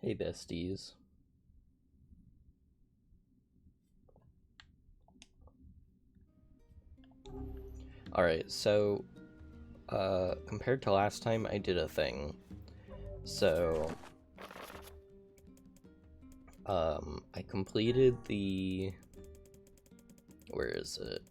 Hey besties. Alright, so compared to last time, I did a thing. So I completed the, where is it?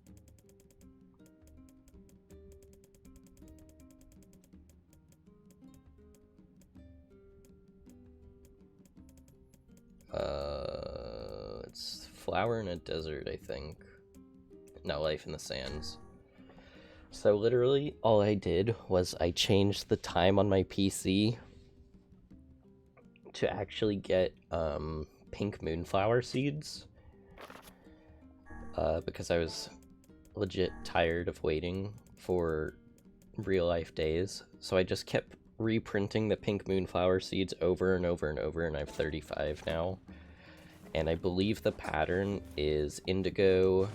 flower in a desert, I think. No, Life in the Sands. So literally, all I did was I changed the time on my PC to actually get pink moonflower seeds. Because I was legit tired of waiting for real life days. So I just kept reprinting the pink moonflower seeds over and over and over, and I have 35 now. And I believe the pattern is indigo.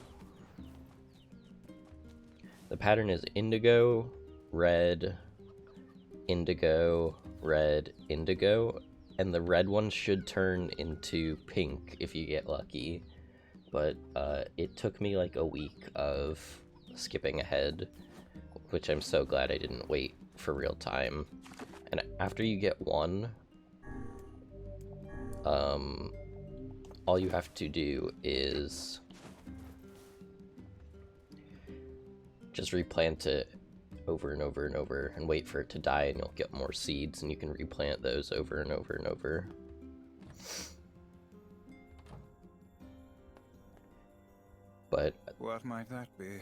The pattern is indigo, red, indigo, red, indigo, and the red one should turn into pink if you get lucky. But it took me like a week of skipping ahead, which I'm so glad I didn't wait for real time. And after you get one, all you have to do is just replant it over and over and over and wait for it to die, and you'll get more seeds, and you can replant those over and over and over. But what might that be?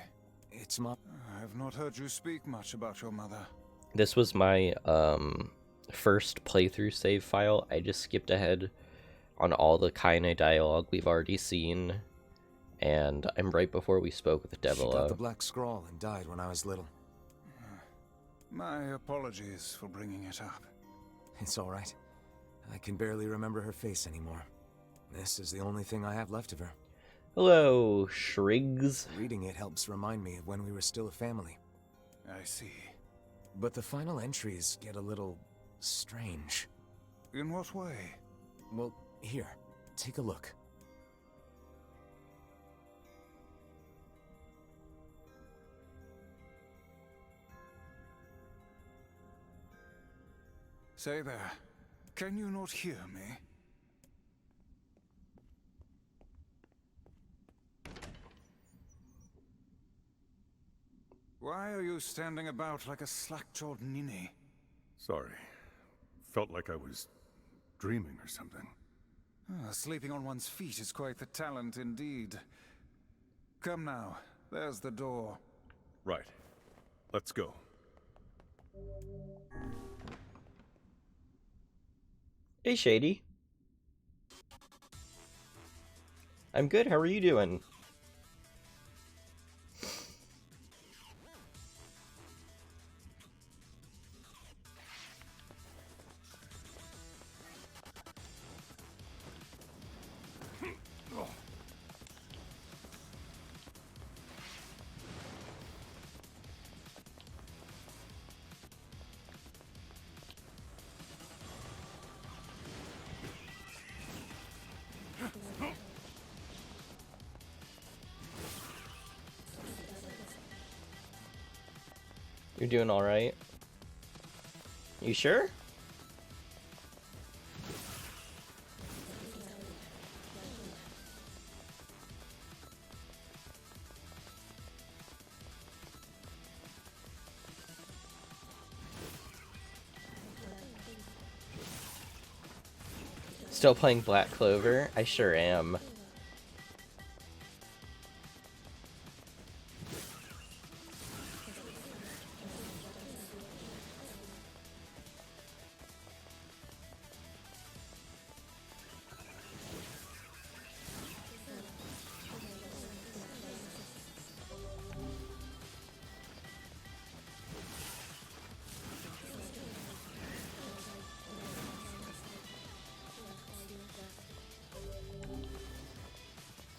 It's my... I've not heard you speak much about your mother. this was my first playthrough save file. I just skipped ahead on all the Kaine dialogue we've already seen, and I'm right before we spoke with She got the Devila. black scrawl and died when I was little. My apologies for bringing it up. It's all right. I can barely remember her face anymore. This is the only thing I have left of her. Hello, Shriggs. Reading it helps remind me of when we were still a family. I see. But the final entries get a little strange. In what way? Well, here, take a look. Say there, can you not hear me? Why are you standing about like a slack-jawed ninny? Sorry. Felt like I was dreaming or something. Sleeping on one's feet is quite the talent indeed. Come now, there's the door. Right. Let's go. Hey, Shady. I'm good, how are you doing? You're doing alright? You sure? Still playing Black Clover? I sure am.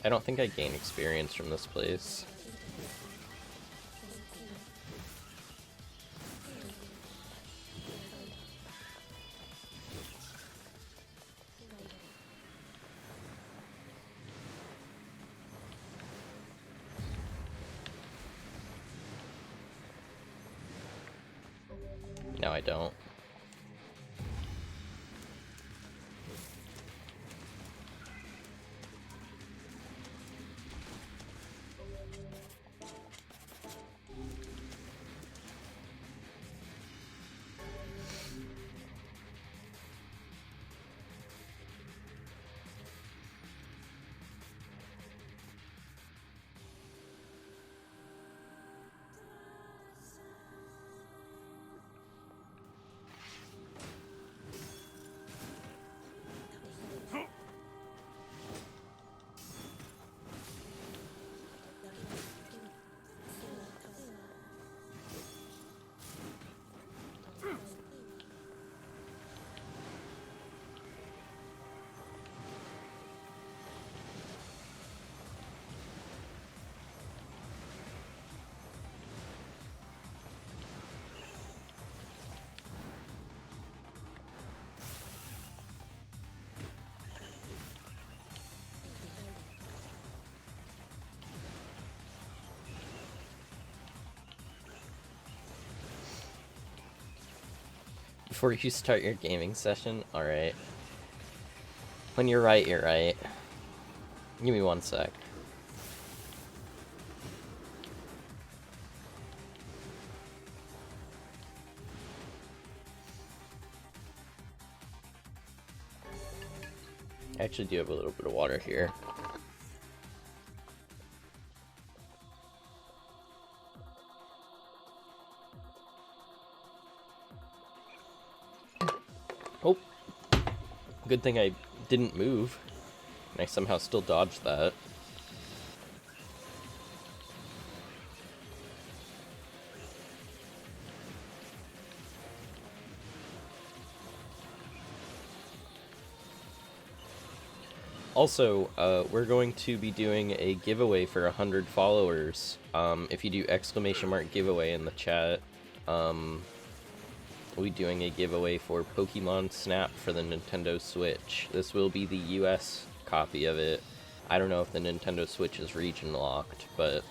I don't think I gain experience from this place. No, I don't. Before you start your gaming session? Alright. When you're right, you're right. Give me 1 sec. I actually do have a little bit of water here. Oh! Good thing I didn't move. And I somehow still dodged that. Also, we're going to be doing a giveaway for 100 followers. If you do ! giveaway in the chat, we'll be doing a giveaway for Pokemon Snap for the Nintendo Switch. This will be the US copy of it. I don't know if the Nintendo Switch is region locked, but...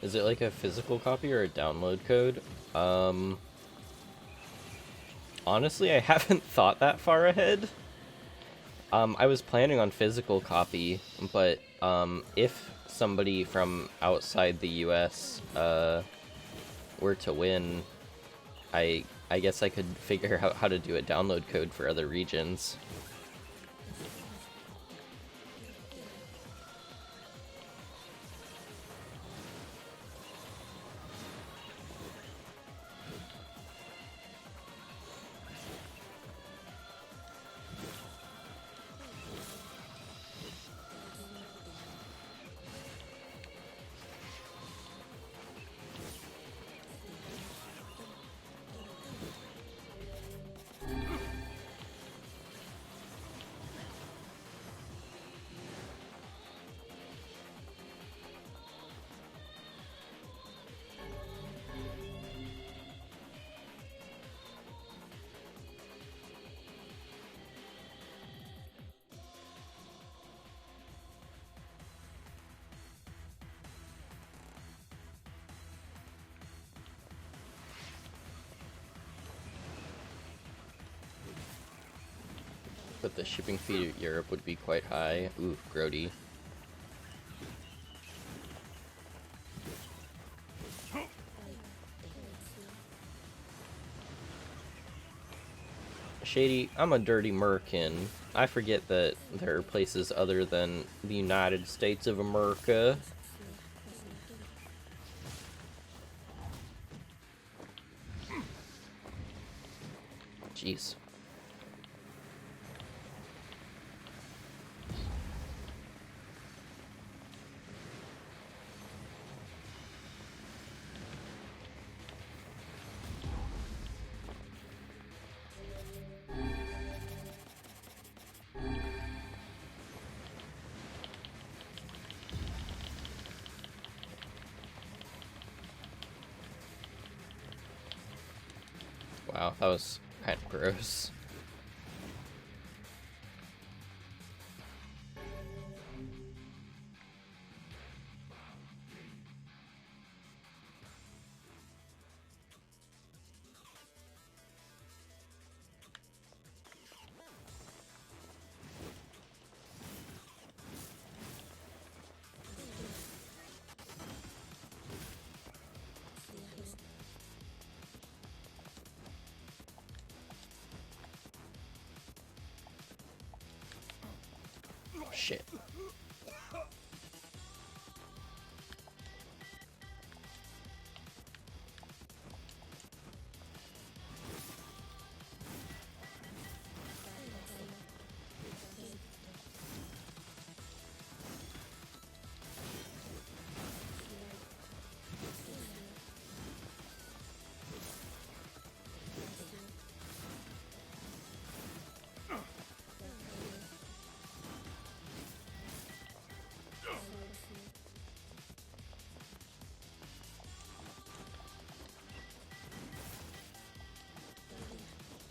Is it like a physical copy or a download code? Honestly, I haven't thought that far ahead. I was planning on physical copy, but if somebody from outside the US were to win, I guess I could figure out how to do a download code for other regions. But the shipping fee to Europe would be quite high. Ooh, grody. Shady, I'm a dirty merkin. I forget that there are places other than the United States of America. Jeez. Wow, that was kind of gross.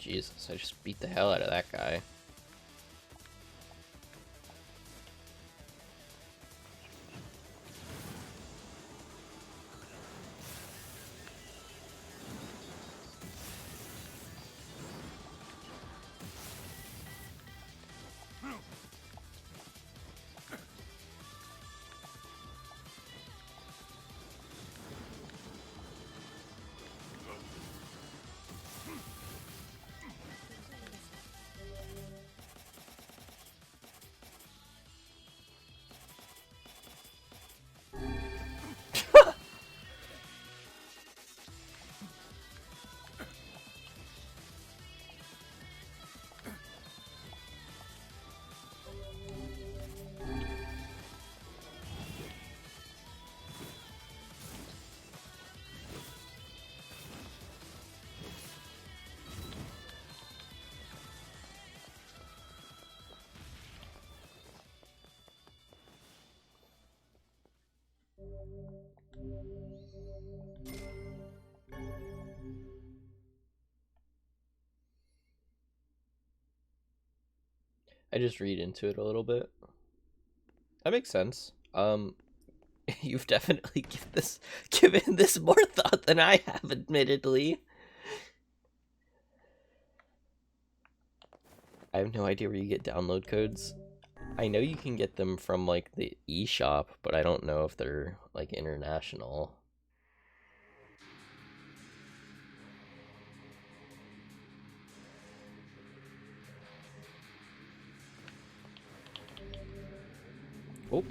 Jesus, I just beat the hell out of that guy. I just read into it a little bit. That makes sense. You've definitely given this more thought than I have, admittedly. I have no idea where you get download codes. I know you can get them from, like, the eShop, but I don't know if they're, like, international. Oh.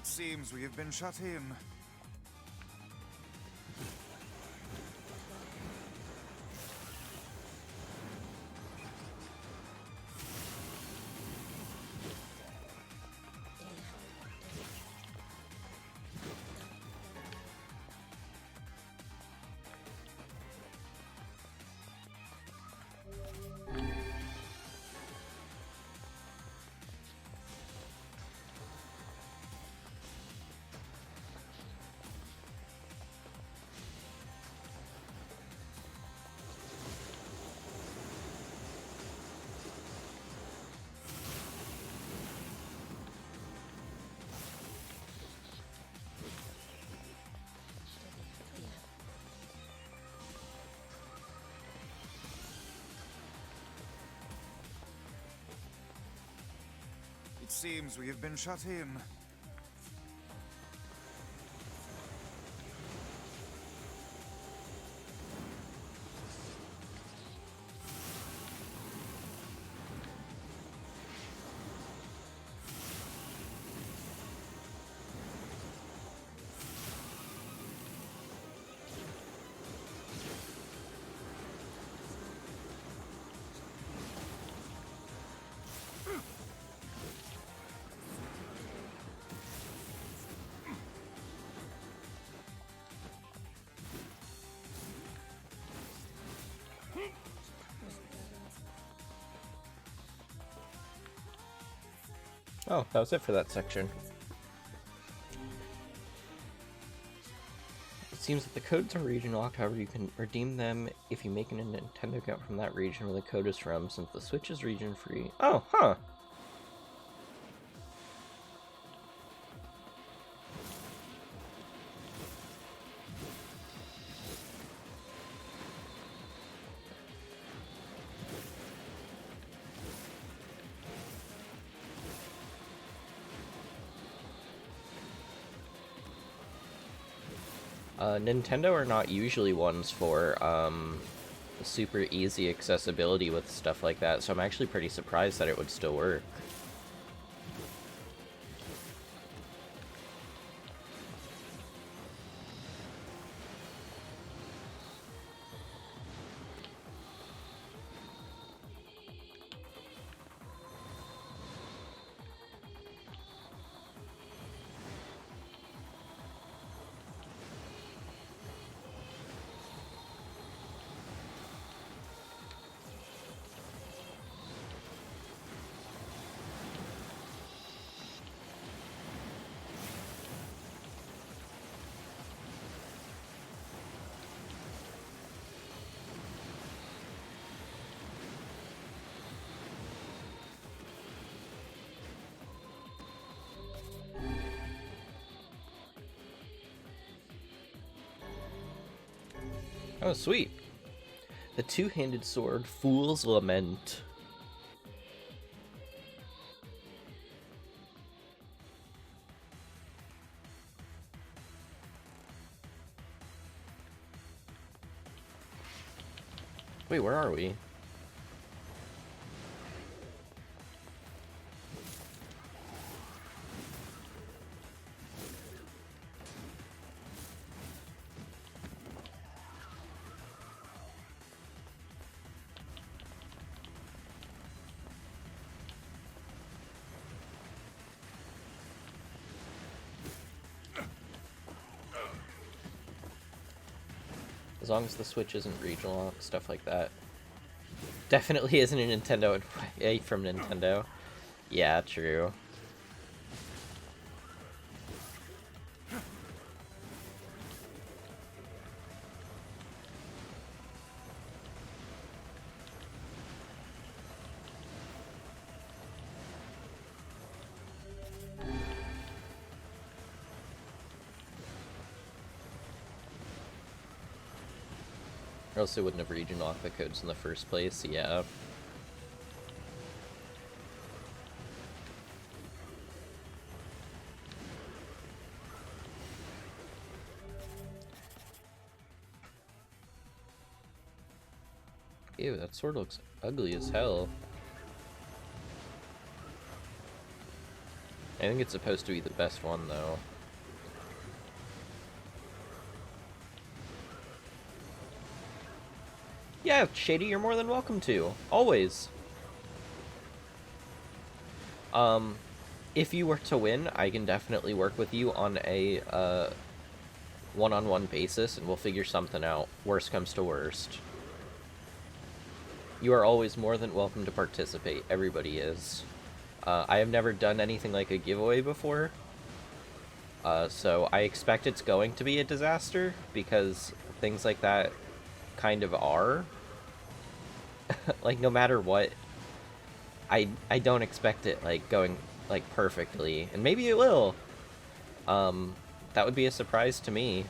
It seems we have been shut in. It seems we have been shut in. Oh, that was it for that section. It seems that the codes are region locked, however you can redeem them if you make a Nintendo account from that region where the code is from, since the Switch is region free. Oh, huh. Nintendo are not usually ones for, super easy accessibility with stuff like that, so I'm actually pretty surprised that it would still work. Oh, sweet. The two-handed sword, Fool's Lament. Wait, where are we? As long as the Switch isn't regional, stuff like that. Definitely isn't a Nintendo from Nintendo. Yeah, true. Or else they wouldn't have region locked the codes in the first place, yeah. Ew, that sword looks ugly as hell. I think it's supposed to be the best one, though. Yeah, Shady, you're more than welcome to. Always. If you were to win, I can definitely work with you on a, one-on-one basis, and we'll figure something out. Worst comes to worst. You are always more than welcome to participate. Everybody is. I have never done anything like a giveaway before. So I expect it's going to be a disaster, because things like that kind of are. Like, no matter what, I don't expect it, like, going, like, perfectly. And maybe it will. That would be a surprise to me.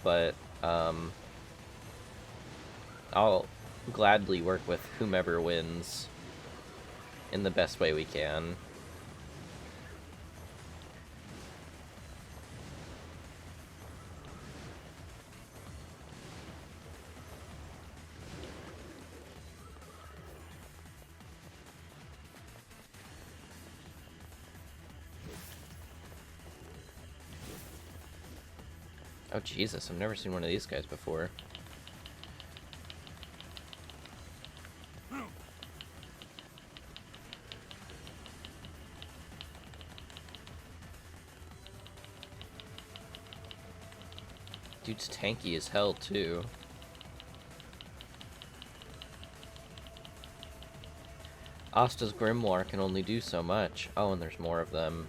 But, I'll gladly work with whomever wins in the best way we can. Oh, Jesus, I've never seen one of these guys before. Dude's tanky as hell, too. Asta's Grimoire can only do so much. Oh, and there's more of them.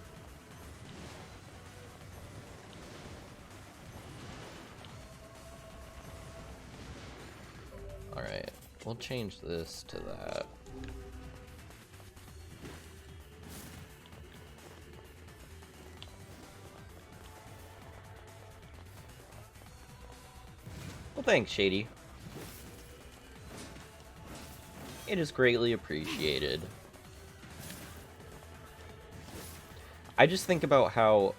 Alright, we'll change this to that. Well, thanks, Shady. It is greatly appreciated. I just think about how,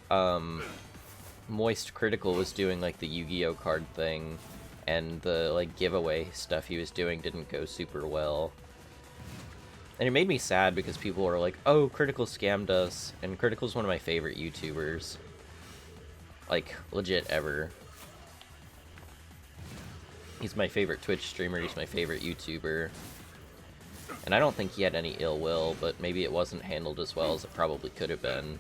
Moist Critical was doing, like, the Yu-Gi-Oh card thing, and the, like, giveaway stuff he was doing didn't go super well. And it made me sad because people were like, oh, Critical scammed us, and Critical's one of my favorite YouTubers. Like, legit ever. He's my favorite Twitch streamer, he's my favorite YouTuber. And I don't think he had any ill will, but maybe it wasn't handled as well as it probably could have been.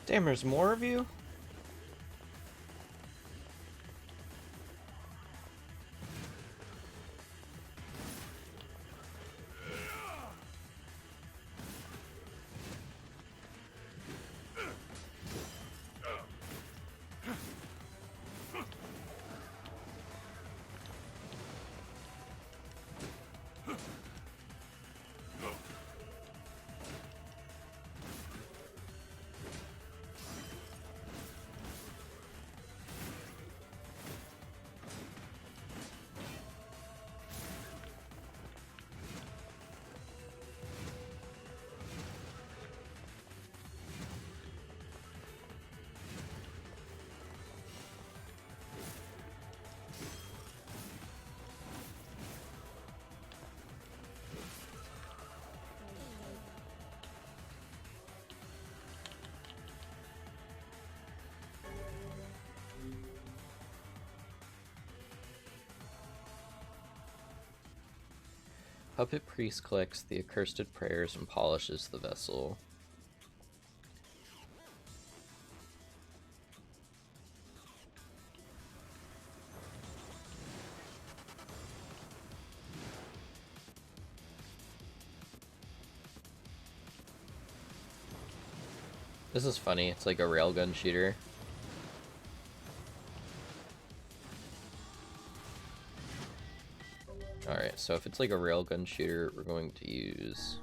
Damn, there's more of you? Puppet Priest collects the accursed prayers and polishes the vessel. This is funny, it's like a railgun shooter. Alright, so if it's like a railgun shooter, we're going to use...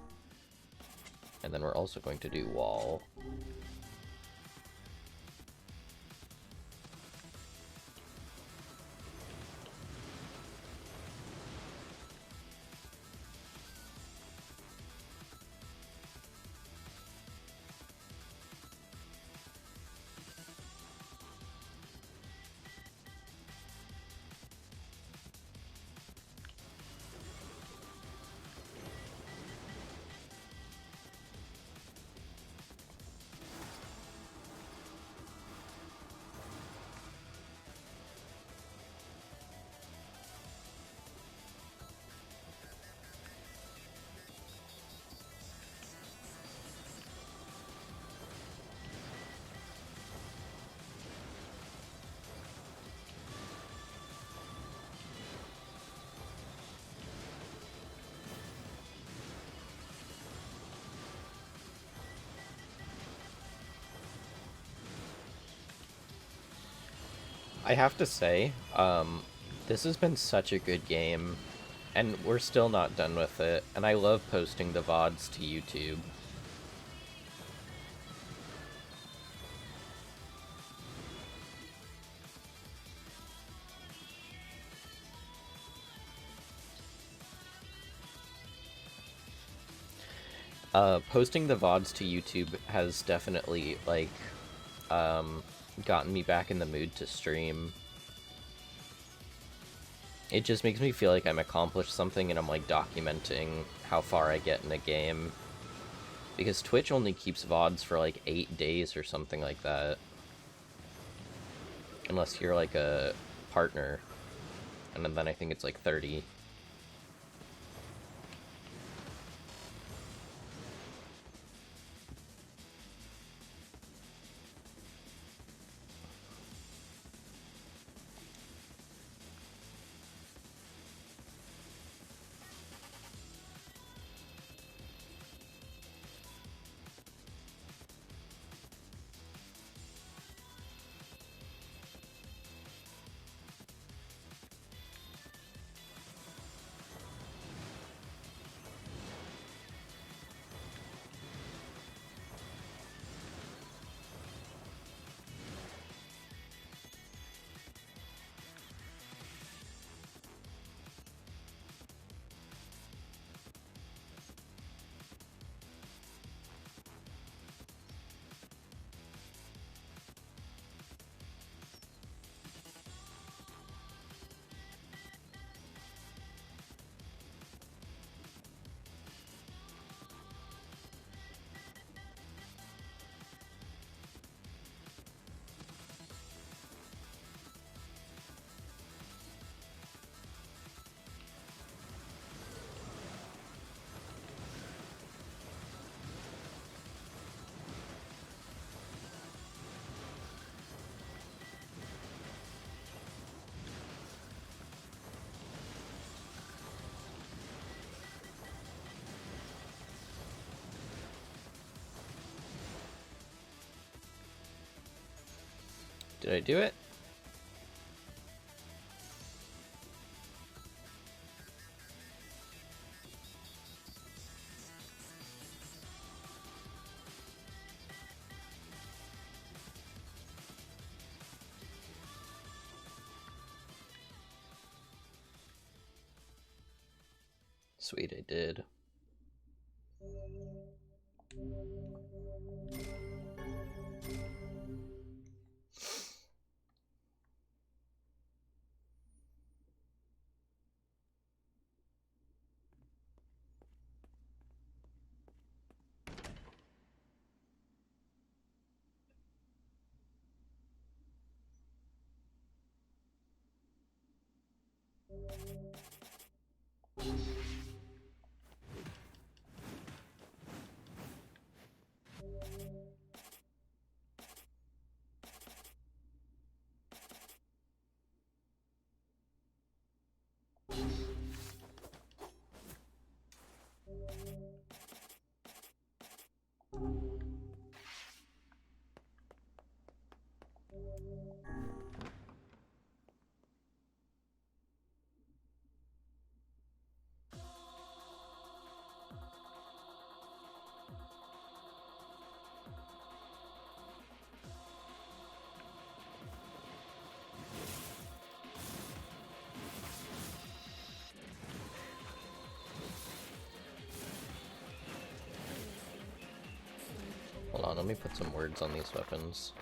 And then we're also going to do wall. I have to say, this has been such a good game, and we're still not done with it, and I love posting the VODs to YouTube. Posting the VODs to YouTube has definitely, like, gotten me back in the mood to stream. It just makes me feel like I'm accomplished something and I'm like documenting how far I get in a game. Because Twitch only keeps VODs for like 8 days or something like that. Unless you're like a partner. And then I think it's like 30. Did I do it? Sweet, I did. Hold on, let me put some words on these weapons.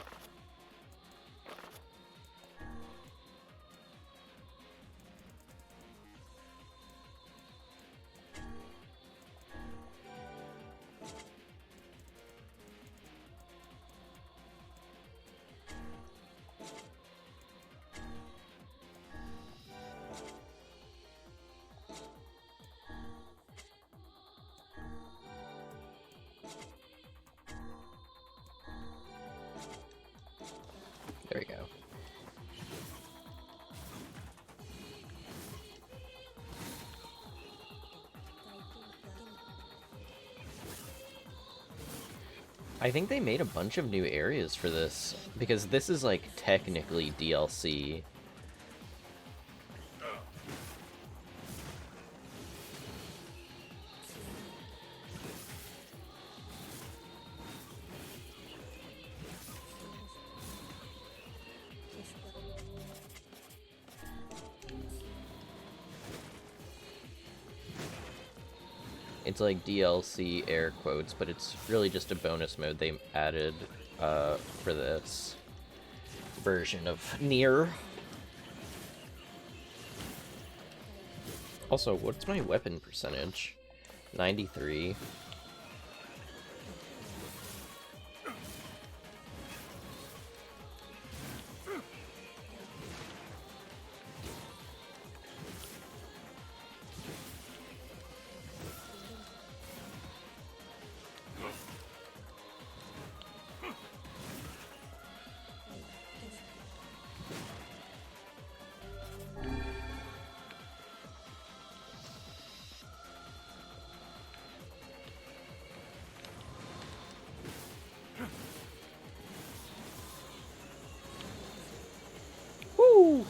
There we go. I think they made a bunch of new areas for this, because this is like technically DLC. It's like DLC air quotes, but it's really just a bonus mode they added for this version of NieR. Also, what's my weapon percentage? 93. Woo!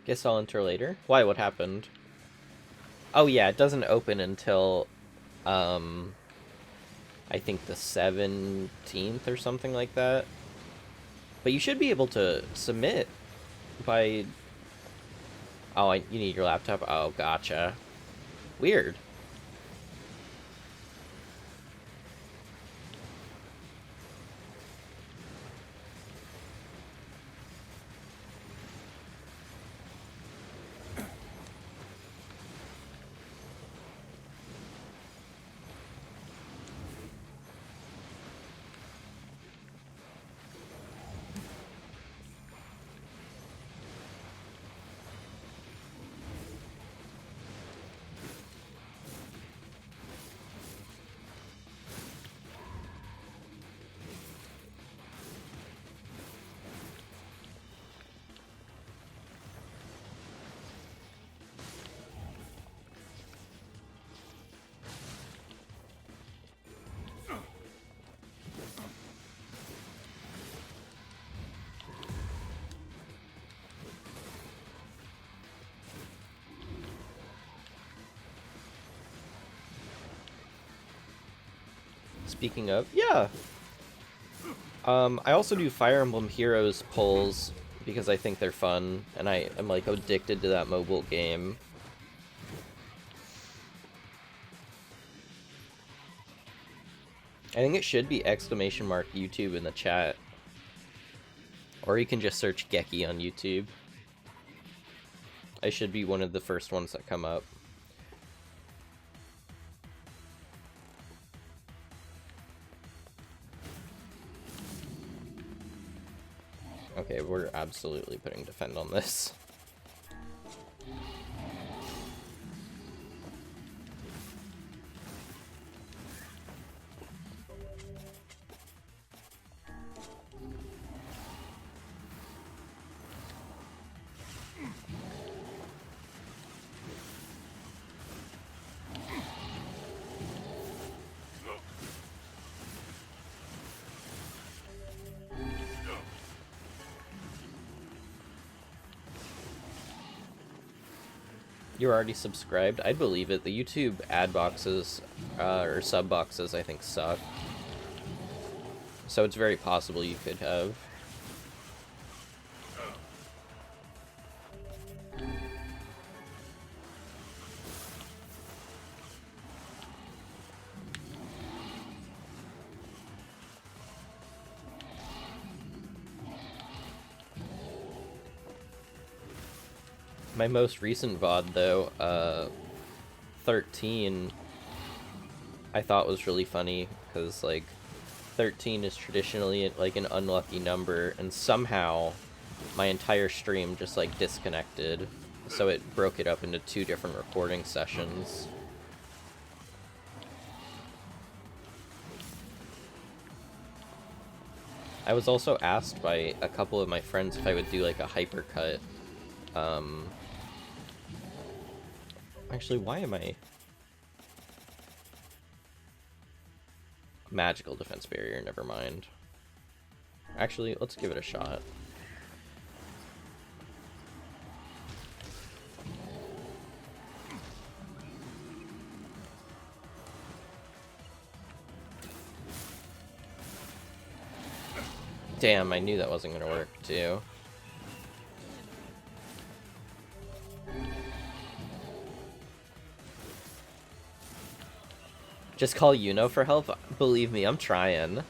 Guess I'll enter later. Why? What happened? Oh yeah, it doesn't open until, I think the 17th or something like that. But you should be able to submit by... Oh, you need your laptop? Oh, gotcha. Weird. Speaking of, yeah. I also do Fire Emblem Heroes polls because I think they're fun, and I'm like addicted to that mobile game. I think it should be !YouTube in the chat. Or you can just search Gekkii on YouTube. I should be one of the first ones that come up. Okay, we're absolutely putting defend on this. You're already subscribed? I'd believe it. The YouTube ad boxes, or sub boxes, I think suck. So it's very possible you could have. My most recent VOD, though, 13, I thought was really funny, because, like, 13 is traditionally, like, an unlucky number, and somehow my entire stream just, like, disconnected, so it broke it up into 2 different recording sessions. I was also asked by a couple of my friends if I would do, like, a hypercut. Actually, why am I... Magical defense barrier, never mind. Actually, let's give it a shot. Damn, I knew that wasn't gonna work, too. Just call Yuno for help? Believe me, I'm trying.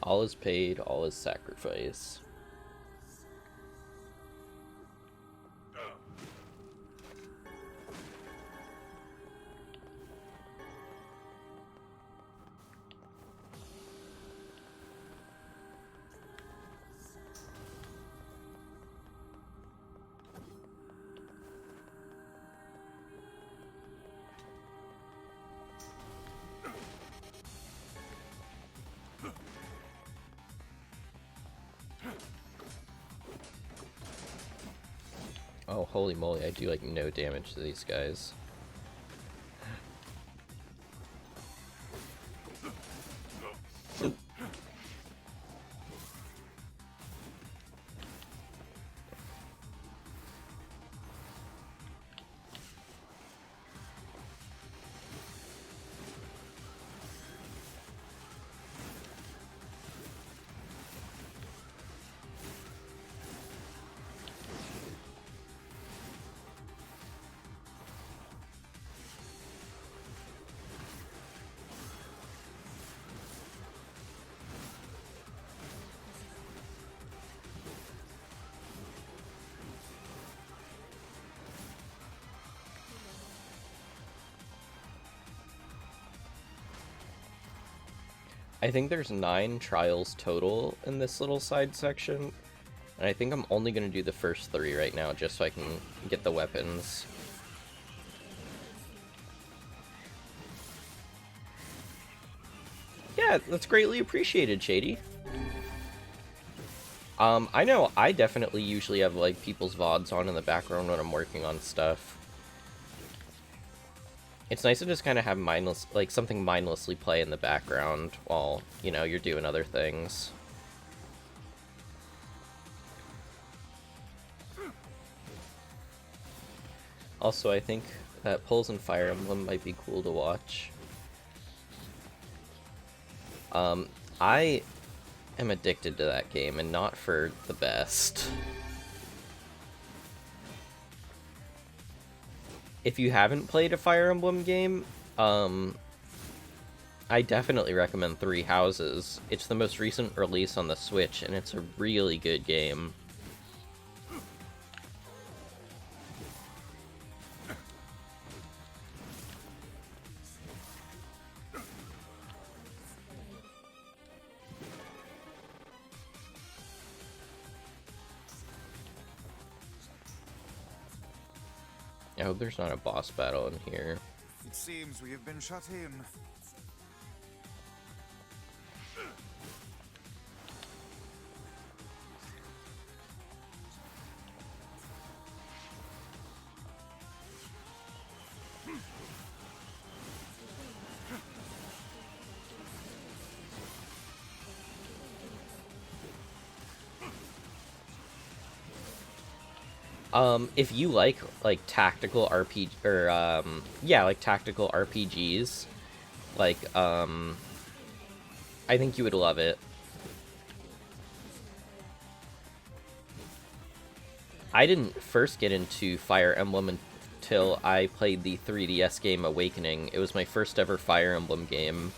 All is paid, all is sacrifice. Oh, holy moly, I do like no damage to these guys. I think there's 9 trials total in this little side section, and I think I'm only going to do the first 3 right now, just so I can get the weapons. Yeah, that's greatly appreciated, Shady. I know I definitely usually have, like, people's VODs on in the background when I'm working on stuff. It's nice to just kind of have mindless, like, something mindlessly play in the background while, you know, you're doing other things. Also, I think that Pulls and Fire Emblem might be cool to watch. I am addicted to that game, and not for the best. If you haven't played a Fire Emblem game, I definitely recommend Three Houses. It's the most recent release on the Switch, and it's a really good game. I hope there's not a boss battle in here. It seems we have been shut in. If you like tactical RPG, or, yeah, like tactical RPGs, like, I think you would love it. I didn't first get into Fire Emblem until I played the 3DS game Awakening. It was my first ever Fire Emblem game,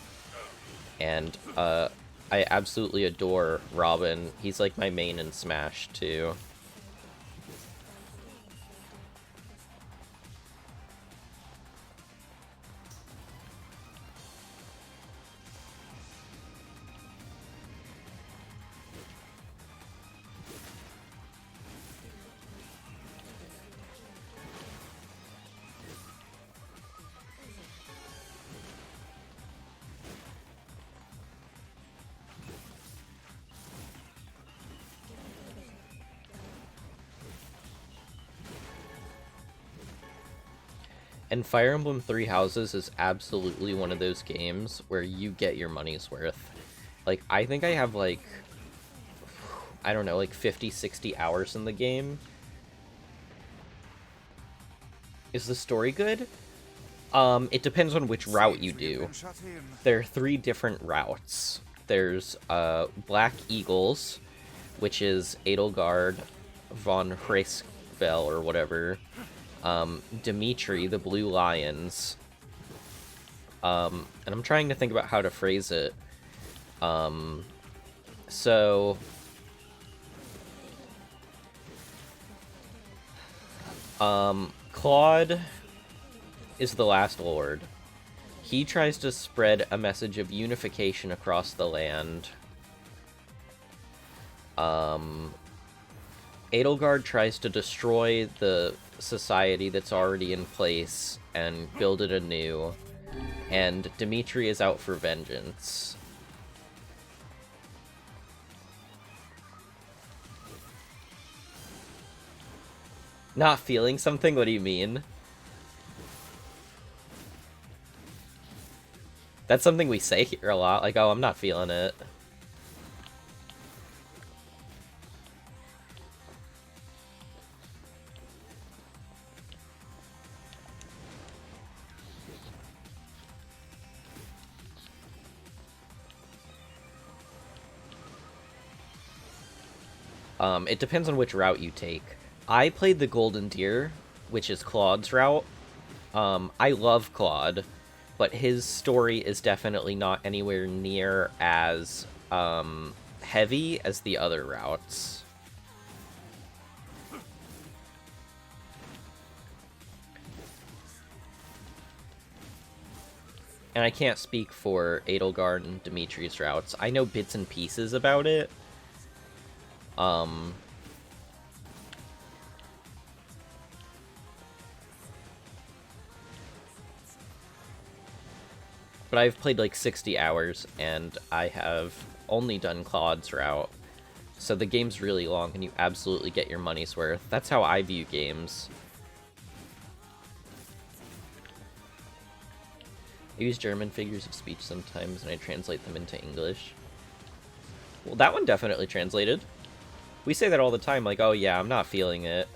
and, I absolutely adore Robin. He's like my main in Smash, too. And Fire Emblem Three Houses is absolutely one of those games where you get your money's worth. Like, I think I have, like, I don't know, like 50, 60 hours in the game. Is the story good? It depends on which route you do. There are 3 different routes. There's, Black Eagles, which is Edelgard von Hraesvel or whatever. Dimitri, the Blue Lions. And I'm trying to think about how to phrase it. So... Claude is the last lord. He tries to spread a message of unification across the land. Edelgard tries to destroy the society that's already in place and build it anew. And Dimitri is out for vengeance. Not feeling something? What do you mean? That's something we say here a lot, like, oh, I'm not feeling it. It depends on which route you take. I played the Golden Deer, which is Claude's route. I love Claude, but his story is definitely not anywhere near as heavy as the other routes. And I can't speak for Edelgard and Dimitri's routes. I know bits and pieces about it. But I've played like 60 hours, and I have only done Claude's route. So the game's really long, and you absolutely get your money's worth. That's how I view games. I use German figures of speech sometimes, and I translate them into English. Well, that one definitely translated. We say that all the time, like, oh yeah, I'm not feeling it.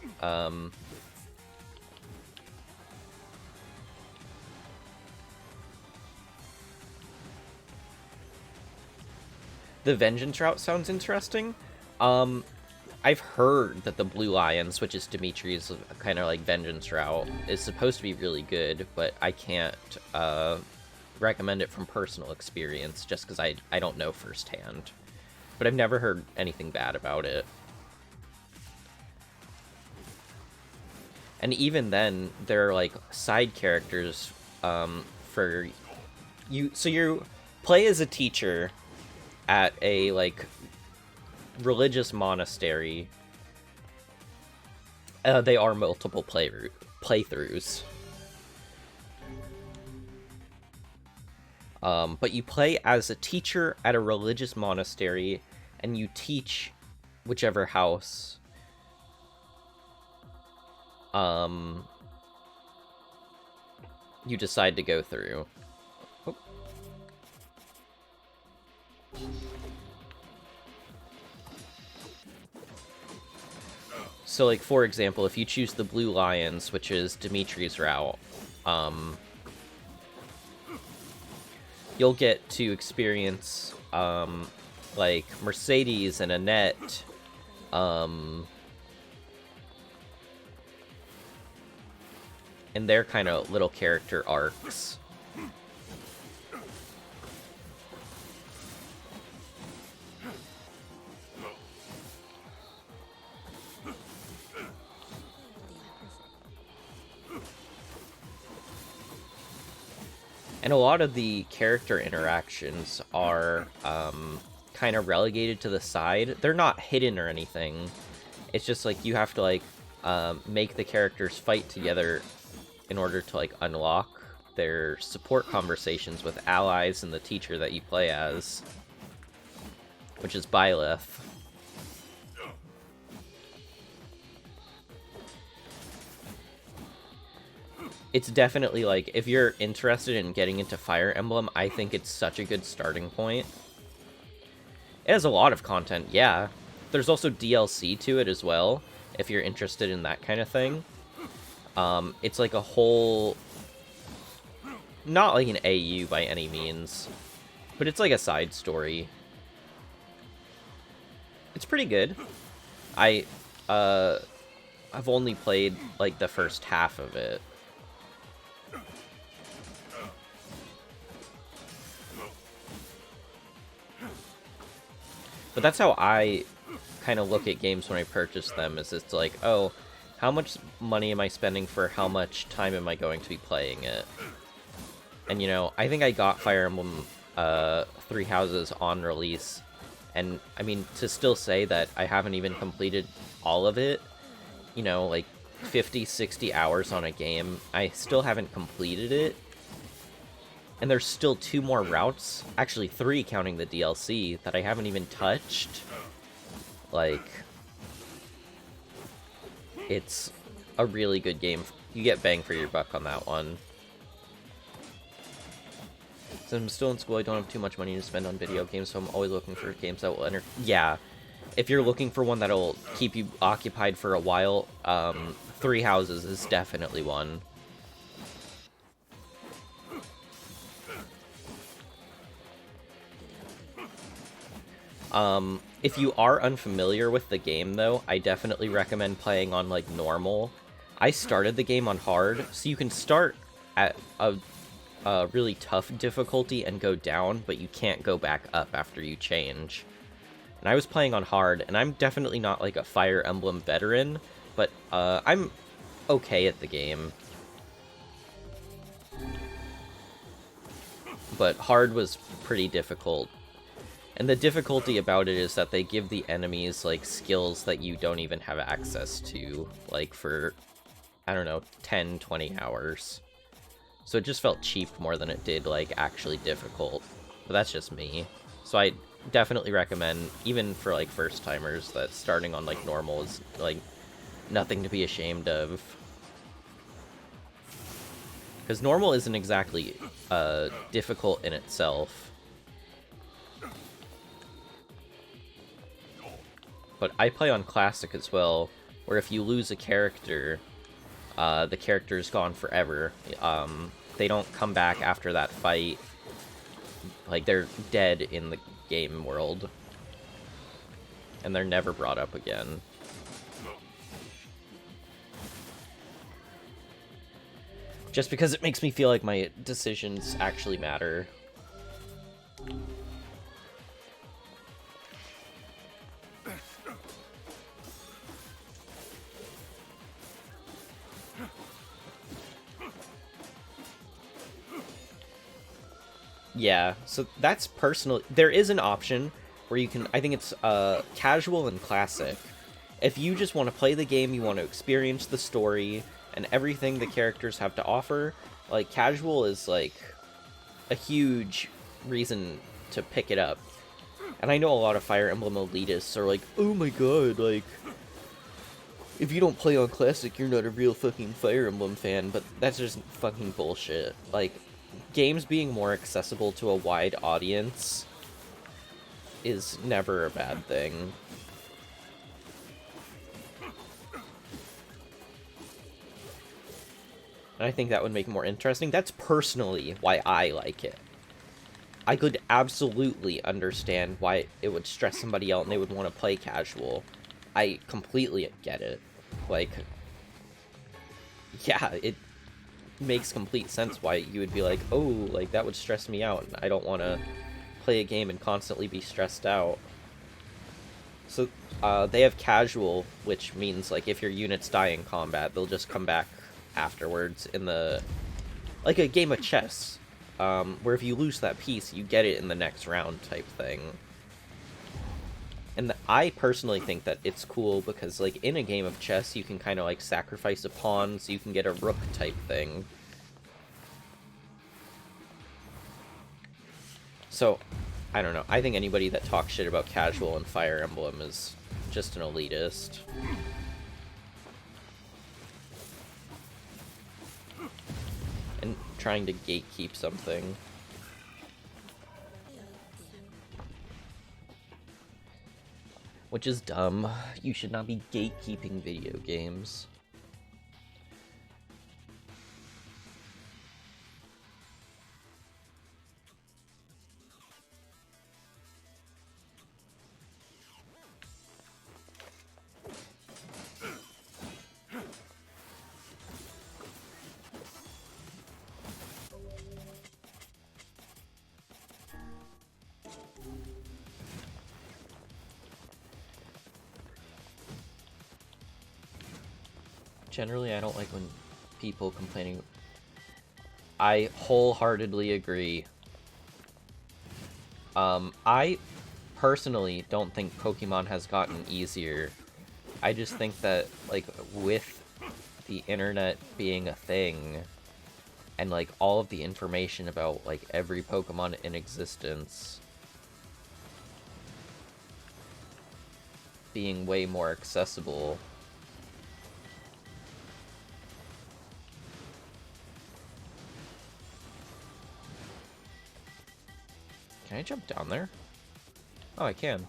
The Vengeance route sounds interesting. I've heard that the Blue Lions, which is Dimitri's kind of like Vengeance route, is supposed to be really good, but I can't recommend it from personal experience just because I don't know firsthand. But I've never heard anything bad about it. And even then, there are like side characters for you. So you play as a teacher at a like religious monastery. They are multiple playthroughs. But you play as a teacher at a religious monastery, and you teach whichever house you decide to go through. Oh. So, like, for example, if you choose the Blue Lions, which is Dimitri's route, you'll get to experience, like, Mercedes and Annette, and their kind of little character arcs. And a lot of the character interactions are kind of relegated to the side. They're not hidden or anything. It's just like you have to like make the characters fight together in order to like unlock their support conversations with allies and the teacher that you play as, which is Byleth. it's definitely, like, if you're interested in getting into Fire Emblem, I think it's such a good starting point. It has a lot of content, yeah. There's also DLC to it as well, if you're interested in that kind of thing. It's like a whole... Not like an AU by any means, but it's like a side story. It's pretty good. I've only played, like, the first half of it. But that's how I kind of look at games when I purchase them, is it's like, oh, how much money am I spending for how much time am I going to be playing it? And, you know, I think I got Fire Emblem Three Houses on release, and, I mean, to still say that I haven't even completed all of it, you know, like, 50, 60 hours on a game, I still haven't completed it. And there's still 2 more routes, actually 3 counting the DLC, that I haven't even touched. Like, it's a really good game. You get bang for your buck on that one. Since I'm still in school, I don't have too much money to spend on video games, so I'm always looking for games that will Yeah, if you're looking for one that'll keep you occupied for a while, Three Houses is definitely one. If you are unfamiliar with the game, though, I definitely recommend playing on, like, normal. I started the game on hard, so you can start at a really tough difficulty and go down, but you can't go back up after you change. And I was playing on hard, and I'm definitely not, like, a Fire Emblem veteran, but, I'm okay at the game. But hard was pretty difficult. And the difficulty about it is that they give the enemies, like, skills that you don't even have access to, like, for, I don't know, 10, 20 hours. So it just felt cheap more than it did, like, actually difficult. But that's just me. So I definitely recommend, even for, like, first-timers, that starting on, like, normal is, like, nothing to be ashamed of. Because normal isn't exactly difficult in itself. But I play on Classic as well, where if you lose a character, the character is gone forever. They don't come back after that fight. Like, they're dead in the game world. And they're never brought up again. Just because it makes me feel like my decisions actually matter. Yeah, so that's personal. There is an option where you can, I think it's casual and classic. If you just want to play the game, you want to experience the story and everything the characters have to offer, like, casual is, like, a huge reason to pick it up. And I know a lot of Fire Emblem elitists are like, oh my god, like, if you don't play on Classic, you're not a real fucking Fire Emblem fan, but that's just fucking bullshit. Like, games being more accessible to a wide audience is never a bad thing. And I think that would make it more interesting. That's personally why I like it. I could absolutely understand why it would stress somebody out and they would want to play casual. I completely get it. Like, yeah, it makes complete sense why you would be like, oh, like, that would stress me out, and I don't want to play a game and constantly be stressed out. So, they have casual, which means, like, if your units die in combat, they'll just come back afterwards in the... like a game of chess, where if you lose that piece, you get it in the next round type thing. And I personally think that it's cool because, like, in a game of chess, you can kind of, like, sacrifice a pawn so you can get a rook type thing. So, I don't know. I think anybody that talks shit about casual and Fire Emblem is just an elitist. trying to gatekeep something. Which is dumb. You should not be gatekeeping video games. Generally, I don't like when people complaining. I wholeheartedly agree. I personally don't think Pokemon has gotten easier. I just think that, like, with the internet being a thing, and, like, all of the information about, like, every Pokemon in existence being way more accessible, can I jump down there? Oh, I can.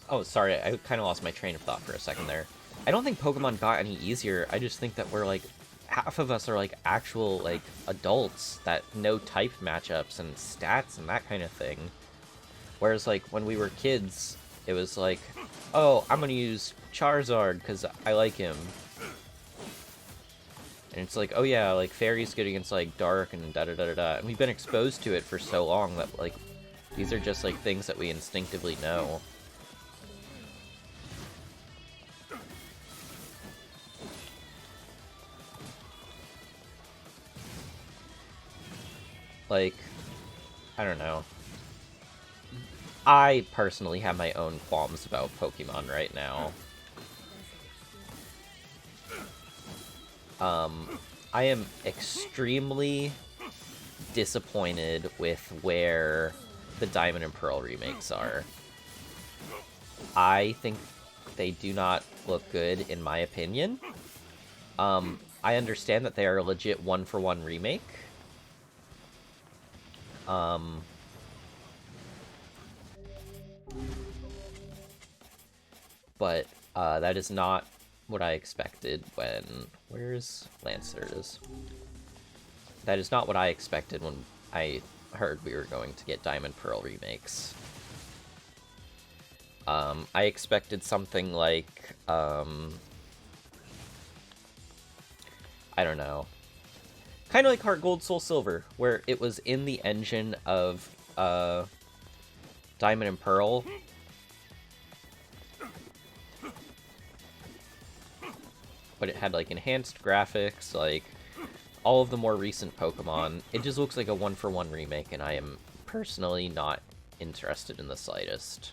Oh, sorry, I kind of lost my train of thought for a second there. I don't think Pokemon got any easier, I just think that we're, like, half of us are, like, actual, like, adults that know type matchups and stats and that kind of thing. Whereas, like, when we were kids, it was like, oh, I'm gonna use Charizard because I like him. And it's like, oh yeah, like, Fairy's good against, like, Dark and da-da-da-da-da. And we've been exposed to it for so long that, like, these are just, like, things that we instinctively know. Like, I don't know. I personally have my own qualms about Pokemon right now. I am extremely disappointed with where the Diamond and Pearl remakes are. I think they do not look good, in my opinion. I understand that they are a legit one-for-one remake. But that is not what I expected when... Where's Lance? There it is. That is not what I expected when I heard we were going to get Diamond Pearl remakes. I expected something like, I don't know. Kind of like Heart Gold, Soul Silver, where it was in the engine of Diamond and Pearl. But it had, like, enhanced graphics, like, all of the more recent Pokemon. It just looks like a one-for-one remake, and I am personally not interested in the slightest.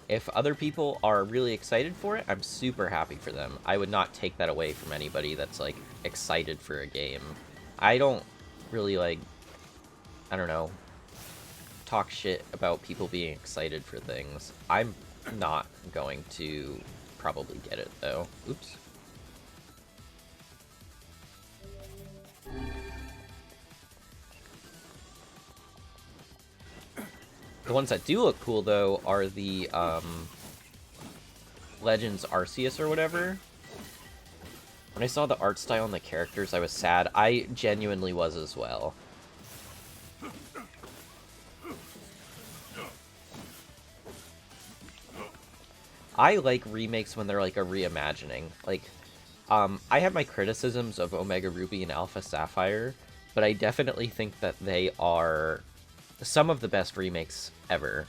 If other people are really excited for it, I'm super happy for them. I would not take that away from anybody that's, like, excited for a game. I don't really, like, I don't know, talk shit about people being excited for things. I'm not going to probably get it, though. Oops. The ones that do look cool, though, are the, Legends Arceus or whatever. When I saw the art style and the characters, I was sad. I genuinely was as well. I like remakes when they're, like, a reimagining. Like, I have my criticisms of Omega Ruby and Alpha Sapphire, but I definitely think that they are some of the best remakes ever,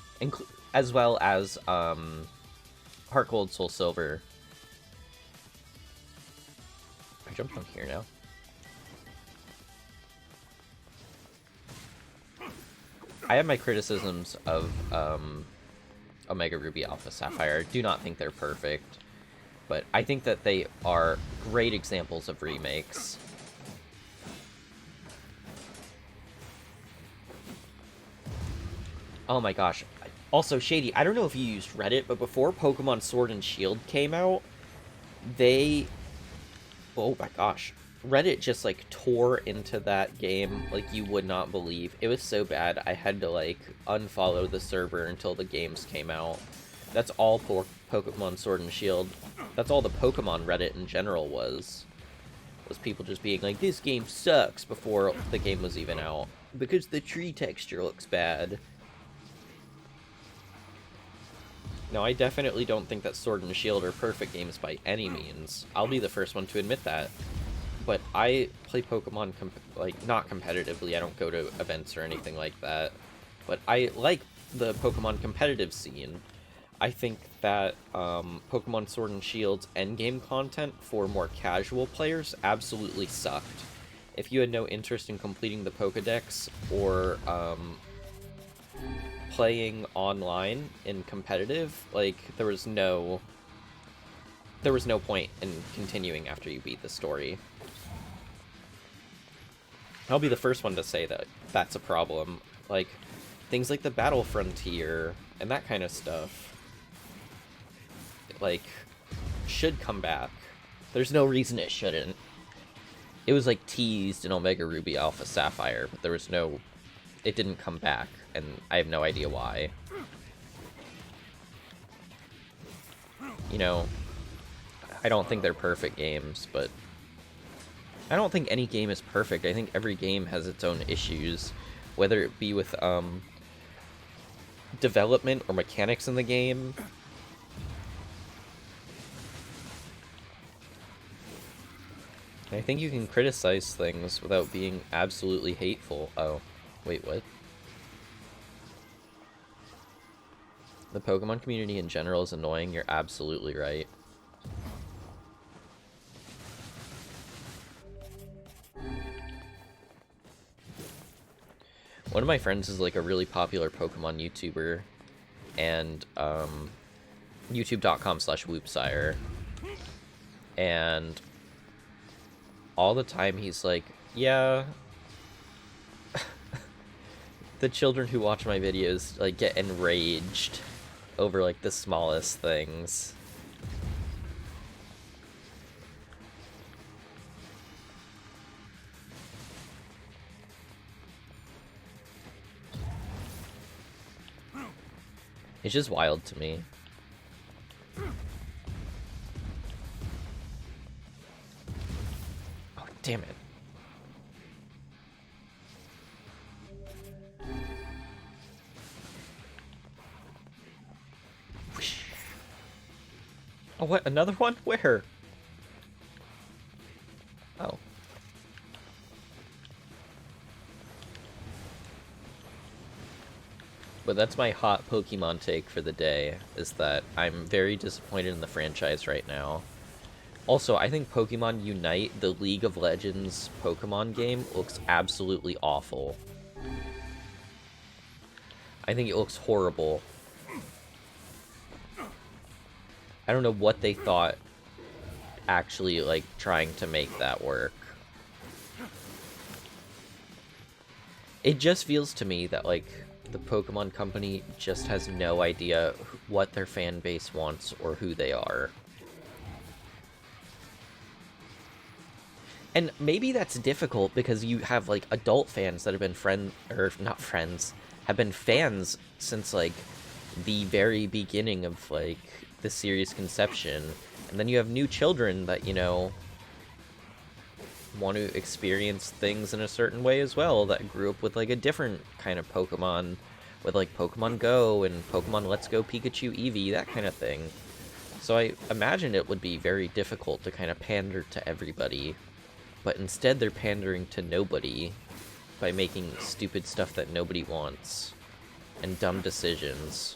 as well as Heart Gold, Soul Silver. I jumped on here now. I have my criticisms of Omega Ruby, Alpha Sapphire. I do not think they're perfect. But I think that they are great examples of remakes. Oh my gosh. Also, Shady, I don't know if you used Reddit, but before Pokemon Sword and Shield came out, they... Oh my gosh. Reddit just, like, tore into that game like you would not believe. It was so bad, I had to, like, unfollow the server until the games came out. That's all for Pokemon Sword and Shield. That's all the Pokemon Reddit in general was people just being like, this game sucks before the game was even out. Because the tree texture looks bad. Now, I definitely don't think that Sword and Shield are perfect games by any means. I'll be the first one to admit that. But I play Pokemon, not competitively. I don't go to events or anything like that. But I like the Pokemon competitive scene. I think that Pokemon Sword and Shield's endgame content for more casual players absolutely sucked. If you had no interest in completing the Pokedex or playing online in competitive, like, there was no point in continuing after you beat the story. I'll be the first one to say that that's a problem. Like, things like the Battle Frontier and that kind of stuff, like, should come back. There's no reason it shouldn't. It was, like, teased in Omega Ruby Alpha Sapphire, but there was no... It didn't come back, and I have no idea why. You know, I don't think they're perfect games, but... I don't think any game is perfect. I think every game has its own issues, whether it be with, development or mechanics in the game. I think you can criticize things without being absolutely hateful. Oh, wait, what? The Pokemon community in general is annoying, you're absolutely right. One of my friends is like a really popular Pokemon YouTuber, and youtube.com/whoopsire, and all the time he's like, yeah, the children who watch my videos like get enraged over like the smallest things. It's just wild to me. Oh, damn it. Whoosh. Oh, what? Another one? Where? Oh. But that's my hot Pokemon take for the day, is that I'm very disappointed in the franchise right now. Also, I think Pokemon Unite, the League of Legends Pokemon game, looks absolutely awful. I think it looks horrible. I don't know what they thought actually, like, trying to make that work. It just feels to me that, like, the Pokemon Company just has no idea what their fan base wants or who they are. And maybe that's difficult because you have, like, adult fans that have been have been fans since, like, the very beginning of, like, the series conception. And then you have new children that, you know, want to experience things in a certain way as well, that grew up with, like, a different kind of Pokemon, with, like, Pokemon Go and Pokemon Let's Go Pikachu Eevee, that kind of thing. So I imagine it would be very difficult to kind of pander to everybody, but instead they're pandering to nobody by making stupid stuff that nobody wants, and dumb decisions.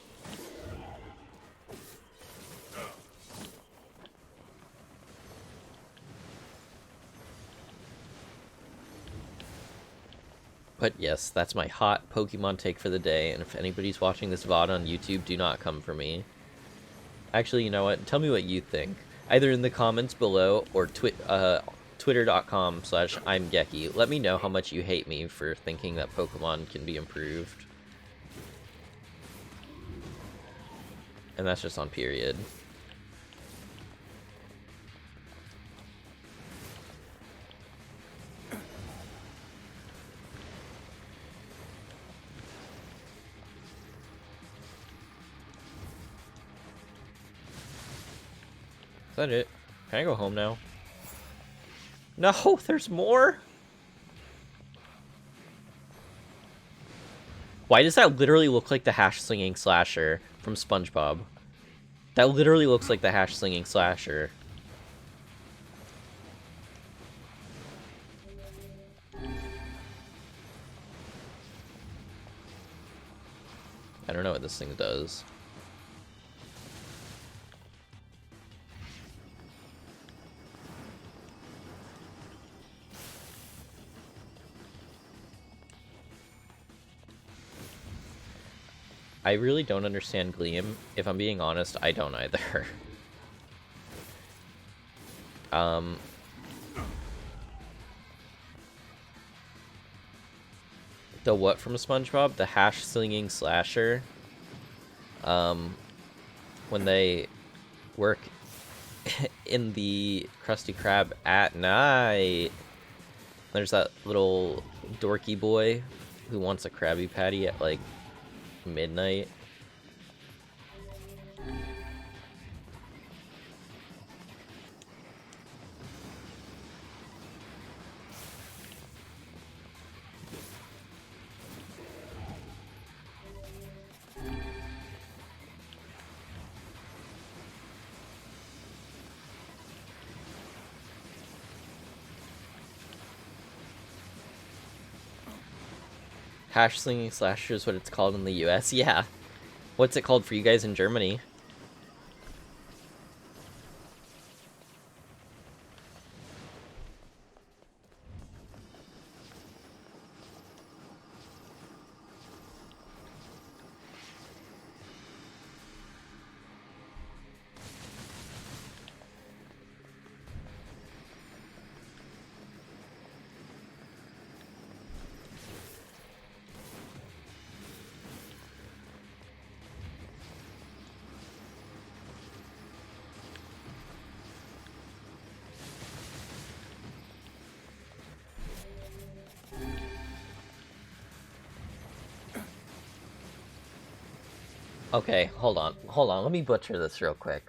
But yes, that's my hot Pokemon take for the day, and if anybody's watching this VOD on YouTube, do not come for me. Actually, you know what? Tell me what you think. either in the comments below or twitter.com/I'm Gekkii. Let me know how much you hate me for thinking that Pokemon can be improved. And that's just on period. Is that it? Can I go home now? No, there's more? Why does that literally look like the hash-slinging slasher from SpongeBob? That literally looks like the hash-slinging slasher. I don't know what this thing does. I really don't understand Gleam. If I'm being honest, I don't either. The what from SpongeBob? The hash-slinging slasher. When they work in the Krusty Krab at night. There's that little dorky boy who wants a Krabby Patty at, like, midnight. Hash slinging slasher is what it's called in the US. Yeah. What's it called for you guys in Germany? Okay, hold on. Let me butcher this real quick.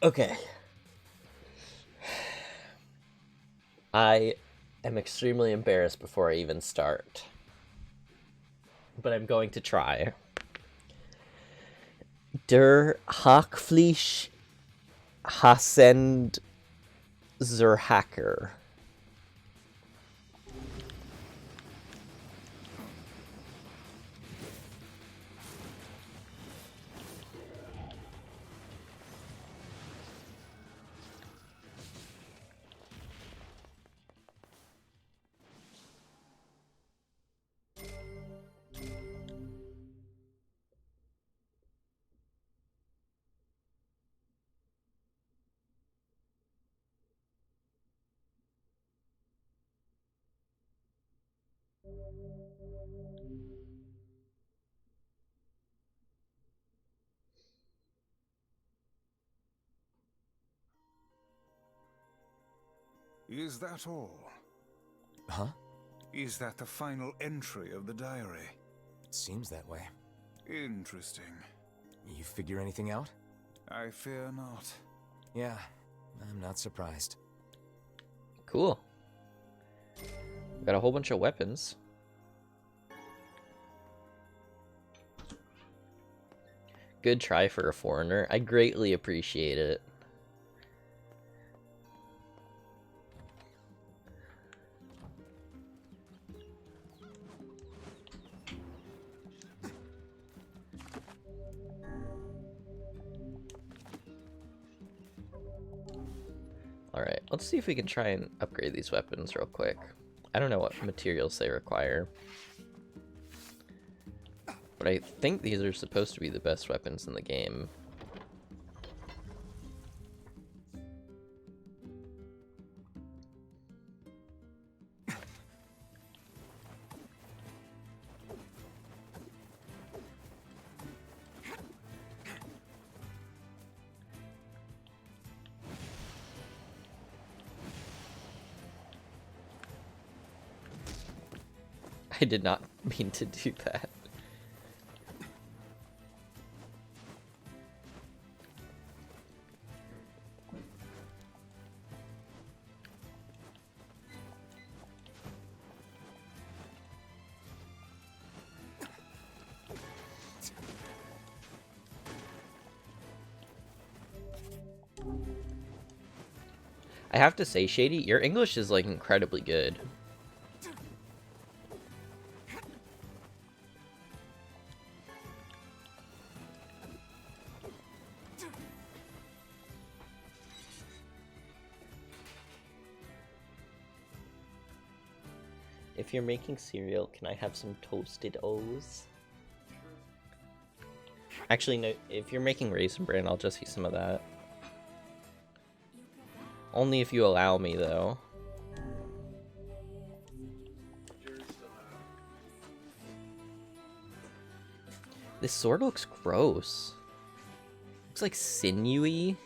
Okay. I am extremely embarrassed before I even start. But I'm going to try. Der Hackfleisch Hassend zur Hacker. Is that all? Huh? Is that the final entry of the diary? It seems that way. Interesting. You figure anything out? I fear not. Yeah, I'm not surprised. Cool. Got a whole bunch of weapons. Good try for a foreigner. I greatly appreciate it. Alright, let's see if we can try and upgrade these weapons real quick. I don't know what materials they require. But I think these are supposed to be the best weapons in the game. I did not mean to do that. I have to say, Shady, your English is like incredibly good. If you're making cereal, can I have some toasted O's? Actually, no, if you're making Raisin Bran, I'll just eat some of that. Only if you allow me, though. This sword looks gross. Looks like sinewy.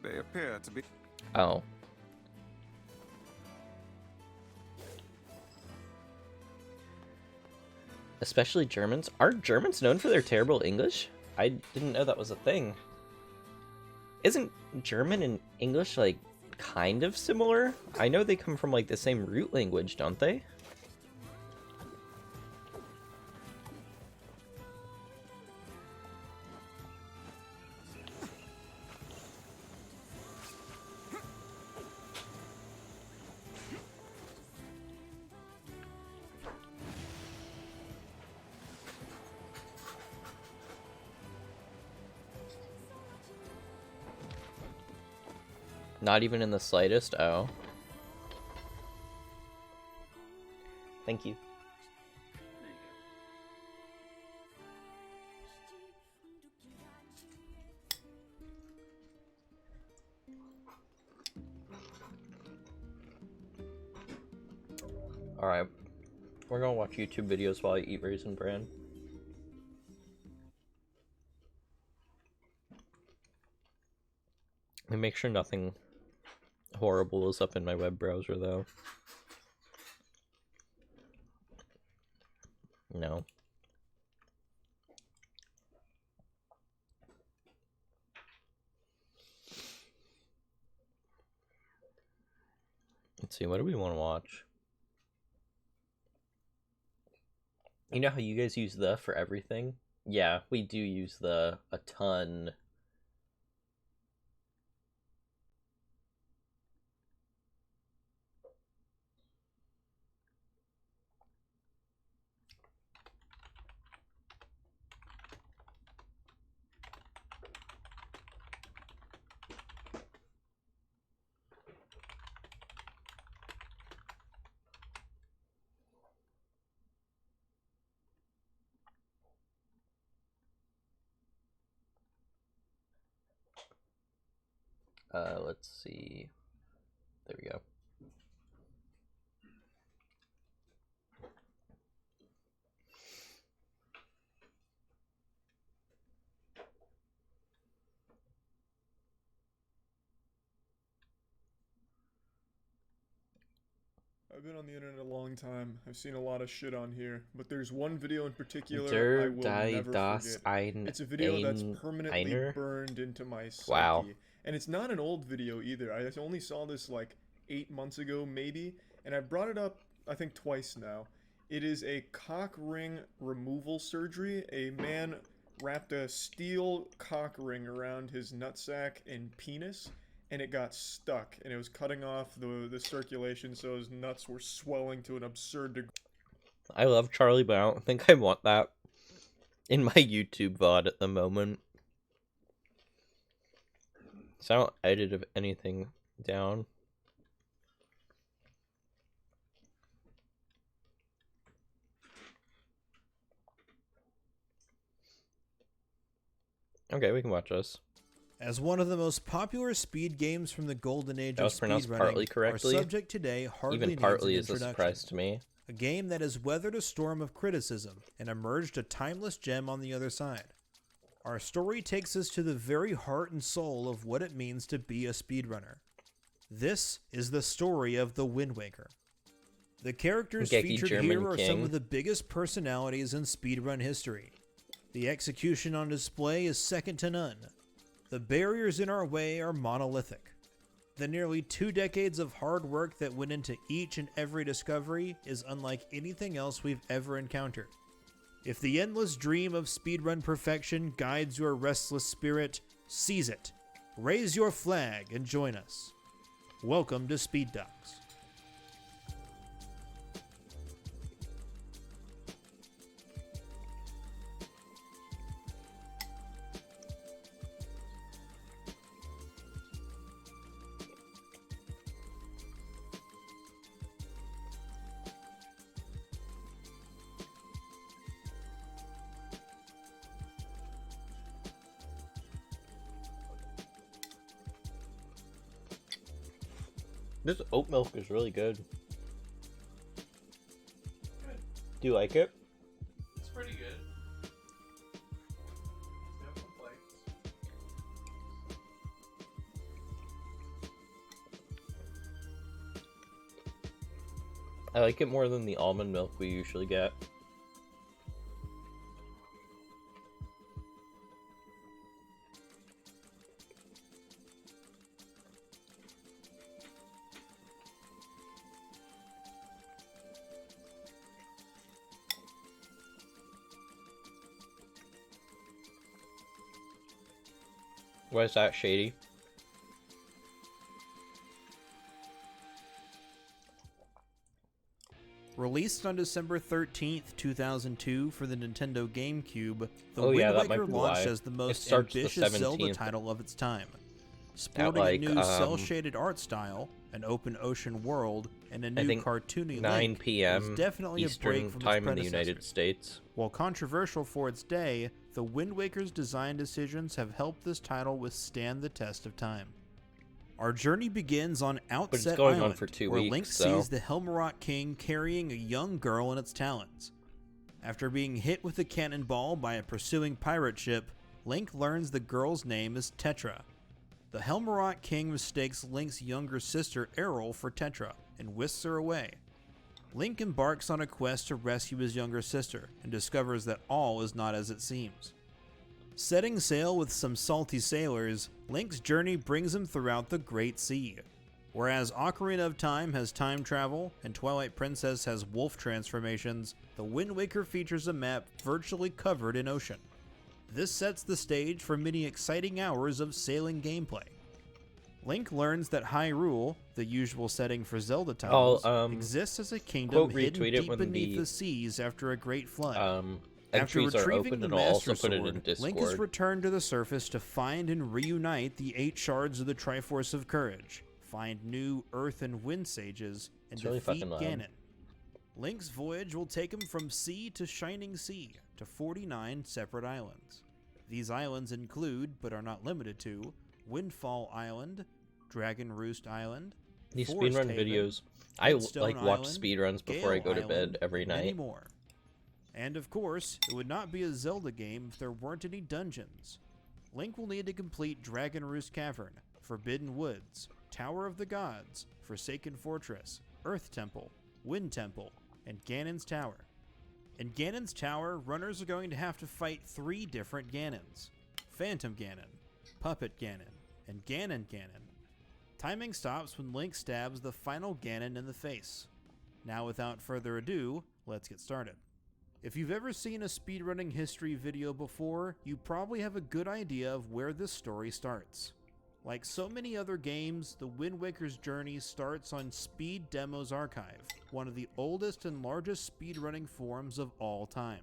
They appear to be... Oh. Especially Germans. Are Germans known for their terrible English? I didn't know that was a thing. Isn't German and English, like, kind of similar? I know they come from, like, the same root language, don't they? Not even in the slightest? Oh. Thank you. Alright. We're gonna watch YouTube videos while I eat Raisin Bran. And make sure nothing horrible is up in my web browser, though. No. Let's see, what do we want to watch? You know how you guys use the for everything? Yeah, we do use the a ton. Let's see. There we go. I've been on the internet a long time. I've seen a lot of shit on here, but there's one video in particular I will never forget. It's a video that's permanently burned into my psyche. Wow. And it's not an old video either. I only saw this like 8 months ago, maybe, and I brought it up, I think, twice now. It is a cock ring removal surgery. A man wrapped a steel cock ring around his nutsack and penis, and it got stuck, and it was cutting off the circulation, so his nuts were swelling to an absurd degree. I love Charlie, but I don't think I want that in my YouTube VOD at the moment. So I don't edit anything down. Okay, we can watch this. As one of the most popular speed games from the golden age of speedrunning, our subject today hardly even needs partly an is a introduction. surprise to me. A game that has weathered a storm of criticism and emerged a timeless gem on the other side. Our story takes us to the very heart and soul of what it means to be a speedrunner. This is the story of the Wind Waker. The characters Gekkii, featured German here are king. some of the biggest personalities in speedrun history. The execution on display is second to none. The barriers in our way are monolithic. The nearly 2 decades of hard work that went into each and every discovery is unlike anything else we've ever encountered. If the endless dream of speedrun perfection guides your restless spirit, seize it. Raise your flag and join us. Welcome to Speed Docs. This oat milk is really good. Do you like it? It's pretty good. No complaints. I like it more than the almond milk we usually get. Why is that shady? Released on December 13th, 2002 for the Nintendo GameCube, the Oh, yeah, Wind that might Waker be launched why. as the It most starts the ambitious Zelda 17th. title of its time. Sporting like, a new cel-shaded art style, an open ocean world, and a I new think cartoony 9 Link, p.m. was definitely a break Eastern from time its in the United predecessors. States. While controversial for its day, the Wind Waker's design decisions have helped this title withstand the test of time. Our journey begins on Outset going on Island, for 2 where weeks, Link so- sees the Helmerot King carrying a young girl in its talons. After being hit with a cannonball by a pursuing pirate ship, Link learns the girl's name is Tetra. The Helmerot King mistakes Link's younger sister Errol for Tetra and whisks her away. Link embarks on a quest to rescue his younger sister and discovers that all is not as it seems. Setting sail with some salty sailors, Link's journey brings him throughout the Great Sea. Whereas Ocarina of Time has time travel and Twilight Princess has wolf transformations, the Wind Waker features a map virtually covered in ocean. This sets the stage for many exciting hours of sailing gameplay. Link learns that Hyrule, the usual setting for Zelda titles, exists as a kingdom quote hidden retweet it deep when beneath the, the seas after a great flood. After entries are retrieving open, the and I'll also Master put it in Sword, Discord. Link is returned to the surface to find and reunite the 8 shards of the Triforce of Courage, find new Earth and Wind Sages, and It's really defeat fucking loud. Ganon. Link's voyage will take him from sea to shining sea to 49 separate islands. These islands include, but are not limited to, Windfall Island, Dragon Roost Island, These Forest speedrun Haven, videos, I Redstone like watch Island, speedruns before I Gale go to bed Island, every and many night. more. And of course, it would not be a Zelda game if there weren't any dungeons. Link will need to complete Dragon Roost Cavern, Forbidden Woods, Tower of the Gods, Forsaken Fortress, Earth Temple, Wind Temple, and Ganon's Tower. In Ganon's Tower, runners are going to have to fight 3 different Ganons: Phantom Ganon, Puppet Ganon, and Ganon Ganon. Timing stops when Link stabs the final Ganon in the face. Now without further ado, let's get started. If you've ever seen a speedrunning history video before, you probably have a good idea of where this story starts. Like so many other games, the Wind Waker's journey starts on Speed Demos Archive, one of the oldest and largest speedrunning forums of all time.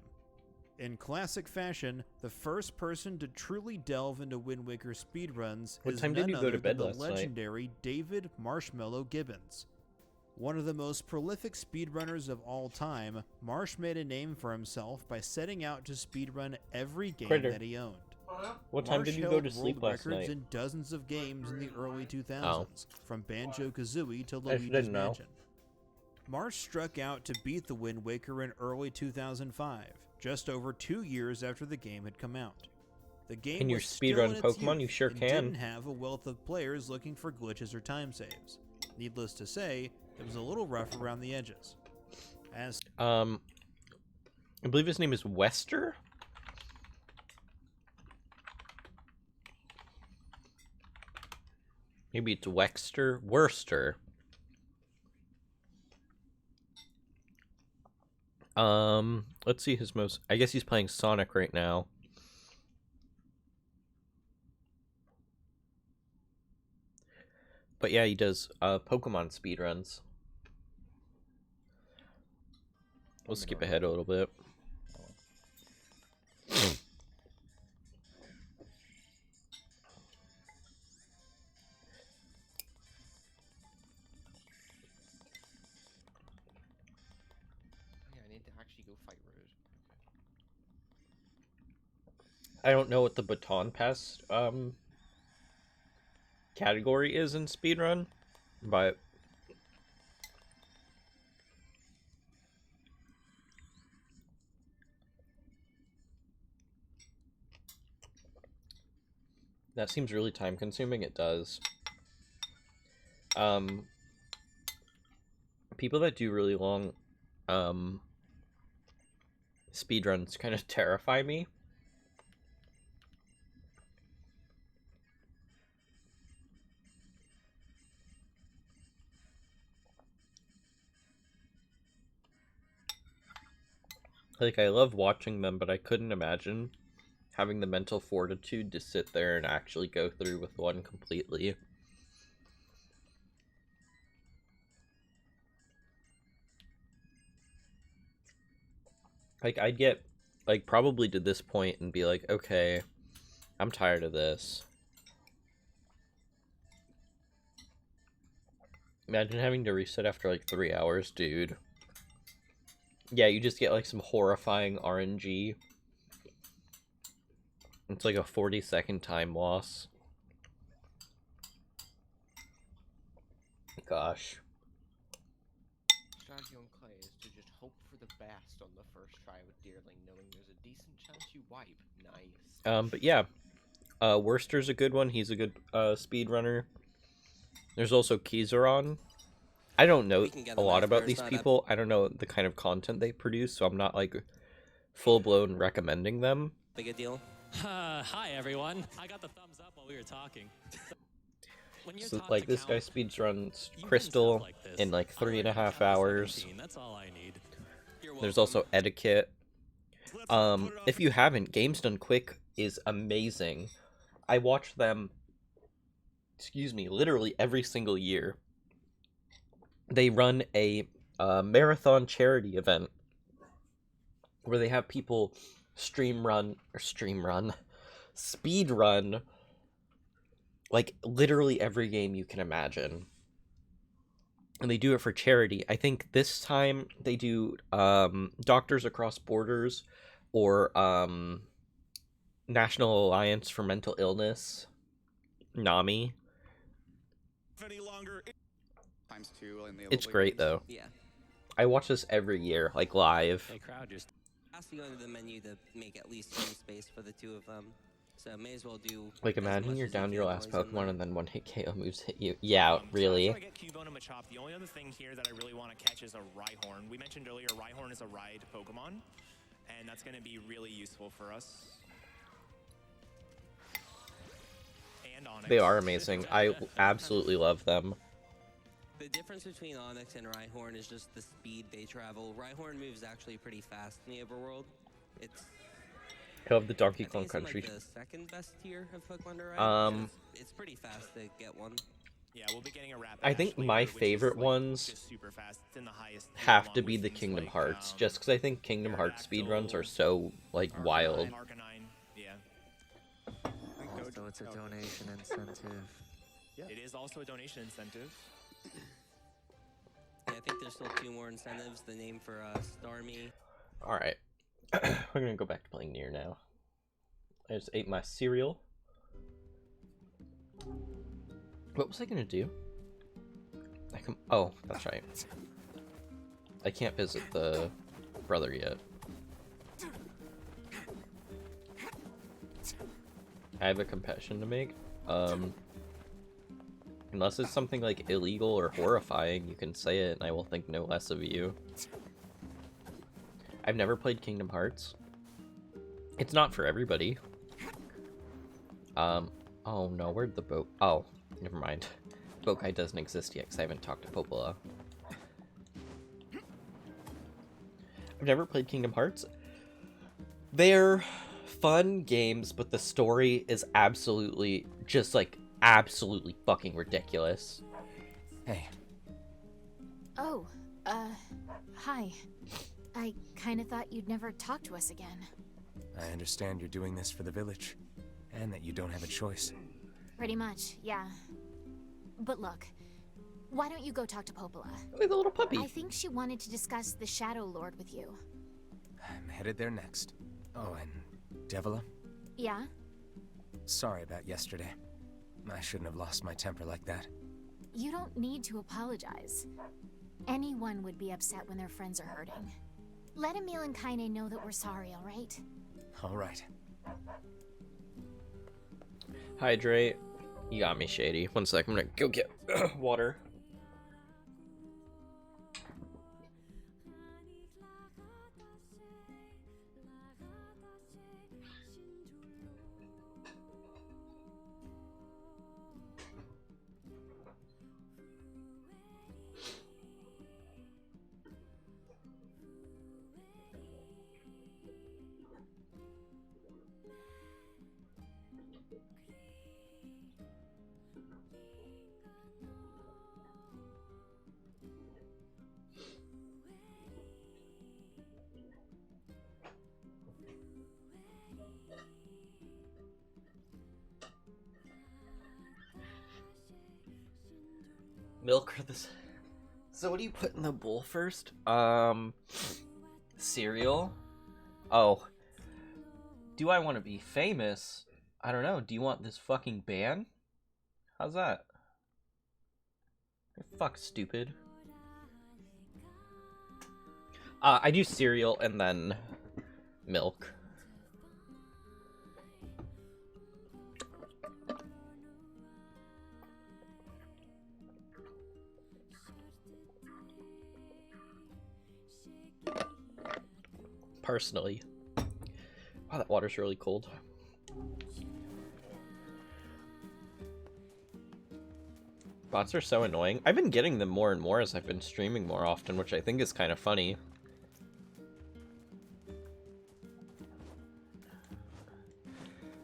In classic fashion, the first person to truly delve into Wind Waker speedruns What is time did none you go other to bed than last the night? legendary David Marshmallow Gibbons. One of the most prolific speedrunners of all time, Marsh made a name for himself by setting out to speedrun every game Critter. that he owned. What time Marsh did you go held to sleep world last records night? in dozens of games in the early 2000s, from Banjo-Kazooie to I just Luigi's didn't know. Mansion. Marsh struck out to beat the Wind Waker in early 2005, just over 2 years after the game had come out. The game Can you was still speedrun in its Pokemon? youth You sure and can. didn't have a wealth of players looking for glitches or time saves. Needless to say, it was a little rough around the edges. As I believe his name is Wester. Maybe it's Wexter. Worster. Let's see his most. I guess he's playing Sonic right now. But yeah, he does Pokemon speedruns. We'll skip ahead a little bit. Yeah, I need to actually go fight Rose. I don't know what the Baton Pass category is in speedrun, but that seems really time consuming. It does. People that do really long speedruns kind of terrify me. Like, I love watching them, but I couldn't imagine having the mental fortitude to sit there and actually go through with one completely. Like, I'd get, like, probably to this point and be like, okay, I'm tired of this. Imagine having to reset after, like, 3 hours, dude. Yeah, you just get, like, some horrifying RNG. It's like a 40-second time loss. Gosh. Strategy on Clay is to just hope for the best on the first try with Deerling, knowing there's a decent chance you wipe. Nice. But yeah. Worster's a good one. He's a good speedrunner. There's also Kizaron. I don't know a lot about these people. I don't know the kind of content they produce, so I'm not, like, full-blown recommending them. Big a deal. Hi, everyone. I got the thumbs up while we were talking. So, like, this guy speedruns Crystal in, like, 3.5 hours. That's all I need. There's also Etiquette. If you haven't, Games Done Quick is amazing. I watch them, excuse me, literally every single year. They run a marathon charity event where they have people speed run, like, literally every game you can imagine. And they do it for charity. I think this time they do Doctors Across Borders or National Alliance for Mental Illness, NAMI. It's great, though. Yeah. I watch this every year, like, live. Hey, crowd, just Has to go into the menu to make at least some space for the two of them. So may as well do. Like, as imagine much you're as you down to your can last noise in Pokemon there. and then one hit KO moves hit you. Yeah, really? So after I get Cubone and Machop, the only other thing here that I really want to catch is a Rhyhorn. We mentioned earlier, Rhyhorn is a ride Pokemon, and that's going to be really useful for us. And Onix. They are amazing. I absolutely love them. The difference between Onix and Rhyhorn is just the speed they travel. Rhyhorn moves actually pretty fast in the overworld. It's I love the Donkey I Kong think it's in, Country. like, the second best tier of Pokemon to ride. It's pretty fast to get one. Yeah, we'll be getting a Rapidash I think my later, which is, favorite like, ones just super fast. It's in the highest tier, have along to be with the things Kingdom like, Hearts, just because I think Kingdom Hearts speedruns are so, like, wild. Arcanine, yeah. So it's a donation incentive. It is also a donation incentive. Yeah, I think there's still 2 more incentives. The name for Starmie. Alright. We're gonna go back to playing NieR now. I just ate my cereal. What was I gonna do? Oh, that's right. I can't visit the brother yet. I have a confession to make. Unless it's something like illegal or horrifying, you can say it and I will think no less of you. I've never played Kingdom Hearts. It's not for everybody. Oh no, where'd the boat? Oh, never mind. Boat guy doesn't exist yet because I haven't talked to Popola. I've never played Kingdom Hearts. They're fun games, but the story is absolutely, just like, absolutely fucking ridiculous. Hey. Oh, hi. I kinda thought you'd never talk to us again. I understand you're doing this for the village, and that you don't have a choice. Pretty much, yeah. But look, why don't you go talk to Popola? Look at the little puppy. I think she wanted to discuss the Shadow Lord with you. I'm headed there next. Oh, and Devila? Yeah? Sorry about yesterday. I shouldn't have lost my temper like that. You don't need to apologize. Anyone would be upset when their friends are hurting. Let Emil and Kaine know that we're sorry, alright? Alright. Hydrate. You got me, Shady. One sec, I'm gonna go get water. Milk or this. So what do you put in the bowl first? Cereal. Oh. Do I want to be famous? I don't know. Do you want this fucking ban? How's that? You're fuck stupid. I do cereal and then milk. Personally. Wow, that water's really cold. Bots are so annoying. I've been getting them more and more as I've been streaming more often, which I think is kind of funny.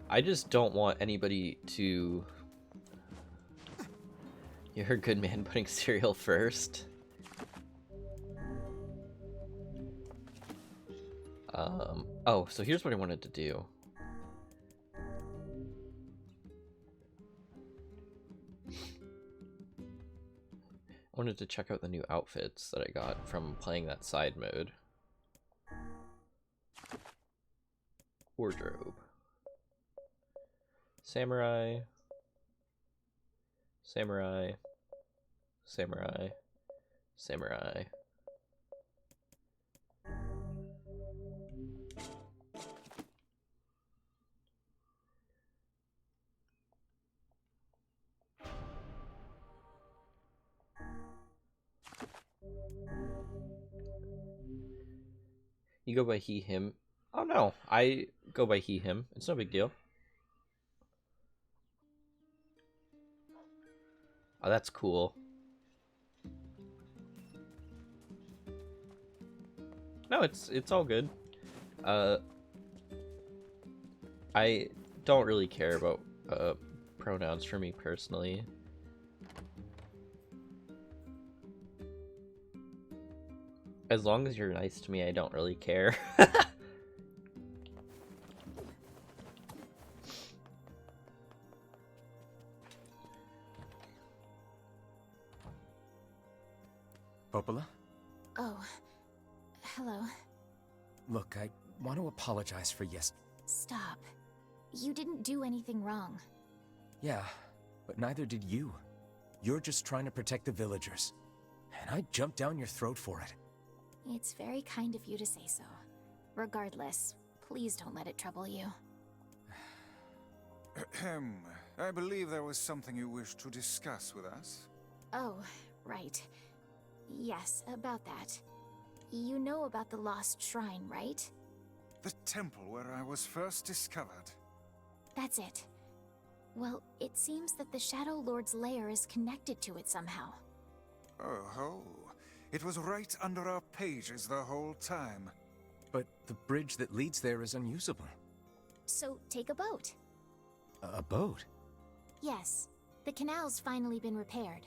I just don't want anybody to... You're a good man putting cereal first. Oh, so here's what I wanted to do. I wanted to check out the new outfits that I got from playing that side mode. Wardrobe. Samurai. Samurai. Samurai. Samurai. You go by he, him. Oh no, I go by he, him. It's no big deal. Oh, that's cool. No, it's all good. I don't really care about pronouns for me personally. As long as you're nice to me, I don't really care. Popola? Oh, hello. Look, I want to apologize for Stop. You didn't do anything wrong. Yeah, but neither did you. You're just trying to protect the villagers. And I jumped down your throat for it. It's very kind of you to say so. Regardless, please don't let it trouble you. Ahem. I believe there was something you wished to discuss with us. Oh, right. Yes, about that. You know about the lost shrine, right? The temple where I was first discovered. That's it. Well, it seems that the Shadow Lord's lair is connected to it somehow. Oh ho. It was right under our pages the whole time. But the bridge that leads there is unusable. So take a boat. A boat? Yes. The canal's finally been repaired.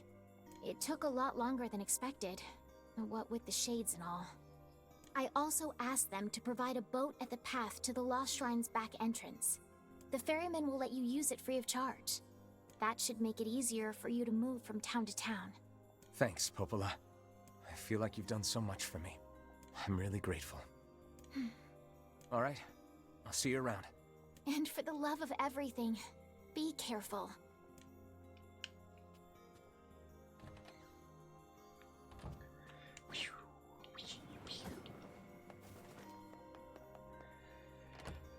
It took a lot longer than expected, what with the shades and all. I also asked them to provide a boat at the path to the Lost Shrine's back entrance. The ferryman will let you use it free of charge. That should make it easier for you to move from town to town. Thanks, Popola. I feel like you've done so much for me. I'm really grateful. All right, I'll see you around. And for the love of everything, be careful.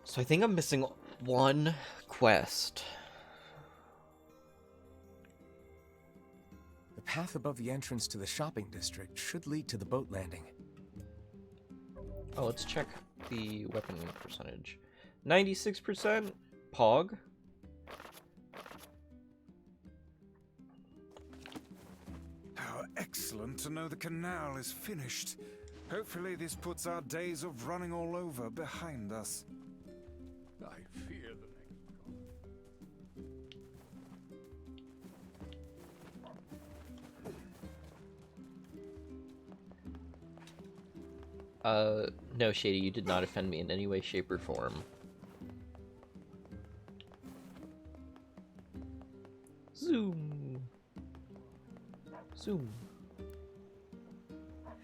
So I think I'm missing one quest. The path above the entrance to the shopping district should lead to the boat landing. Oh, let's check the weapon percentage. 96%? Pog? How excellent to know the canal is finished. Hopefully this puts our days of running all over behind us. I fear the next No, Shady, you did not offend me in any way, shape, or form. Zoom. Zoom.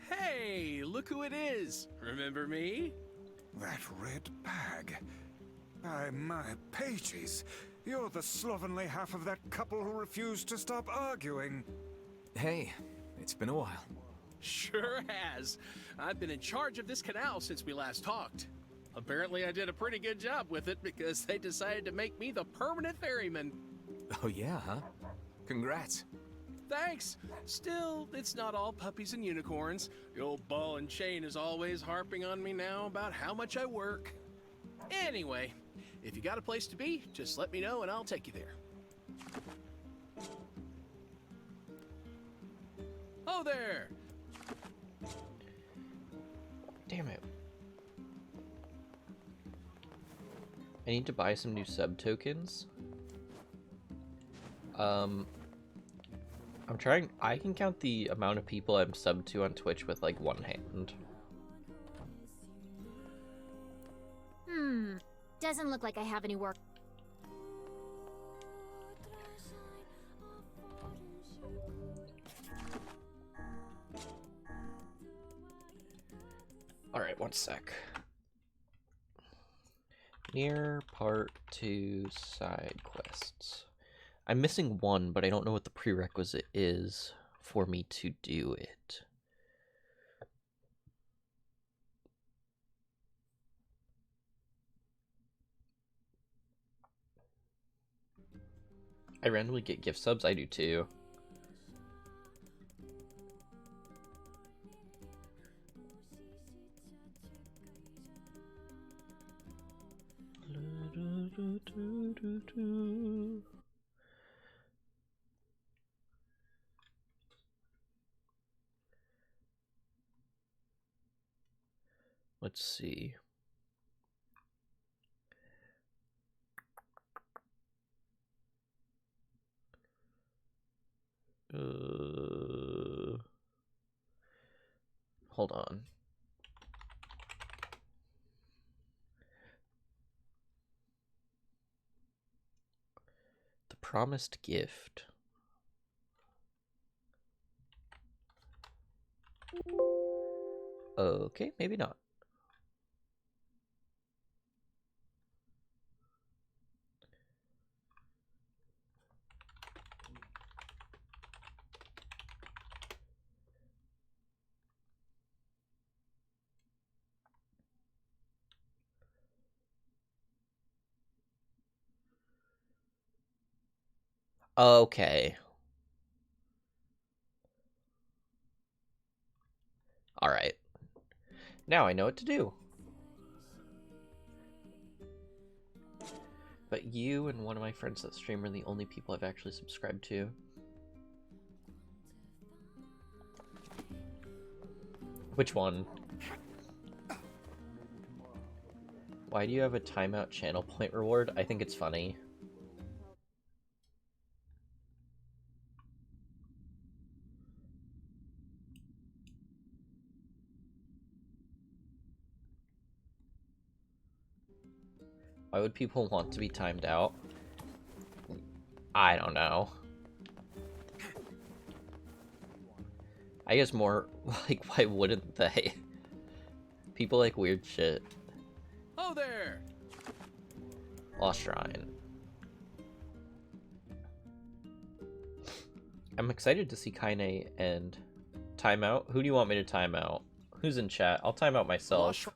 Hey, look who it is! Remember me? That red bag. By my pages, you're the slovenly half of that couple who refused to stop arguing. Hey, it's been a while. Sure has. I've been in charge of this canal since we last talked. Apparently I did a pretty good job with it because they decided to make me the permanent ferryman. Oh yeah, huh? Congrats. Thanks. Still, it's not all puppies and unicorns. The old ball and chain is always harping on me now about how much I work. Anyway, if you got a place to be, just let me know and I'll take you there. Oh there! Damn it. I need to buy some new sub tokens. I'm trying. I can count the amount of people I'm subbed to on Twitch with like one hand. Doesn't look like I have any work. Alright, one sec. NieR Part 2 side quests. I'm missing one, but I don't know what the prerequisite is for me to do it. I randomly get gift subs, I do too. Let's see. Hold on. The promised gift. Okay, maybe not. Okay. Alright. Now I know what to do. But you and one of my friends that stream are the only people I've actually subscribed to. Which one? Why do you have a timeout channel point reward? I think it's funny. Why would people want to be timed out? I don't know. I guess more like, why wouldn't they? People like weird shit. Oh there! Lost Shrine. I'm excited to see Kaine and timeout. Who do you want me to time out? Who's in chat? I'll time out myself.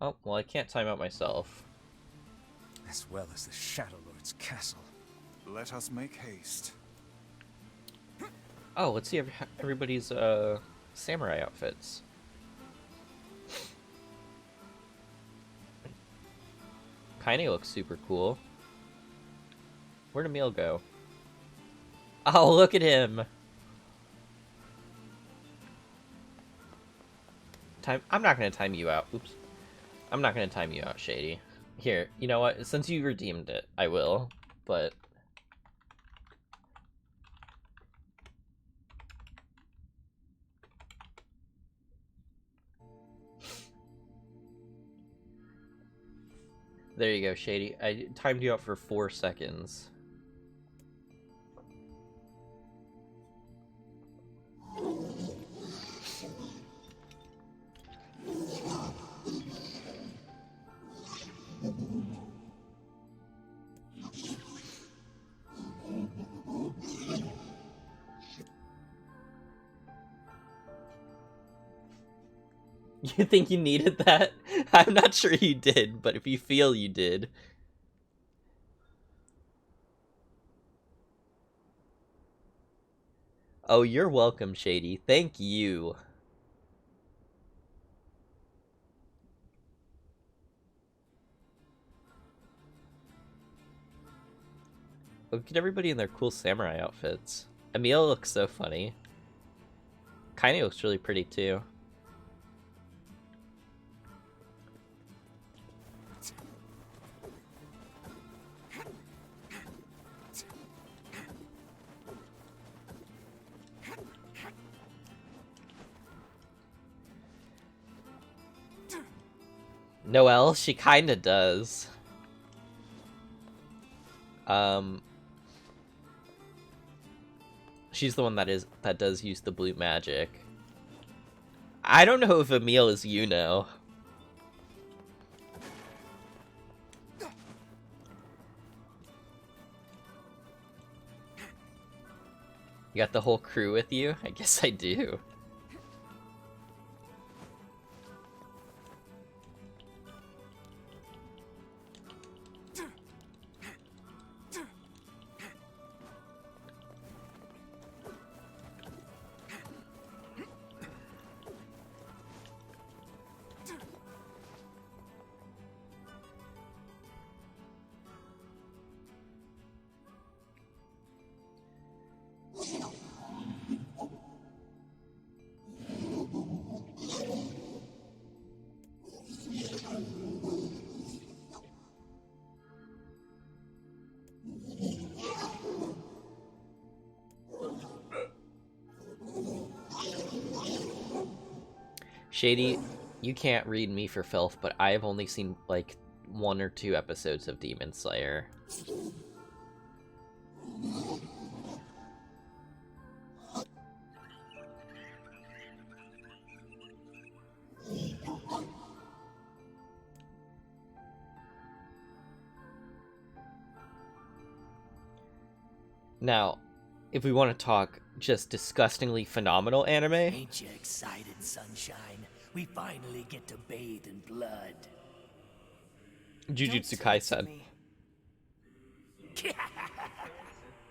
Oh, well, I can't time out myself. As well as the Shadow Lord's castle. Let us make haste. Oh, let's see everybody's samurai outfits. Kaine looks super cool. Where'd Emil go? Oh, look at him! I'm not gonna time you out. Oops. I'm not gonna time you out, Shady. Here, you know what? Since you redeemed it, I will. But... there you go, Shady. I timed you out for 4 seconds. You think you needed that? I'm not sure you did, but if you feel you did. Oh, you're welcome, Shady. Thank you. Look at everybody in their cool samurai outfits. Emil looks so funny. Kaine looks really pretty too. Noelle, she kinda does. She's the one that does use the blue magic. I don't know if Emil is Yuno. You got the whole crew with you? I guess I do. Shady, you can't read me for filth, but I have only seen like 1 or 2 episodes of Demon Slayer. Now, if we want to talk just disgustingly phenomenal anime. Ain't you excited, sunshine? We finally get to bathe in blood. Jujutsu Kaisen.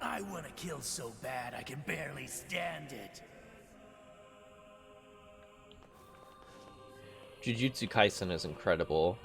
I want to kill so bad I can barely stand it. Jujutsu Kaisen is incredible.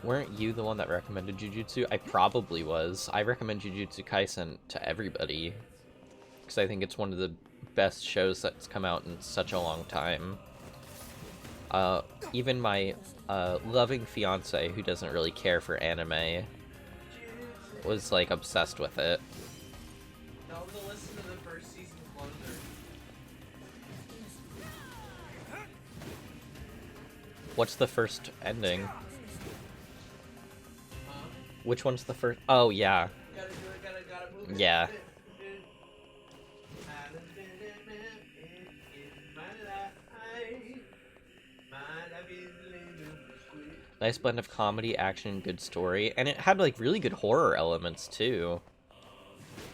Weren't you the one that recommended Jujutsu? I probably was. I recommend Jujutsu Kaisen to everybody, because I think it's one of the best shows that's come out in such a long time. Even my loving fiance, who doesn't really care for anime, was like obsessed with it. Tell them to listen to the first season closer. What's the first ending? Which one's the first? Oh, yeah. Yeah. Nice blend of comedy, action, and good story. And it had, like, really good horror elements, too.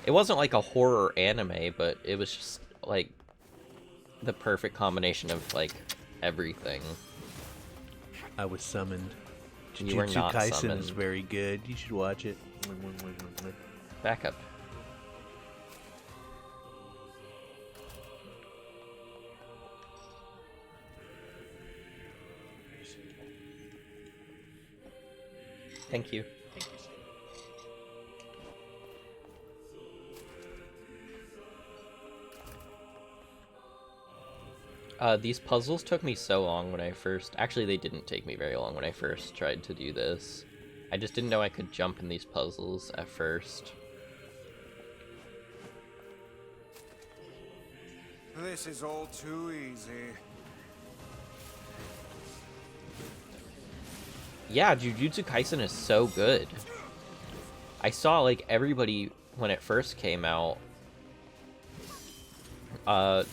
It wasn't, like, a horror anime, but it was just, like, the perfect combination of, like, everything. I was summoned. You were Jujutsu not Kaisen summoned. is very good. You should watch it. Back up. Thank you. These puzzles took me so long when I first... Actually, they didn't take me very long when I first tried to do this. I just didn't know I could jump in these puzzles at first. This is all too easy. Yeah, Jujutsu Kaisen is so good. I saw, like, everybody, when it first came out,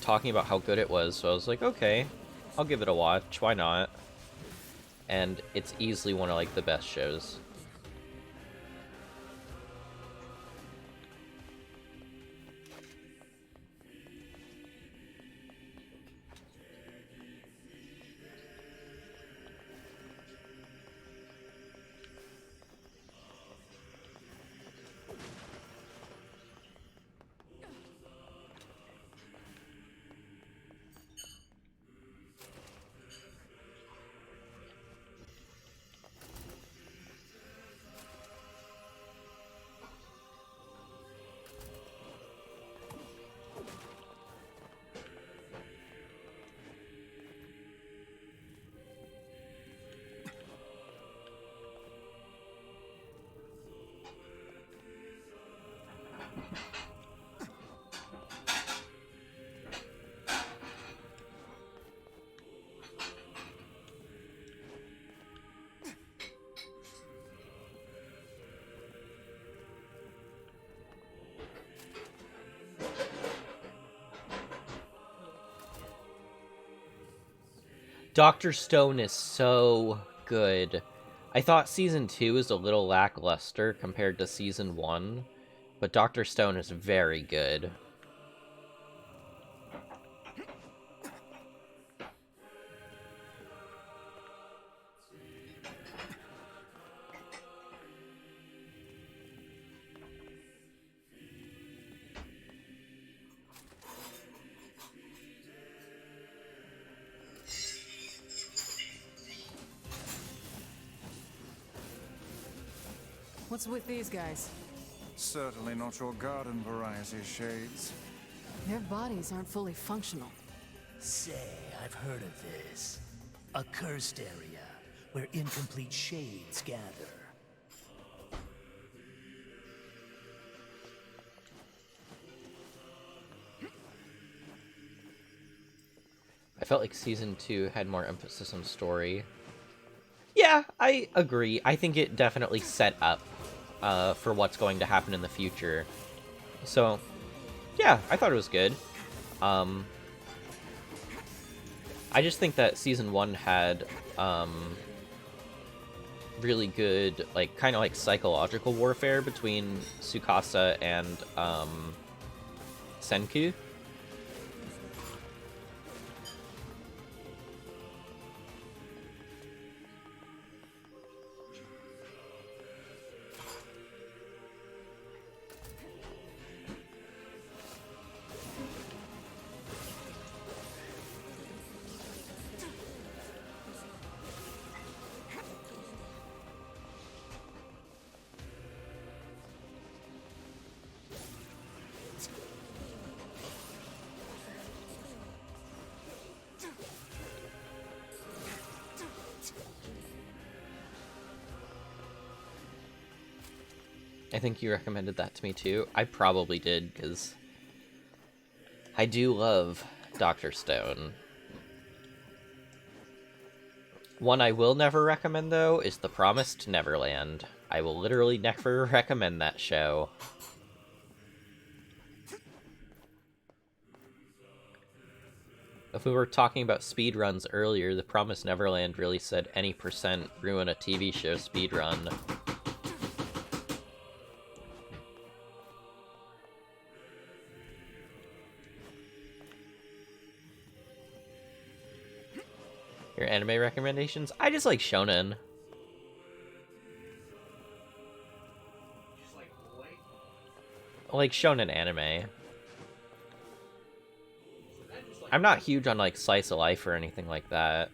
talking about how good it was, so I was like, okay, I'll give it a watch, why not? And it's easily one of, like, the best shows. Dr. Stone is so good. I thought Season 2 is a little lackluster compared to Season 1, but Dr. Stone is very good. What's with these guys? Certainly not your garden variety, Shades. Their bodies aren't fully functional. Say, I've heard of this. A cursed area where incomplete shades gather. felt like season 2 had more emphasis on story. Yeah, I agree. I think it definitely set up for what's going to happen in the future. So, yeah, I thought it was good. I just think that season 1 had really good, like, kind of like psychological warfare between Tsukasa and Senku. I think you recommended that to me too. I probably did, because I do love Dr. Stone. One I will never recommend, though, is The Promised Neverland. I will literally never recommend that show. If we were talking about speedruns earlier, The Promised Neverland really said any percent ruin a TV show speedrun. Your anime recommendations? I just like shonen. I like shonen anime. I'm not huge on like slice of life or anything like that.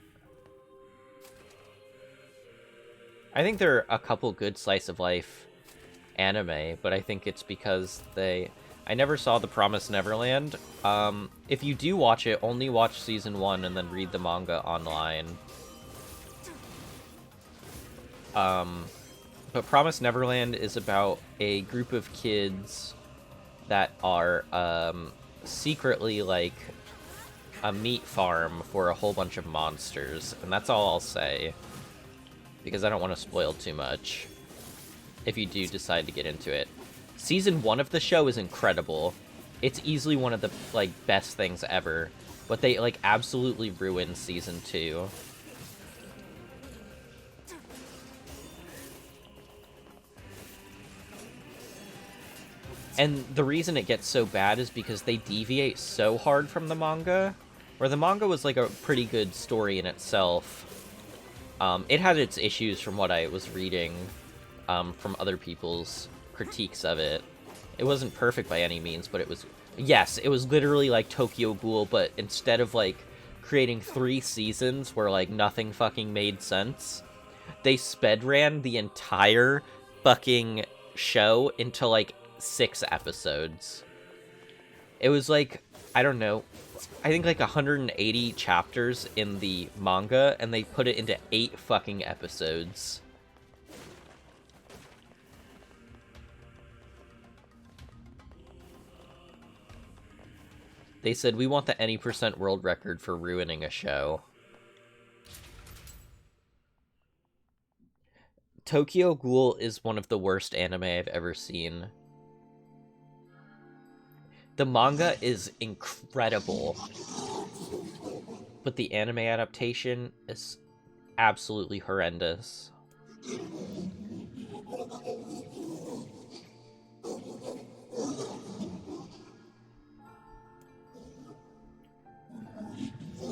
I think there are a couple good slice of life anime, but I think it's because I never saw The Promised Neverland. If you do watch it, only watch season 1 and then read the manga online. But Promised Neverland is about a group of kids that are secretly like a meat farm for a whole bunch of monsters, and that's all I'll say, because I don't want to spoil too much if you do decide to get into it. Season 1 of the show is incredible. It's easily one of the, like, best things ever. But they, like, absolutely ruined Season 2. And the reason it gets so bad is because they deviate so hard from the manga. Where the manga was, like, a pretty good story in itself. It had its issues from what I was reading from other people's critiques of it. It wasn't perfect by any means, but it was... Yes, it was literally like Tokyo Ghoul, but instead of, like, creating 3 seasons where, like, nothing fucking made sense, they sped ran the entire fucking show into, like, 6 episodes. It was, like, I don't know, I think, like, 180 chapters in the manga, and they put it into 8 fucking episodes. They said, we want the any percent world record for ruining a show. Tokyo Ghoul is one of the worst anime I've ever seen. The manga is incredible, but the anime adaptation is absolutely horrendous.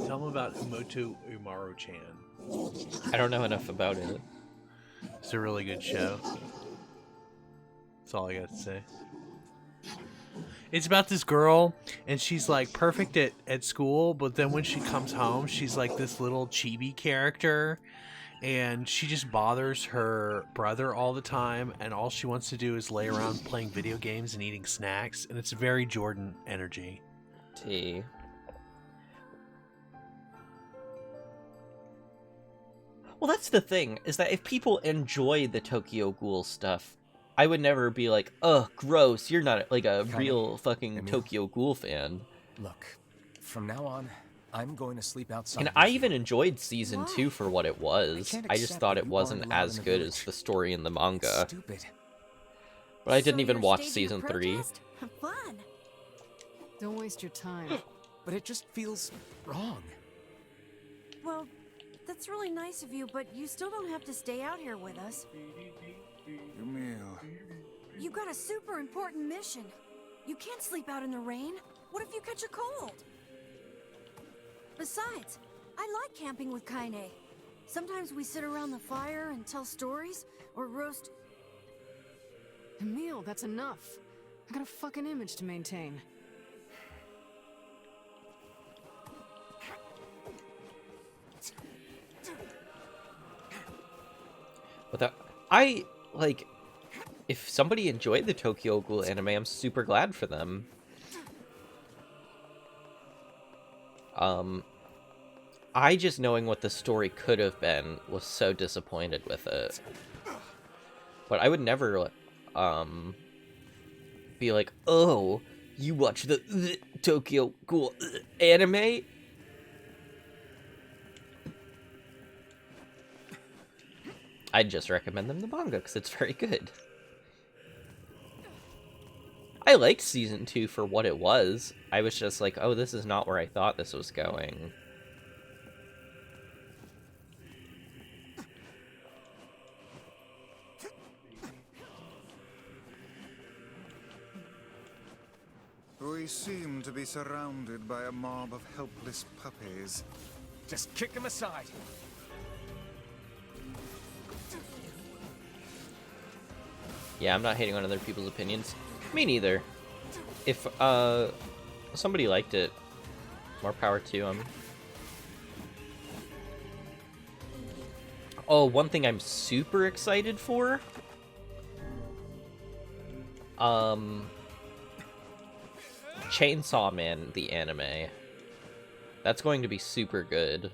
Tell them about Umoto Umaru-chan. I don't know enough about it. It's a really good show. That's all I got to say. It's about this girl, and she's like perfect at school, but then when she comes home, she's like this little chibi character, and she just bothers her brother all the time, and all she wants to do is lay around playing video games and eating snacks, and it's very Jordan energy. T. Well, that's the thing, is that if people enjoy the Tokyo Ghoul stuff, I would never be like, ugh, gross, you're not, like, a real fucking Tokyo Ghoul fan. Look, from now on, I'm going to sleep outside. And I even enjoyed season 2 for what it was. I just thought it wasn't as good as the story in the manga. Stupid. But I didn't even watch season 3. Fun. Don't waste your time. But it just feels wrong. Well, that's really nice of you, but you still don't have to stay out here with us. Emil. You got a super important mission. You can't sleep out in the rain. What if you catch a cold? Besides, I like camping with Kaine. Sometimes we sit around the fire and tell stories, or roast... Emil, that's enough. I got a fucking image to maintain. If somebody enjoyed the Tokyo Ghoul anime, I'm super glad for them. I just knowing what the story could have been was so disappointed with it. But I would never, be like, oh, you watch the Tokyo Ghoul anime? I'd just recommend them the manga, because it's very good. I liked season 2 for what it was. I was just like, oh, this is not where I thought this was going. We seem to be surrounded by a mob of helpless puppies. Just kick them aside. Yeah, I'm not hating on other people's opinions. Me neither. If somebody liked it, more power to them. Oh, one thing I'm super excited for. Chainsaw Man, the anime. That's going to be super good.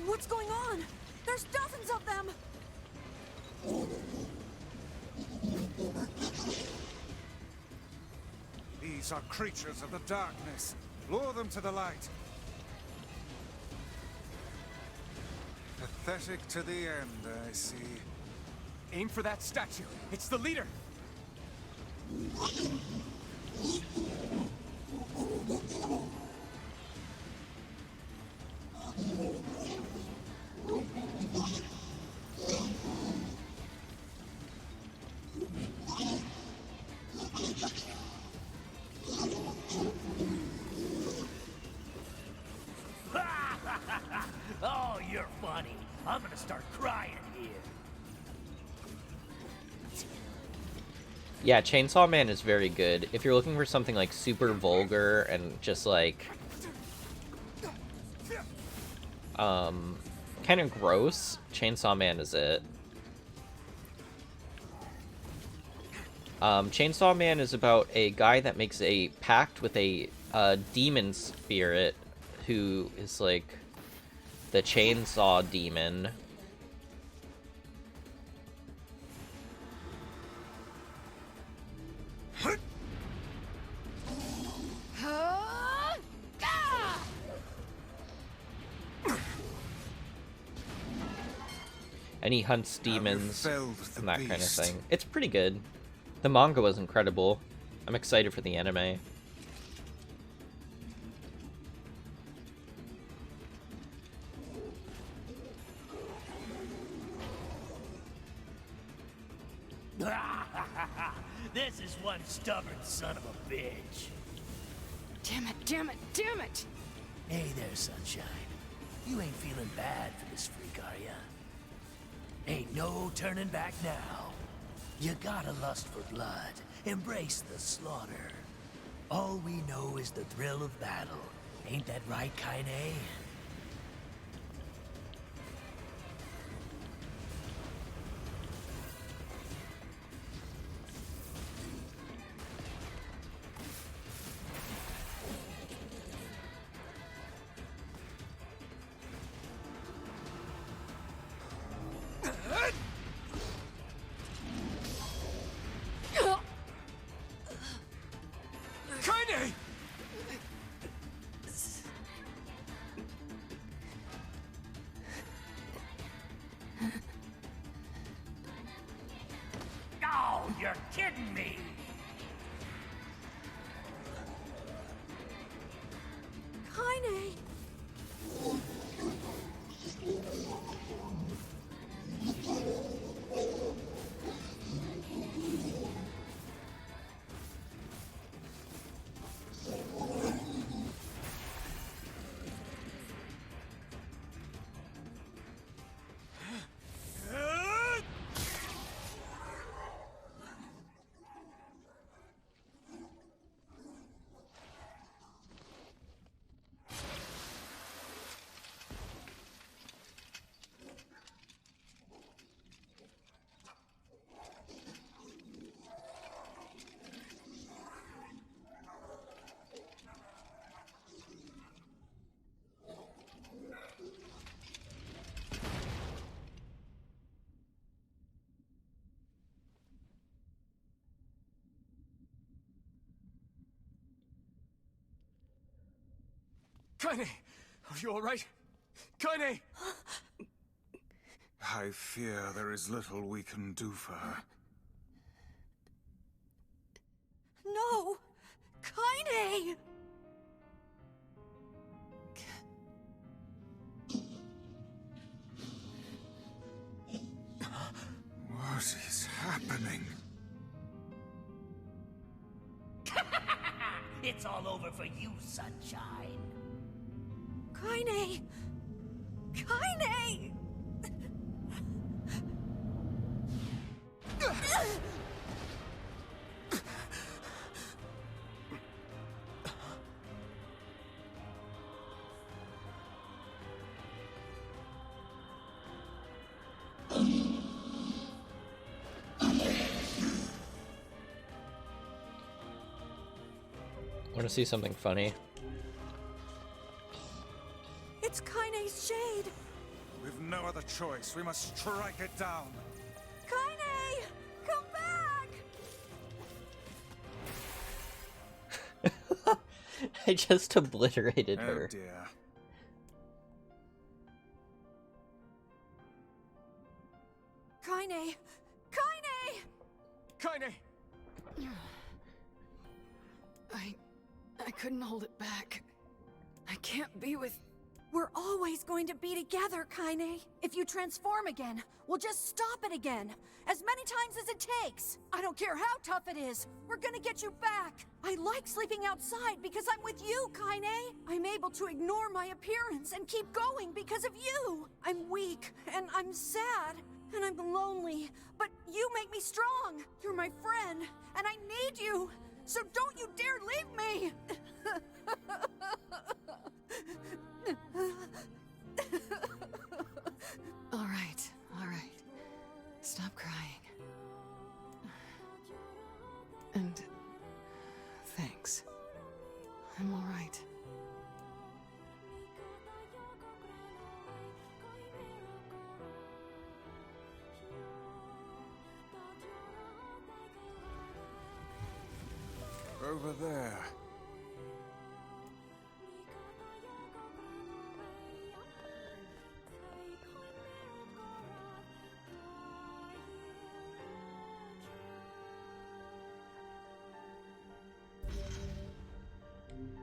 What's going on? There's dozens of them! These are creatures of the darkness. Lure them to the light. Pathetic to the end, I see. Aim for that statue. It's the leader. Oh, you're funny. I'm gonna start crying here. Yeah, Chainsaw Man is very good. If you're looking for something like super vulgar and just like kind of gross, Chainsaw Man is it. Chainsaw Man is about a guy that makes a pact with a demon spirit who is like the chainsaw demon. And he hunts demons and that kind of thing. It's pretty good. The manga was incredible. I'm excited for the anime. This is one stubborn son of a bitch. Damn it, damn it, damn it! Hey there, Sunshine. You ain't feeling bad for this freak, are ya? Ain't no turning back now. You gotta lust for blood, embrace the slaughter. All we know is the thrill of battle. Ain't that right, Kaine? Kaine! Oh, you're kidding me! Kaine! Kaine! Are you alright? Kaine! I fear there is little we can do for her. No! Kaine! What is happening? It's all over for you, sunshine. Kaine! Kaine! Want to see something funny? It's Kaine's shade! We've no other choice. We must strike it down. Kaine! Come back! I just obliterated Oh her. dear. Kaine! Kaine! Kaine! I couldn't hold it back. I can't be with... We're always going to be together, Kaine. If you transform again, we'll just stop it again. As many times as it takes. I don't care how tough it is. We're gonna get you back. I like sleeping outside because I'm with you, Kaine. I'm able to ignore my appearance and keep going because of you. I'm weak, and I'm sad, and I'm lonely. But you make me strong. You're my friend, and I need you. So don't you dare leave me! All right. Stop crying. And thanks. I'm all right. Over there.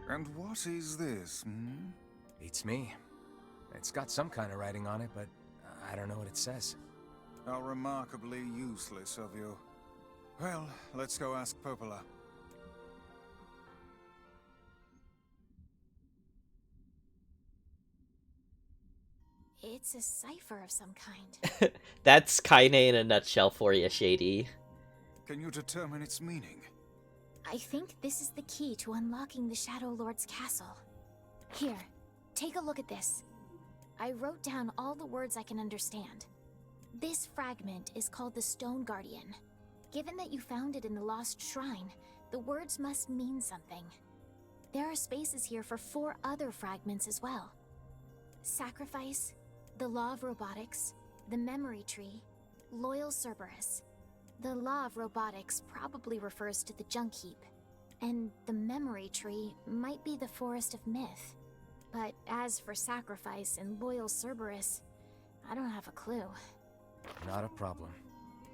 And what is this, hmm? Beats me. It's got some kind of writing on it, but I don't know what it says. How remarkably useless of you. Well, let's go ask Popola. It's a cipher of some kind. That's Kaine in a nutshell for you, Shady. Can you determine its meaning? I think this is the key to unlocking the Shadow Lord's castle. Here, take a look at this. I wrote down all the words I can understand. This fragment is called the Stone Guardian. Given that you found it in the Lost Shrine, the words must mean something. There are spaces here for 4 other fragments as well. Sacrifice, the Law of Robotics, the Memory Tree, Loyal Cerberus. The Law of Robotics probably refers to the Junk Heap, and the Memory Tree might be the Forest of Myth. But as for Sacrifice and Loyal Cerberus, I don't have a clue. Not a problem.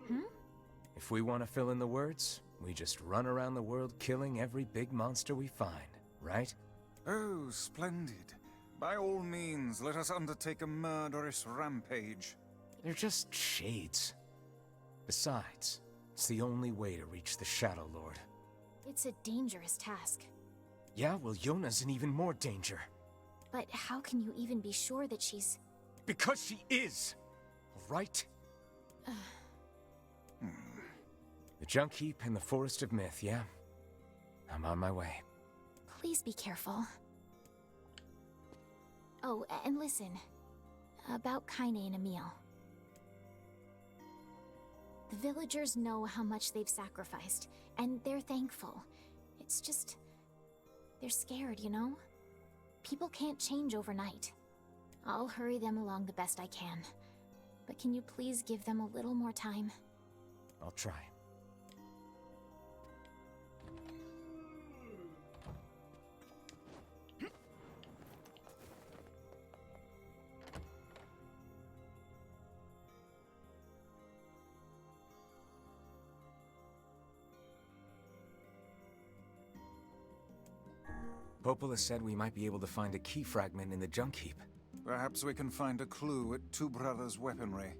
Hmm? If we want to fill in the words, we just run around the world killing every big monster we find, right? Oh, splendid. By all means, let us undertake a murderous rampage. They're just shades. Besides, it's the only way to reach the Shadow Lord. It's a dangerous task. Yeah, well, Yona's in even more danger. But how can you even be sure that she's... Because she is! Right? The Junk Heap and the Forest of Myth, yeah? I'm on my way. Please be careful. Oh, and listen. About Kaine and Emil. The villagers know how much they've sacrificed, and they're thankful. It's just... they're scared, you know? People can't change overnight. I'll hurry them along the best I can. But can you please give them a little more time? I'll try. Popola said we might be able to find a key fragment in the Junk Heap. Perhaps we can find a clue at Two Brothers' weaponry.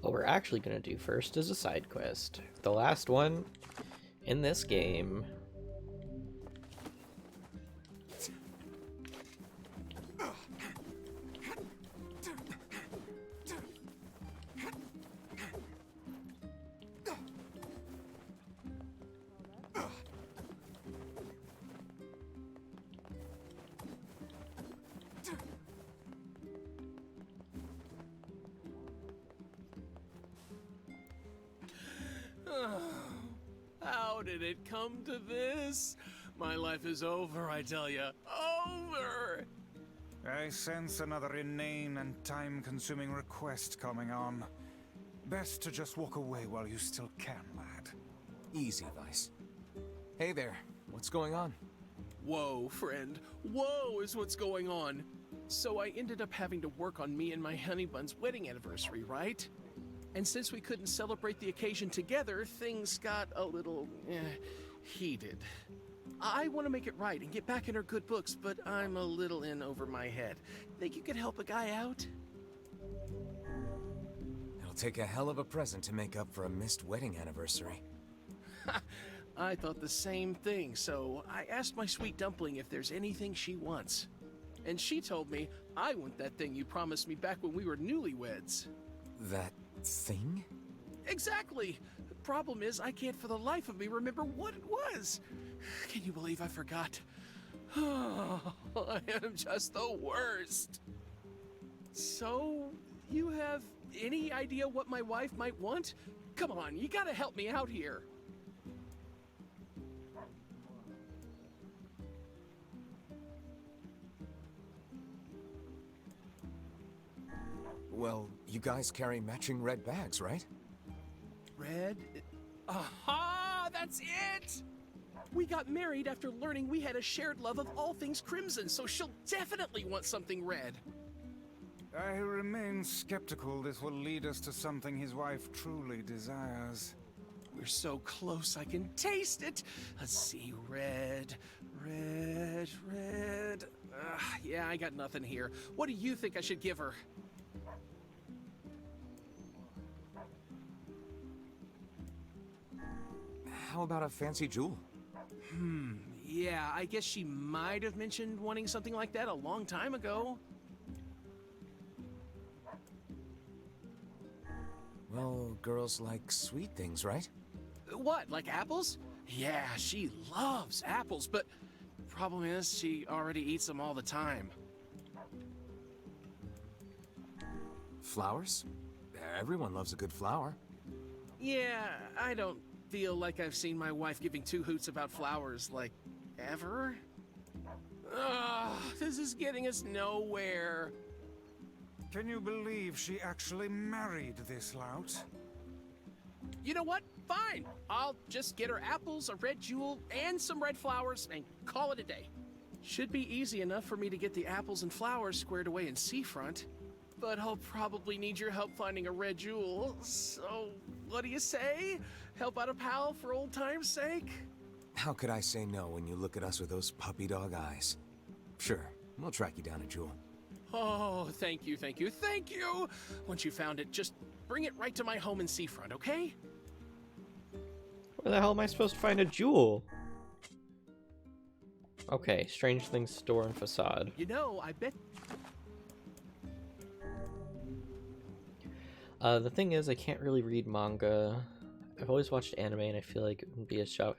What we're actually going to do first is a side quest. The last one in this game. How did it come to this? My life is over, I tell ya. Over! I sense another inane and time-consuming request coming on. Best to just walk away while you still can, lad. Easy, Vice. Hey there, what's going on? Whoa, friend. Whoa is what's going on. So I ended up having to work on me and my Honeybun's wedding anniversary, right? And since we couldn't celebrate the occasion together, things got a little, heated. I want to make it right and get back in her good books, but I'm a little in over my head. Think you could help a guy out? It'll take a hell of a present to make up for a missed wedding anniversary. I thought the same thing, so I asked my sweet dumpling if there's anything she wants. And she told me, I want that thing you promised me back when we were newlyweds. That thing? Exactly! The problem is, I can't for the life of me remember what it was. Can you believe I forgot? Oh, I am just the worst. So, you have any idea what my wife might want? Come on, you gotta help me out here. Well, you guys carry matching red bags, right? Red? Aha! That's it! We got married after learning we had a shared love of all things crimson, so she'll definitely want something red. I remain skeptical this will lead us to something his wife truly desires. We're so close, I can taste it. Let's see, red. Yeah, I got nothing here. What do you think I should give her? How about a fancy jewel? Yeah, I guess she might have mentioned wanting something like that a long time ago. Well, girls like sweet things, right? What, like apples? Yeah, she loves apples, but problem is she already eats them all the time. Flowers? Everyone loves a good flower. Yeah, I don't feel like I've seen my wife giving two hoots about flowers, like, ever? Ugh, this is getting us nowhere. Can you believe she actually married this lout? You know what? Fine. I'll just get her apples, a red jewel, and some red flowers, and call it a day. Should be easy enough for me to get the apples and flowers squared away in Seafront. But I'll probably need your help finding a red jewel. So, what do you say? Help out a pal for old time's sake? How could I say no when you look at us with those puppy dog eyes? Sure, we'll track you down a jewel. Oh, thank you, thank you, thank you! Once you found it, just bring it right to my home in Seafront, okay? Where the hell am I supposed to find a jewel? Okay, Strange Things store and facade. You know, I bet... The thing is, I can't really read manga. I've always watched anime, and I feel like it would be a shout.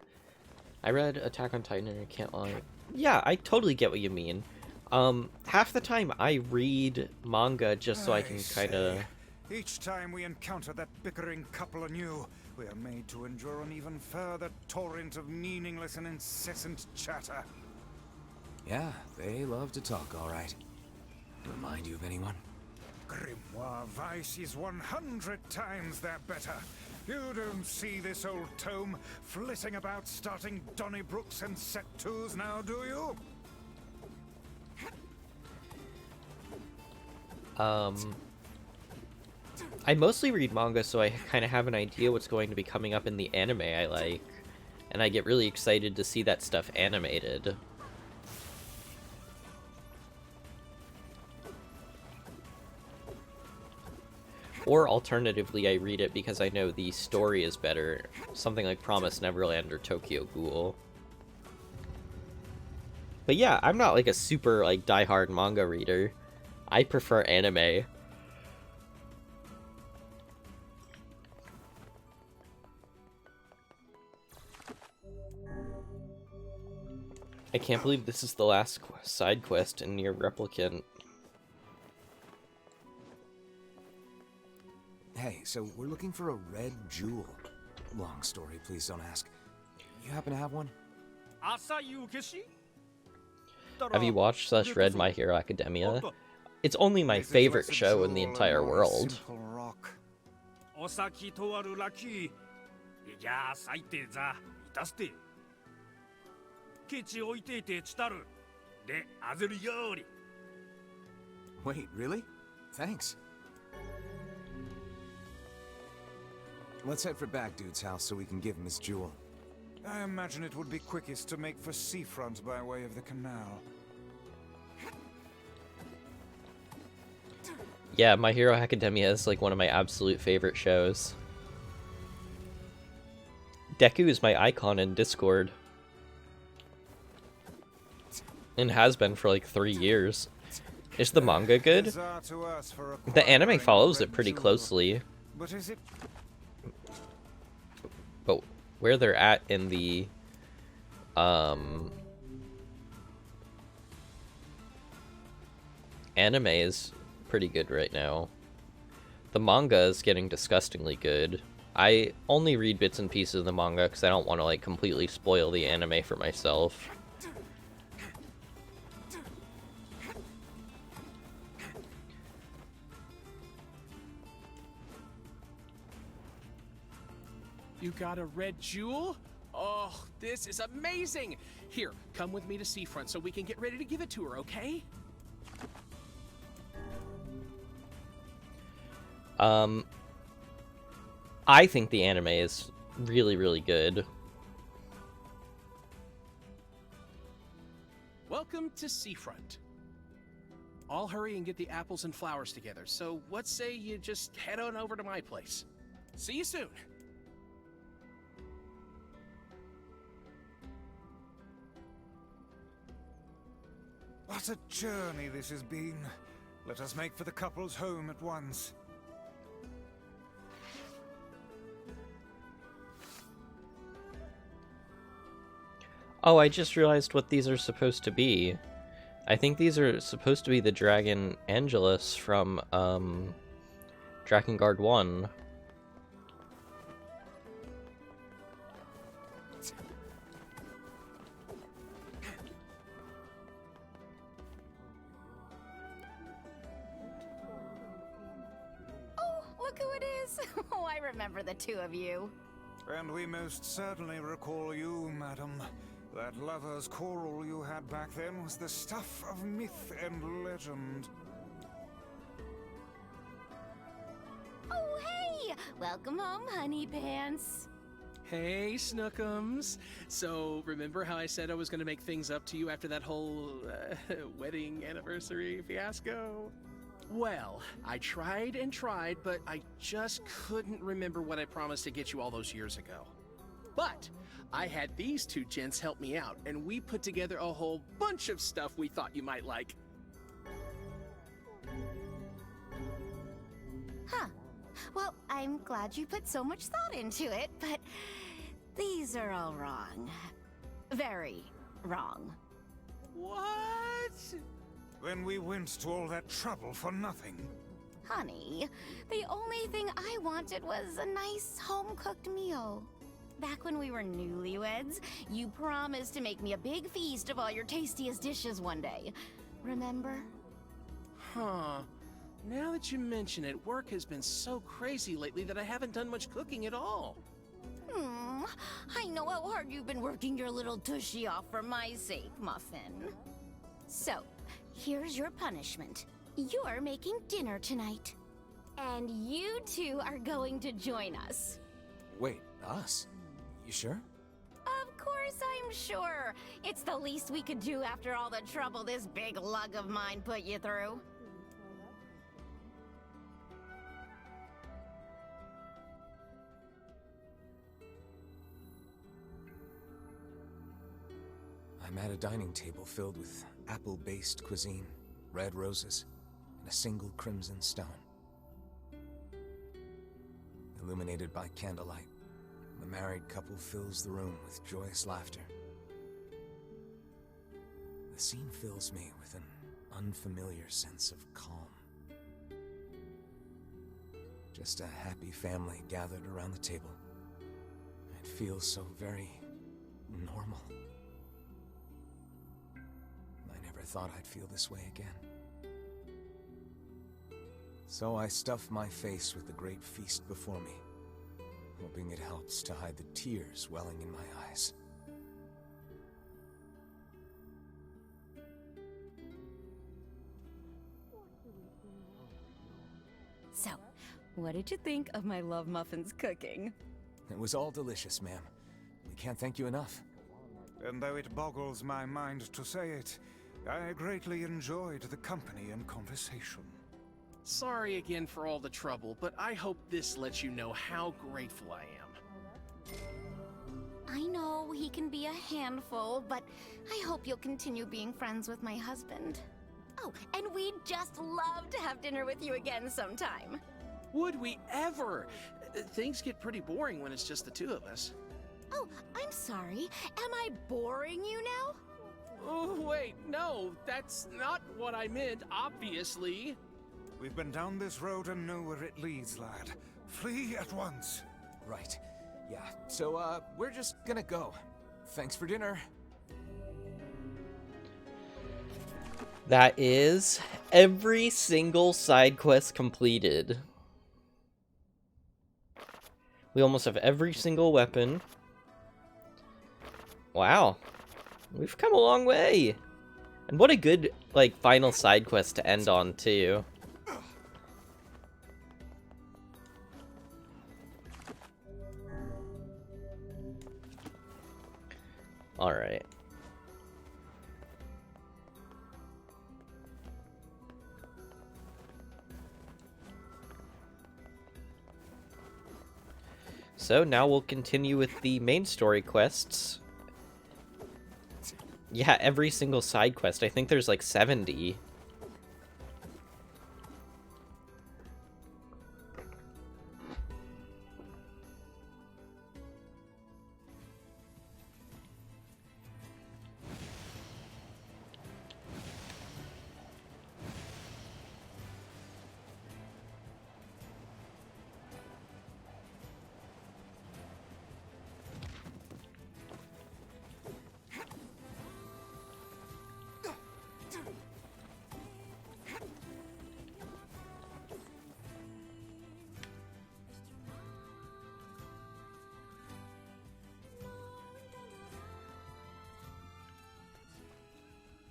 I read Attack on Titan, and I can't lie. Yeah, I totally get what you mean. Half the time I read manga just so I can kind of... Each time we encounter that bickering couple anew, we are made to endure an even further torrent of meaningless and incessant chatter. Yeah, they love to talk, all right. Remind you of anyone? Grimoire Vice is 100 times that better. You don't see this old tome flitting about starting Donnybrooks and set twos now, do you? I mostly read manga, so I kind of have an idea what's going to be coming up in the anime I like. And I get really excited to see that stuff animated. Or alternatively, I read it because I know the story is better. Something like Promised Neverland or Tokyo Ghoul. But yeah, I'm not like a super like diehard manga reader. I prefer anime. I can't believe this is the last side quest in NieR Replicant. Hey, so we're looking for a red jewel. Long story, please don't ask. You happen to have one? Have you watched / read My Hero Academia? It's only my favorite show in the entire world. Wait, really? Thanks. Let's head for Back Dude's house so we can give him his jewel. I imagine it would be quickest to make for Seafront by way of the canal. Yeah, My Hero Academia is like one of my absolute favorite shows. Deku is my icon in Discord. And has been for like 3 years. Is the manga good? The anime follows it pretty closely. But is it... But where they're at in the anime is pretty good right now. The manga is getting disgustingly good. I only read bits and pieces of the manga because I don't want to like completely spoil the anime for myself. You got a red jewel? Oh, this is amazing! Here, come with me to Seafront so we can get ready to give it to her, okay? I think the anime is really, really good. Welcome to Seafront. I'll hurry and get the apples and flowers together, so what say you just head on over to my place? See you soon! What a journey this has been. Let us make for the couple's home at once. Oh, I just realized what these are supposed to be. I think these are supposed to be the Dragon Angelus from, Drakengard 1. Oh, look who it is! Oh, I remember the two of you. And we most certainly recall you, madam. That lover's quarrel you had back then was the stuff of myth and legend. Oh, hey! Welcome home, honey pants. Hey, Snookums. So, remember how I said I was going to make things up to you after that whole wedding anniversary fiasco? Well, I tried and tried, but I just couldn't remember what I promised to get you all those years ago. But I had these two gents help me out, and we put together a whole bunch of stuff we thought you might like. Huh. Well, I'm glad you put so much thought into it, but these are all wrong. Very wrong. What? Then we went to all that trouble for nothing. Honey, the only thing I wanted was a nice home-cooked meal. Back when we were newlyweds, you promised to make me a big feast of all your tastiest dishes one day. Remember? Huh. Now that you mention it, work has been so crazy lately that I haven't done much cooking at all. I know how hard you've been working your little tushy off for my sake, Muffin. So, here's your punishment. You're making dinner tonight. And you two are going to join us. Wait, us? You sure? Of course I'm sure. It's the least we could do after all the trouble this big lug of mine put you through. I'm at a dining table filled with apple-based cuisine, red roses, and a single crimson stone. Illuminated by candlelight, the married couple fills the room with joyous laughter. The scene fills me with an unfamiliar sense of calm. Just a happy family gathered around the table. It feels so very normal. I never thought I'd feel this way again. So I stuff my face with the great feast before me, hoping it helps to hide the tears welling in my eyes. So, what did you think of my Love Muffin's cooking? It was all delicious, ma'am. We can't thank you enough. And though it boggles my mind to say it, I greatly enjoyed the company and conversation. Sorry again for all the trouble, but I hope this lets you know how grateful I am. I know he can be a handful, but I hope you'll continue being friends with my husband. Oh, and we'd just love to have dinner with you again sometime. Would we ever? Things get pretty boring when it's just the two of us. Oh, I'm sorry. Am I boring you now? Oh, wait, no, that's not what I meant, obviously. We've been down this road and know where it leads, lad. Flee at once. Right. Yeah, so, we're just gonna go. Thanks for dinner. That is every single side quest completed. We almost have every single weapon. Wow. We've come a long way. And what a good, like, final side quest to end on, too. Alright. So now we'll continue with the main story quests. Yeah, every single side quest. I think there's like 70.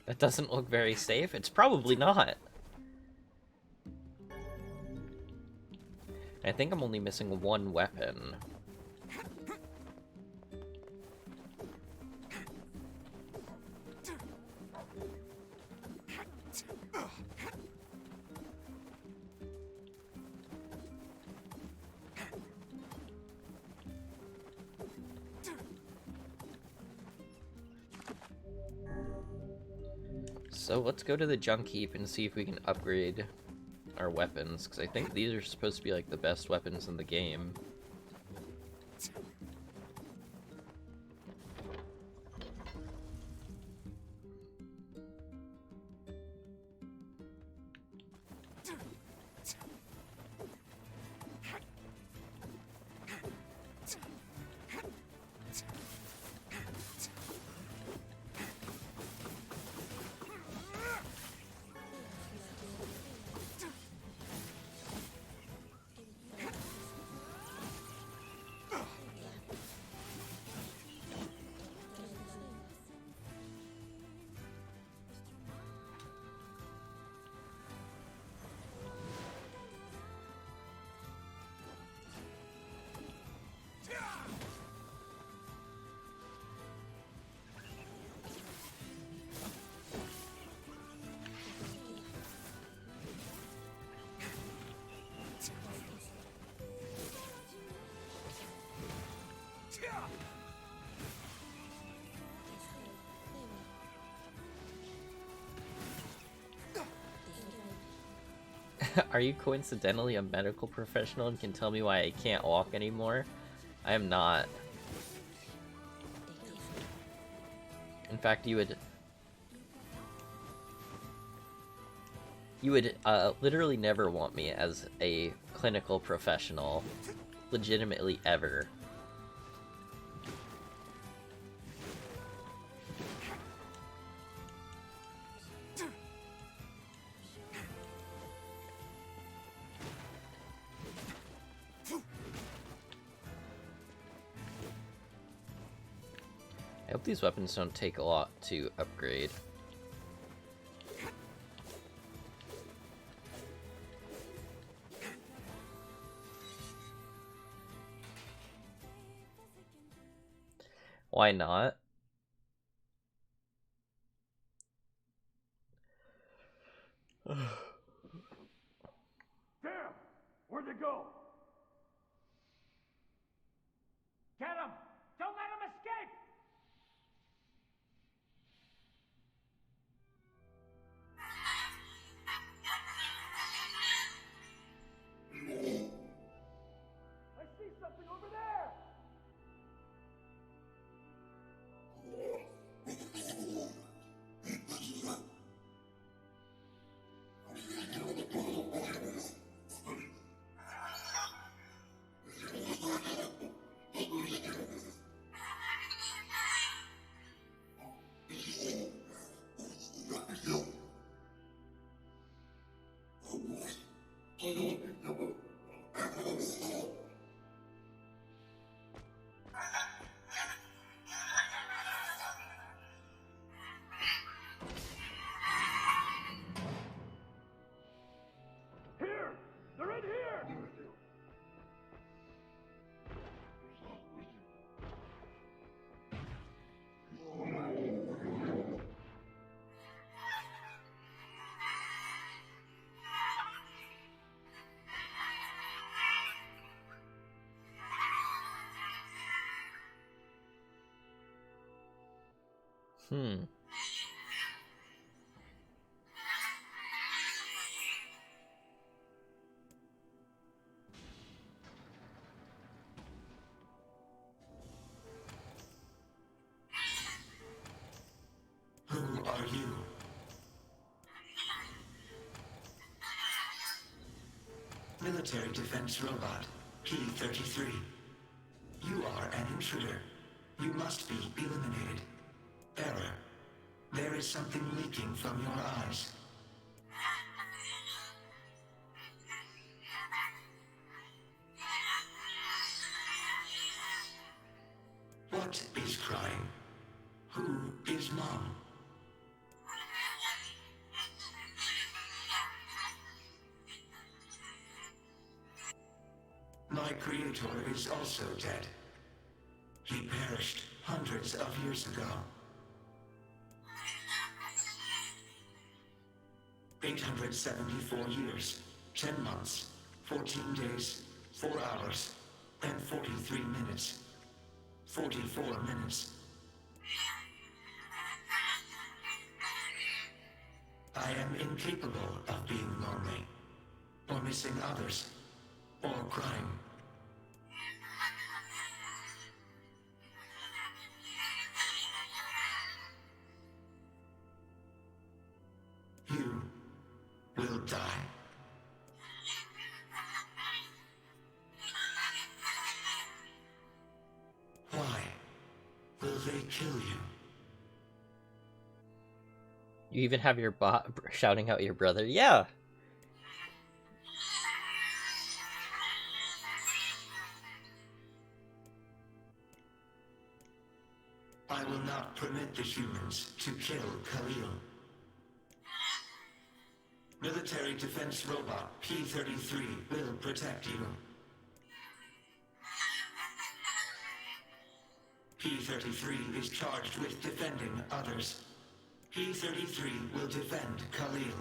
That doesn't look very safe. It's probably not. I think I'm only missing one weapon. So let's go to the junk heap and see if we can upgrade our weapons, because I think these are supposed to be like the best weapons in the game. Are you coincidentally a medical professional and can tell me why I can't walk anymore? I am not. In fact, you would literally never want me as a clinical professional. Legitimately ever. I hope these weapons don't take a lot to upgrade. Why not? Damn! Where'd they go? Get him! Don't let him escape! I see something over there! Hmm. Who are you? Military defense robot, P-33. You are an intruder. You must be eliminated. Error. There is something leaking from your eyes. What is crying? Who is Mom? My creator is also dead. He perished hundreds of years ago. 874 years, 10 months, 14 days, 4 hours, and 43 minutes. 44 minutes. I am incapable of being lonely, or missing others, or crying. You will die. Why will they kill you? You even have your bot shouting out your brother. Yeah. I will not permit the humans to kill Khalil. Military defense robot P-33 will protect you. P-33 is charged with defending others. P-33 will defend Khalil.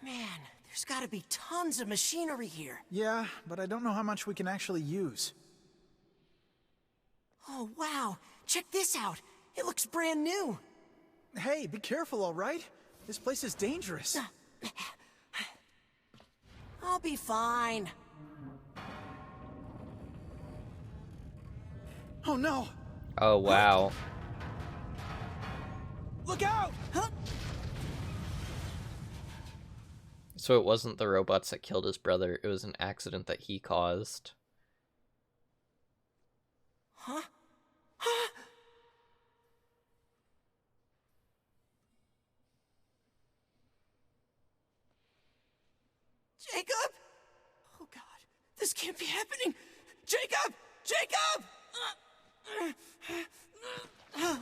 Man, there's gotta be tons of machinery here. Yeah, but I don't know how much we can actually use. Oh, wow. Check this out. It looks brand new. Hey, be careful, all right? This place is dangerous. I'll be fine. Oh, no. Oh, wow. Look out! So it wasn't the robots that killed his brother, it was an accident that he caused. Huh? Jacob? Oh god, this can't be happening! Jacob! Jacob! No!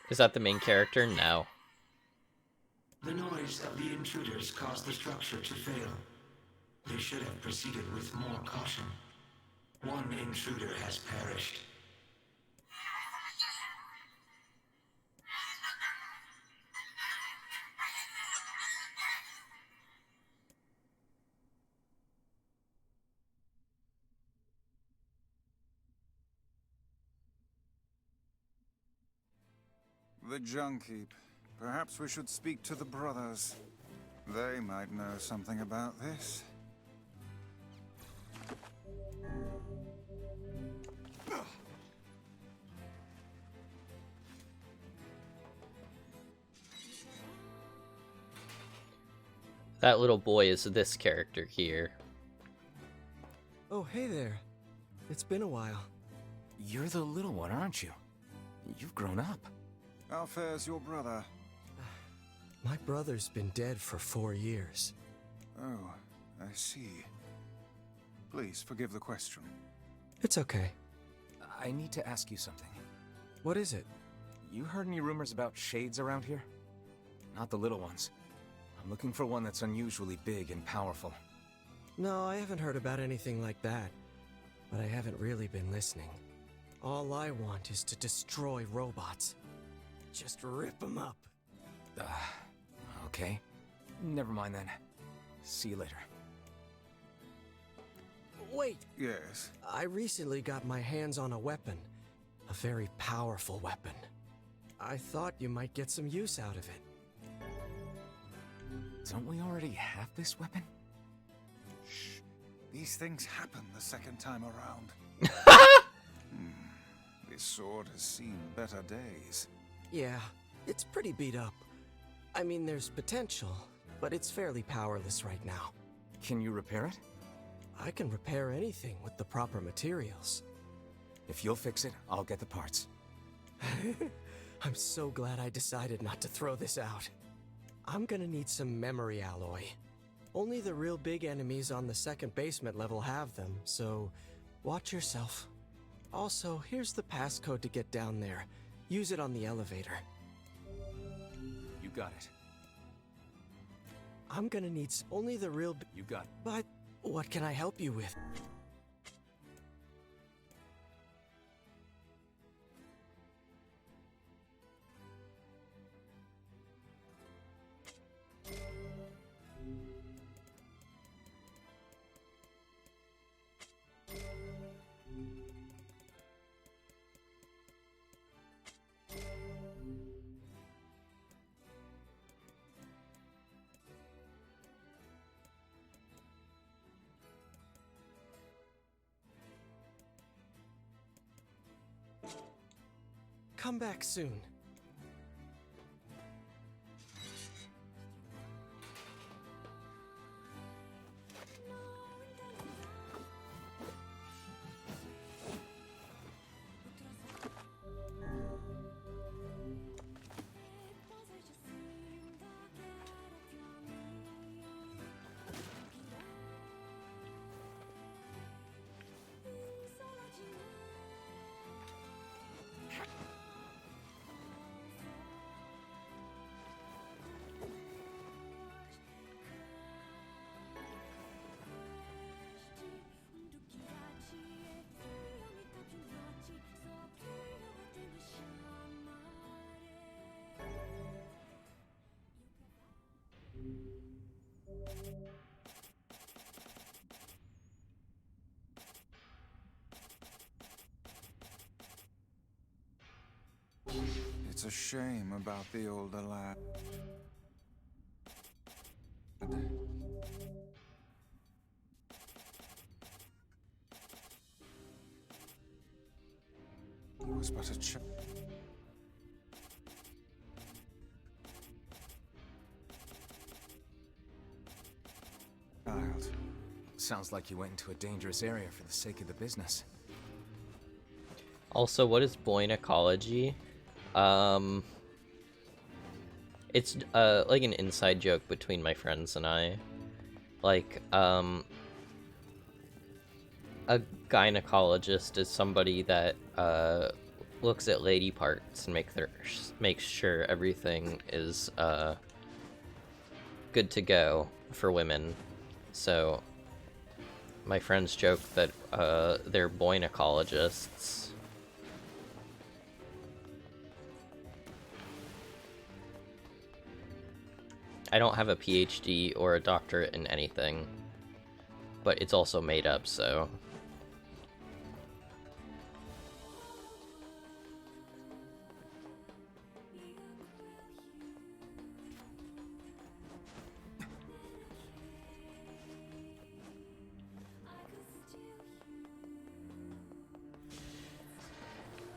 Is that the main character? No. The noise of the intruders caused the structure to fail. They should have proceeded with more caution. One intruder has perished. The junk heap. Perhaps we should speak to the brothers. They might know something about this. That little boy is this character here. Oh, hey there. It's been a while. You're the little one, aren't you? You've grown up. How fares your brother? My brother's been dead for 4 years. Oh, I see. Please forgive the question. It's okay. I need to ask you something. What is it? You heard any rumors about shades around here? Not the little ones. I'm looking for one that's unusually big and powerful. No, I haven't heard about anything like that. But I haven't really been listening. All I want is to destroy robots. Just rip them up. Okay. Never mind then. See you later. Wait! Yes? I recently got my hands on a weapon. A very powerful weapon. I thought you might get some use out of it. Don't we already have this weapon? Shh. These things happen the second time around. This sword has seen better days. Yeah, it's pretty beat up. I mean, there's potential, but it's fairly powerless right now. Can you repair it? I can repair anything with the proper materials. If you'll fix it, I'll get the parts. I'm so glad I decided not to throw this out. I'm gonna need some memory alloy. Only the real big enemies on the second basement level have them, so watch yourself. Also, here's the passcode to get down there. Use it on the elevator. You got it. I'm gonna need only the real You got it. But what can I help you with? Come back soon. It's a shame about the older lad. He was but a child. Sounds like you went into a dangerous area for the sake of the business. Also, what is Boyne ecology? It's like an inside joke between my friends and I. Like, a gynecologist is somebody that looks at lady parts and makes sure everything is good to go for women. So my friends joke that they're Boyne ecologists. I don't have a PhD or a doctorate in anything, but it's also made up, so...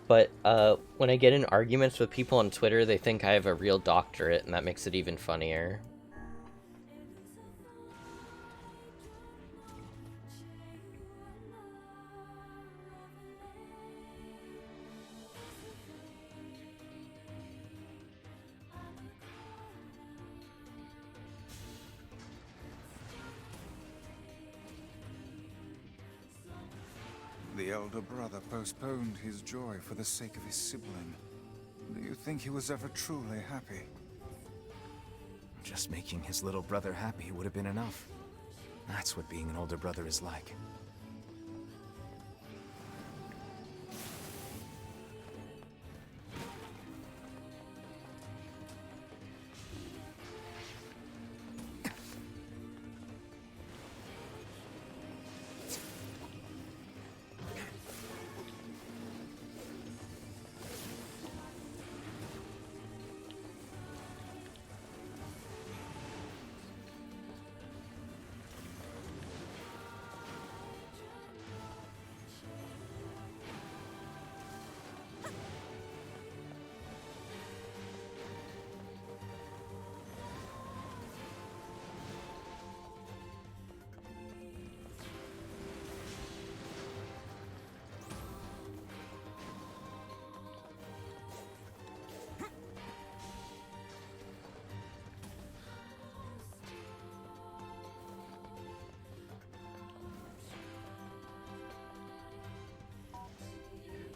But when I get in arguments with people on Twitter, they think I have a real doctorate, and that makes it even funnier. The elder brother postponed his joy for the sake of his sibling. Do you think he was ever truly happy? Just making his little brother happy would have been enough. That's what being an older brother is like.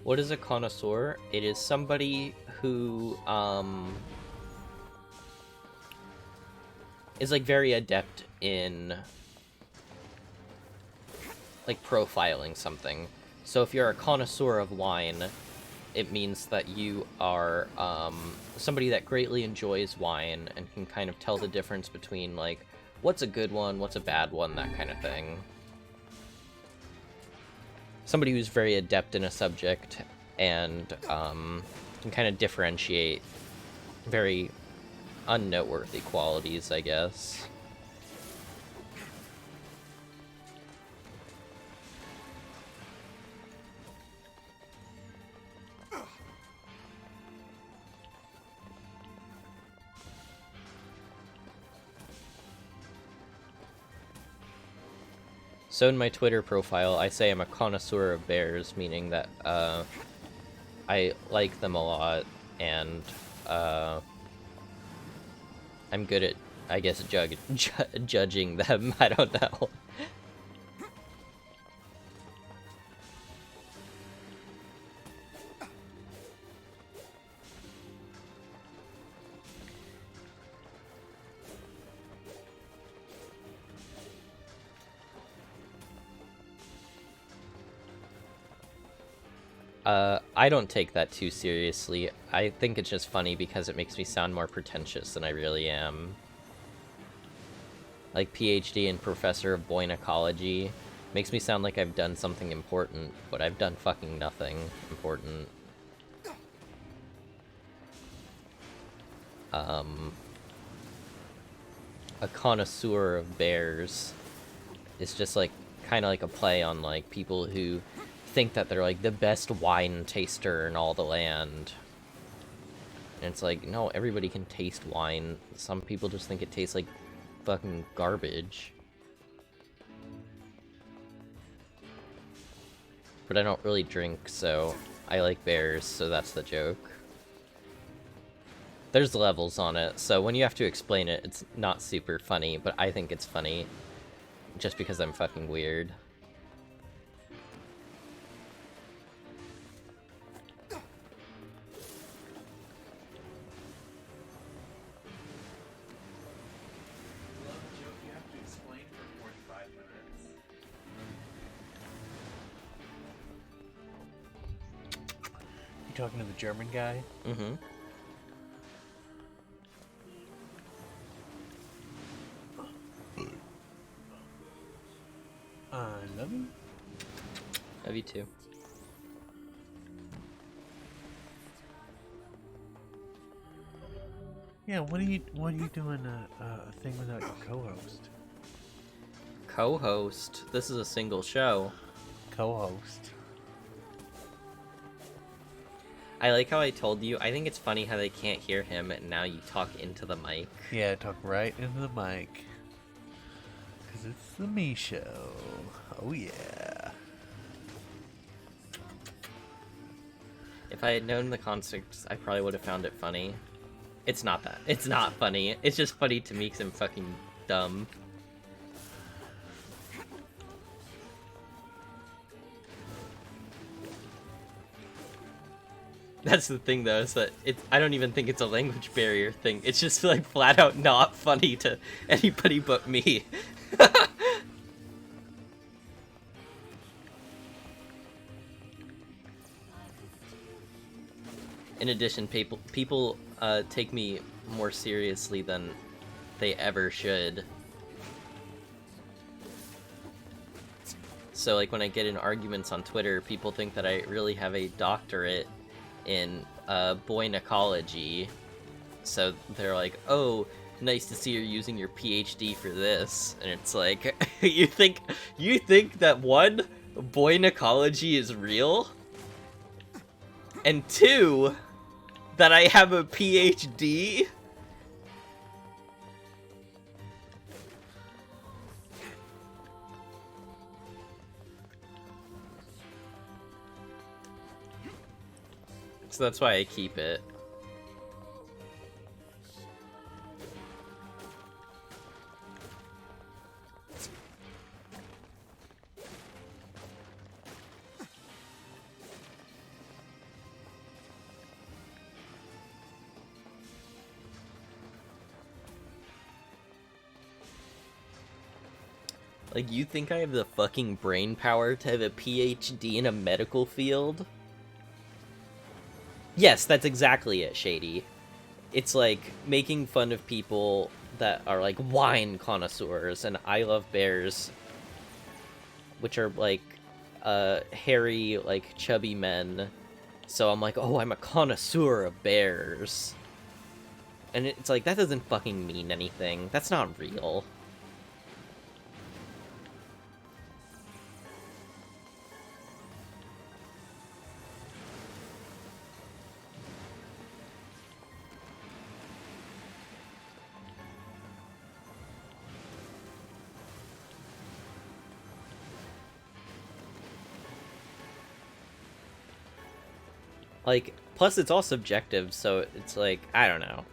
What is a connoisseur? It is somebody who is like very adept in like profiling something. So if you're a connoisseur of wine, it means that you are somebody that greatly enjoys wine and can kind of tell the difference between like what's a good one, what's a bad one, that kind of thing. Somebody who's very adept in a subject and can kind of differentiate very unnoteworthy qualities, I guess. So in my Twitter profile, I say I'm a connoisseur of bears, meaning that I like them a lot, and I'm good at, I guess, judging them. I don't know. I don't take that too seriously. I think it's just funny because it makes me sound more pretentious than I really am. Like PhD and professor of boinecology makes me sound like I've done something important, but I've done fucking nothing important. A connoisseur of bears is just like kind of like a play on like people who think that they're like the best wine taster in all the land. And it's like, no, everybody can taste wine. Some people just think it tastes like fucking garbage. But I don't really drink, so I like bears, so that's the joke. There's levels on it, so when you have to explain it, it's not super funny, but I think it's funny just because I'm fucking weird. Talking to the German guy? Mm-hmm. I love you. Love you too. Yeah, what are you doing a thing without your co-host? Co-host? This is a single show. Co-host. I like how I told you. I think it's funny how they can't hear him, and now you talk into the mic. Yeah, talk right into the mic. Because it's the me show. Oh, yeah. If I had known the concept, I probably would have found it funny. It's not that. It's not funny. It's just funny to me because I'm fucking dumb. That's the thing, though, is that I don't even think it's a language barrier thing. It's just, like, flat out not funny to anybody but me. In addition, people take me more seriously than they ever should. So, like, when I get in arguments on Twitter, people think that I really have a doctorate in boinecology. So they're like, oh, nice to see you're using your PhD for this. And it's like, you think that one, boinecology is real? And two, that I have a PhD? So that's why I keep it. Like, you think I have the fucking brain power to have a PhD in a medical field? Yes, that's exactly it, Shady. It's like making fun of people that are like wine connoisseurs and I love bears, which are like hairy, like chubby men. So I'm like, oh, I'm a connoisseur of bears. And it's like, that doesn't fucking mean anything. That's not real. Like, plus it's all subjective, so it's like, I don't know.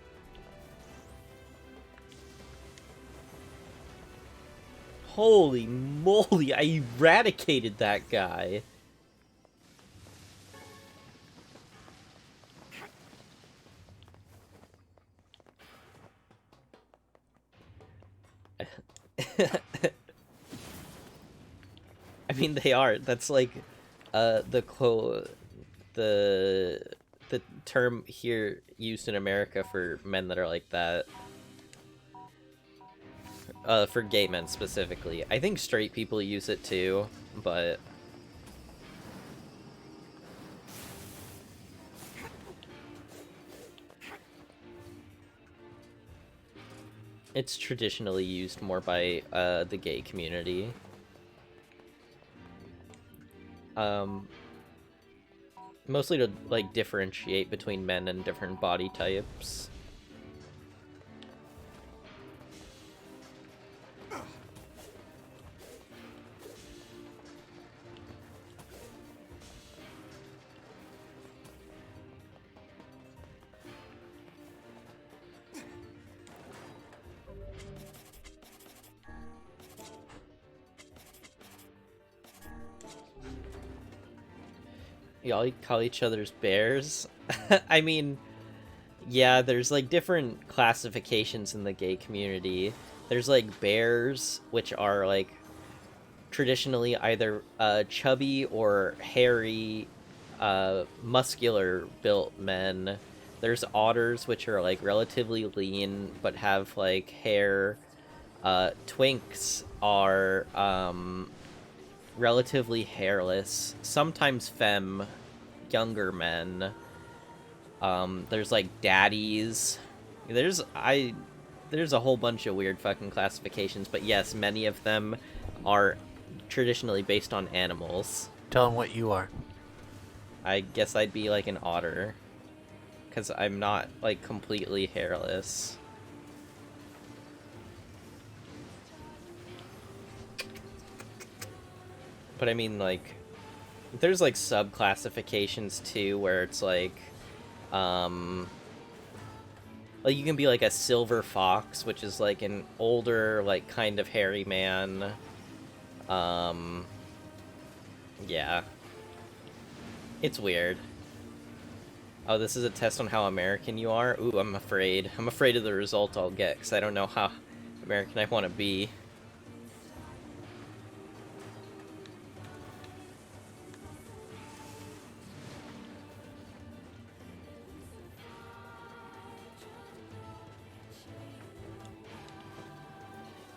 Holy moly, I eradicated that guy. I mean, they are. That's like, the term here used in America for men that are like that. For gay men specifically. I think straight people use it too, but... it's traditionally used more by, the gay community. Mostly to, like, differentiate between men and different body types. Y'all call each other's bears? I mean, yeah, there's, like, different classifications in the gay community. There's, like, bears, which are, like, traditionally either, chubby or hairy, muscular-built men. There's otters, which are, like, relatively lean, but have, like, hair. Twinks are, relatively hairless, sometimes femme, younger men. There's like daddies. There's a whole bunch of weird fucking classifications, but yes, many of them are traditionally based on animals. Tell them what you are. I guess I'd be like an otter, because I'm not like completely hairless. But I mean, like, there's, like, sub-classifications, too, where it's, like, you can be, like, a silver fox, which is, like, an older, like, kind of hairy man. Yeah. It's weird. Oh, this is a test on how American you are? Ooh, I'm afraid. I'm afraid of the result I'll get, because I don't know how American I want to be.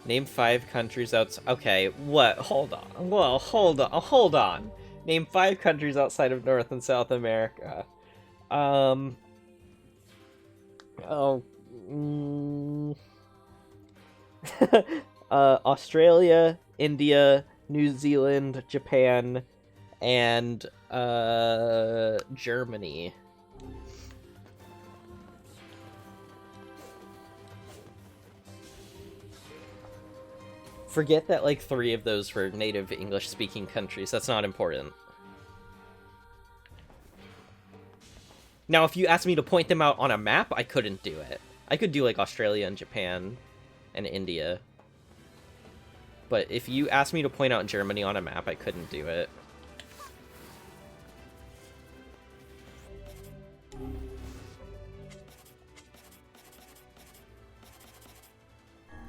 Name 5 countries outside. Okay, what? Hold on. Well, hold on. Name 5 countries outside of North and South America. Oh. Australia, India, New Zealand, Japan, and Germany. Forget that, like, 3 of those were native English-speaking countries. That's not important. Now, if you asked me to point them out on a map, I couldn't do it. I could do, like, Australia and Japan and India. But if you asked me to point out Germany on a map, I couldn't do it.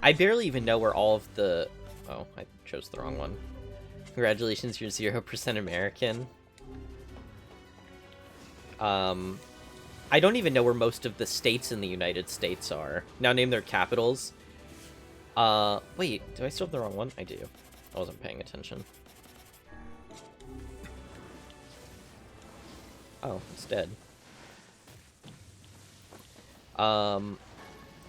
I barely even know where all of the... Oh, I chose the wrong one. Congratulations, you're 0% American. I don't even know where most of the states in the United States are. Now name their capitals. Wait, do I still have the wrong one? I do. I wasn't paying attention. Oh, it's dead.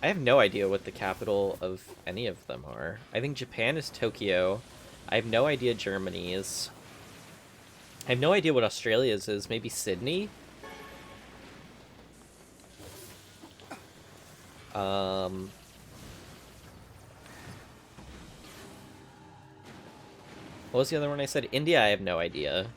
I have no idea what the capital of any of them are. I think Japan is Tokyo. I have no idea Germany is. I have no idea what Australia's is. Maybe Sydney? What was the other one I said? India, I have no idea.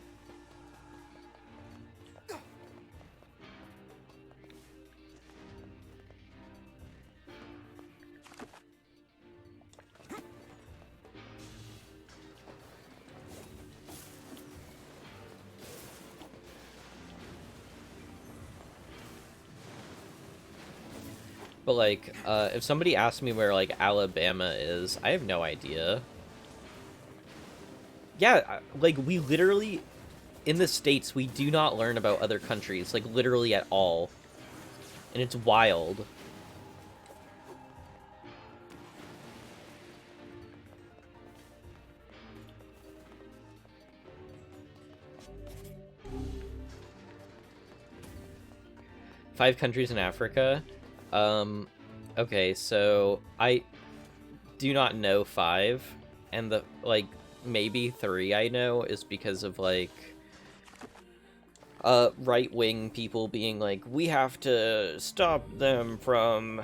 But, like, if somebody asked me where, like, Alabama is, I have no idea. Yeah, like, we literally, in the States, we do not learn about other countries, like, literally at all. And it's wild. Five countries in Africa? Okay, so I do not know 5, and the, like, maybe 3 I know is because of, like, right-wing people being like, we have to stop them from,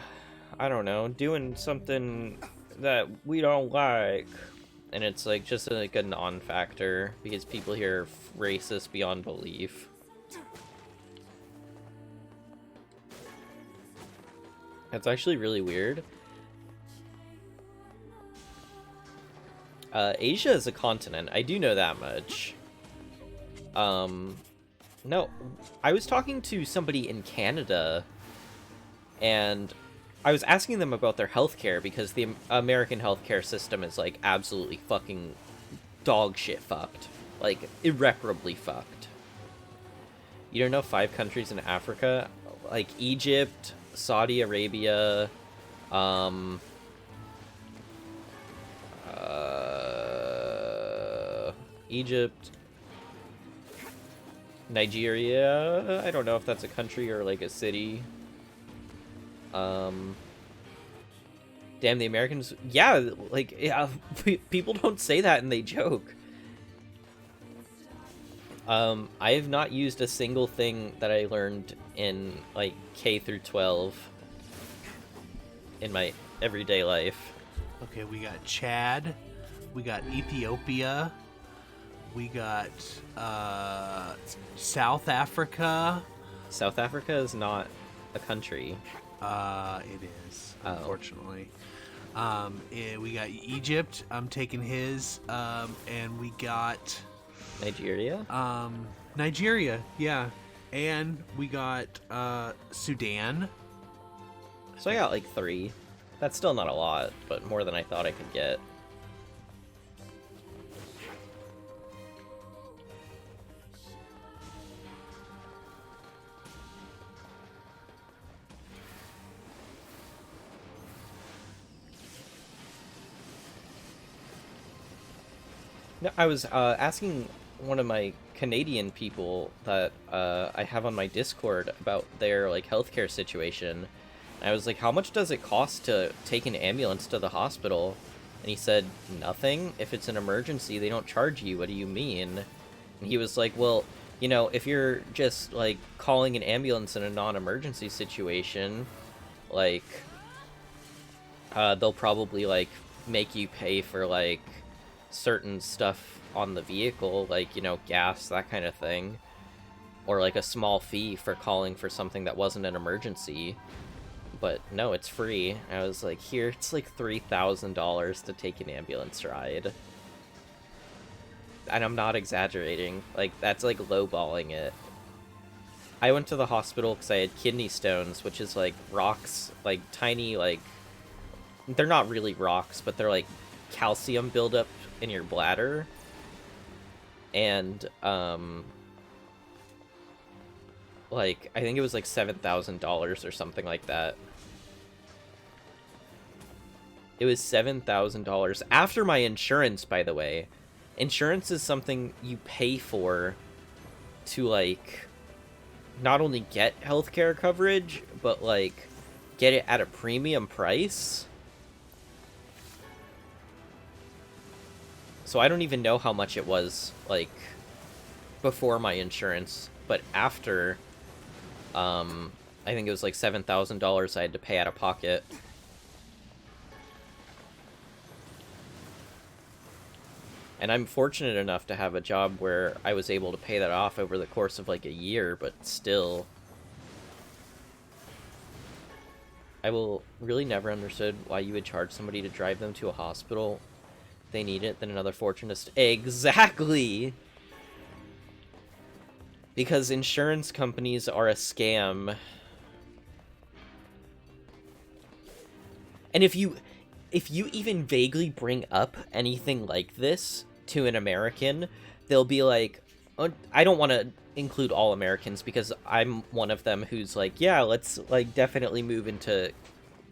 I don't know, doing something that we don't like. And it's, like, just, like, a non-factor, because people here are racist beyond belief. That's actually really weird. Asia is a continent. I do know that much. No, I was talking to somebody in Canada, and I was asking them about their healthcare, because the American healthcare system is, like, absolutely fucking dog shit fucked. Like, irreparably fucked. You don't know 5 countries in Africa? Like, Egypt, Saudi Arabia, Egypt, Nigeria, I don't know if that's a country or, like, a city. Damn, the Americans, yeah, like, yeah, people don't say that and they joke. I have not used a single thing that I learned in, like, K through 12 in my everyday life. Okay, we got Chad, we got Ethiopia, we got South Africa. South Africa is not a country. It is, unfortunately. We got Egypt, I'm taking his, and we got... Nigeria? Nigeria, yeah. And we got Sudan. So I got like 3. That's still not a lot, but more than I thought I could get. No, I was asking one of my Canadian people that I have on my Discord about their like healthcare situation. I was like, how much does it cost to take an ambulance to the hospital? And he said, nothing. If it's an emergency, they don't charge you. What do you mean? And he was like, well, you know, if you're just like calling an ambulance in a non-emergency situation, like they'll probably like make you pay for like certain stuff on the vehicle, like, you know, gas, that kind of thing, or like a small fee for calling for something that wasn't an emergency. But no, it's free. I was like, here, it's like $3,000 to take an ambulance ride. And I'm not exaggerating. Like, that's like lowballing it. I went to the hospital because I had kidney stones, which is like rocks, like tiny, like, they're not really rocks, but they're like calcium buildup in your bladder. And like, I think it was like $7,000 or something like that. It was $7,000 after my insurance, by the way. Insurance is something you pay for to like not only get healthcare coverage, but like get it at a premium price. So I don't even know how much it was, like, before my insurance, but after, I think it was like $7,000 I had to pay out of pocket. And I'm fortunate enough to have a job where I was able to pay that off over the course of like a year, but still. I will really never understood why you would charge somebody to drive them to a hospital. They need it, then another fortune is... Exactly! Because insurance companies are a scam. And if you even vaguely bring up anything like this to an American, they'll be like, oh, I don't want to include all Americans because I'm one of them who's like, yeah, let's like definitely move into,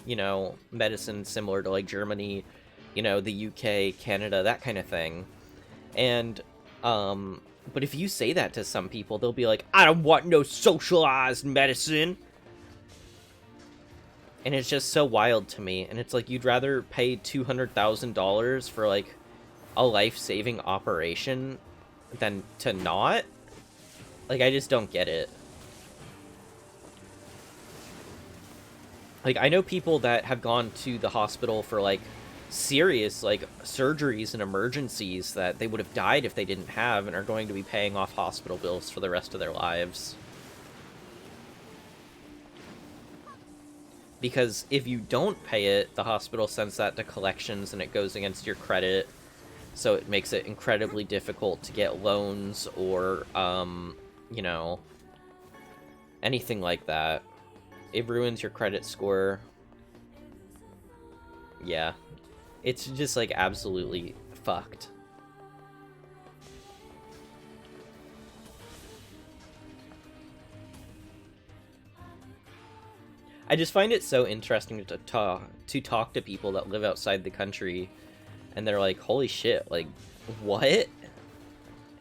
you know, medicine similar to like Germany, you know, the UK, Canada, that kind of thing. And but if you say that to some people, they'll be like, I don't want no socialized medicine. And it's just so wild to me. And it's like, you'd rather pay $200,000 for like a life-saving operation than to not? Like, I just don't get it. Like, I know people that have gone to the hospital for like serious like surgeries and emergencies that they would have died if they didn't have, and are going to be paying off hospital bills for the rest of their lives. Because if you don't pay it, the hospital sends that to collections and it goes against your credit. So it makes it incredibly difficult to get loans or, you know, anything like that. It ruins your credit score. Yeah. It's just, like, absolutely fucked. I just find it so interesting to talk to people that live outside the country, and they're like, holy shit, like, what?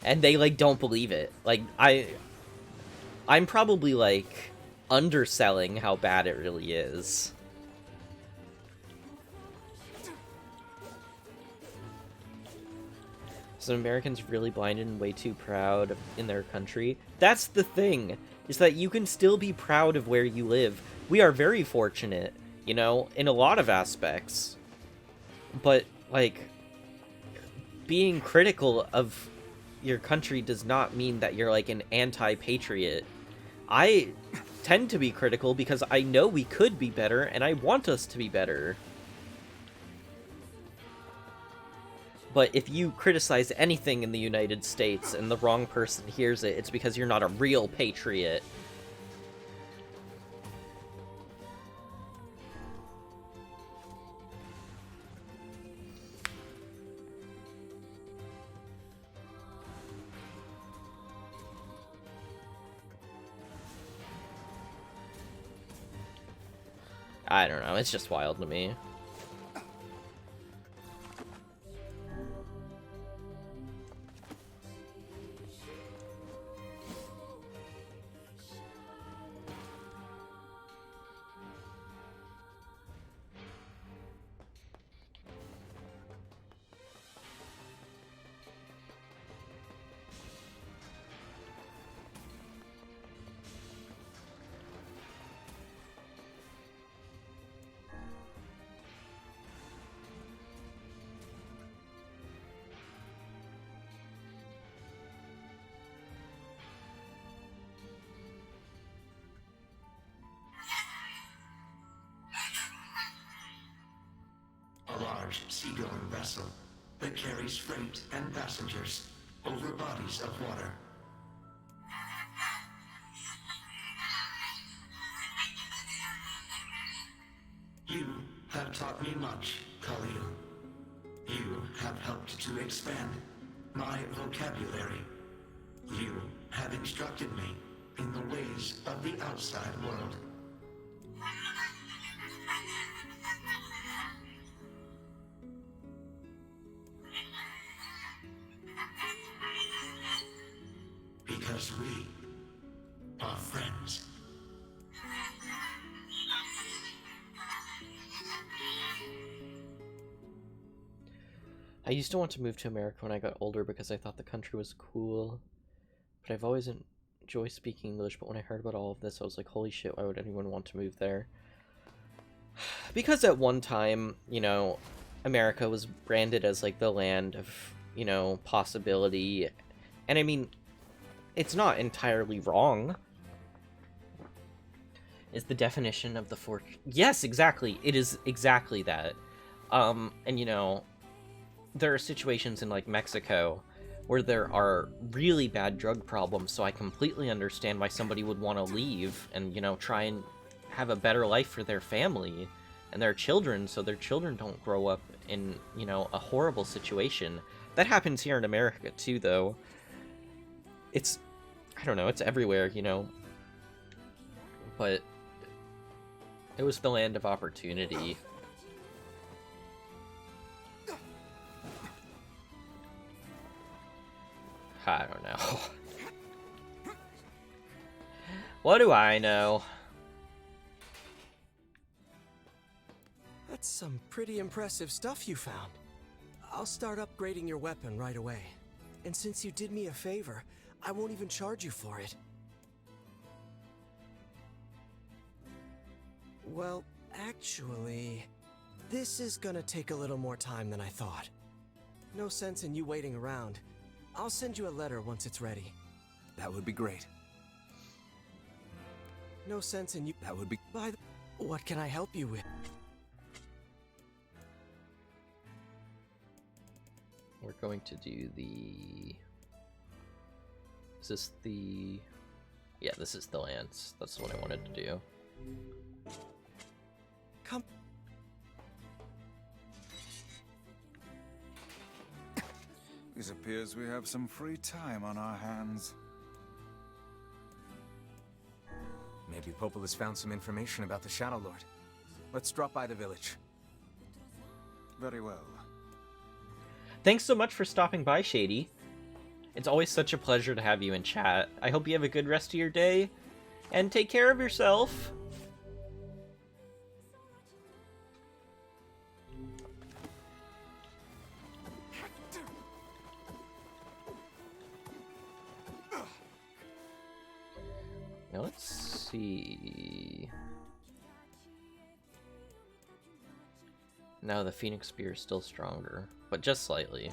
And they, like, don't believe it. Like, I'm probably, like, underselling how bad it really is. So Americans really blinded and way too proud in their country. That's the thing, is that you can still be proud of where you live. We are very fortunate, you know, in a lot of aspects. But, like, being critical of your country does not mean that you're, like, an anti-patriot. I tend to be critical because I know we could be better, and I want us to be better. But if you criticize anything in the United States and the wrong person hears it, it's because you're not a real patriot. I don't know, it's just wild to me. A large seagoing vessel that carries freight and passengers over bodies of water. You have taught me much, Khalil. You have helped to expand my vocabulary. You have instructed me in the ways of the outside world. Because we are friends. I used to want to move to America when I got older because I thought the country was cool, but I've always enjoyed speaking English, but when I heard about all of this, I was like, holy shit, why would anyone want to move there? Because at one time, you know, America was branded as, like, the land of, you know, possibility, and I mean, it's not entirely wrong. Is the definition of the Yes, exactly, it is exactly that. And, you know, there are situations in, like, Mexico where there are really bad drug problems, so I completely understand why somebody would want to leave and, you know, try and have a better life for their family and their children, so their children don't grow up in, you know, a horrible situation. That happens here in America, too, though. It's, I don't know, it's everywhere, you know. But it was the land of opportunity. I don't know. What do I know? That's some pretty impressive stuff you found. I'll start upgrading your weapon right away. And since you did me a favor, I won't even charge you for it. Well, actually, this is gonna take a little more time than I thought. No sense in you waiting around. I'll send you a letter once it's ready. That would be great. No sense in you... That would be... What can I help you with? We're going to do the... Is this the... Yeah, this is the lance. That's what I wanted to do. Come... It appears we have some free time on our hands. Maybe Popol has found some information about the Shadow Lord. Let's drop by the village. Very well. Thanks so much for stopping by, Shady. It's always such a pleasure to have you in chat. I hope you have a good rest of your day, and take care of yourself. Now let's see. No, the Phoenix Spear is still stronger, but just slightly.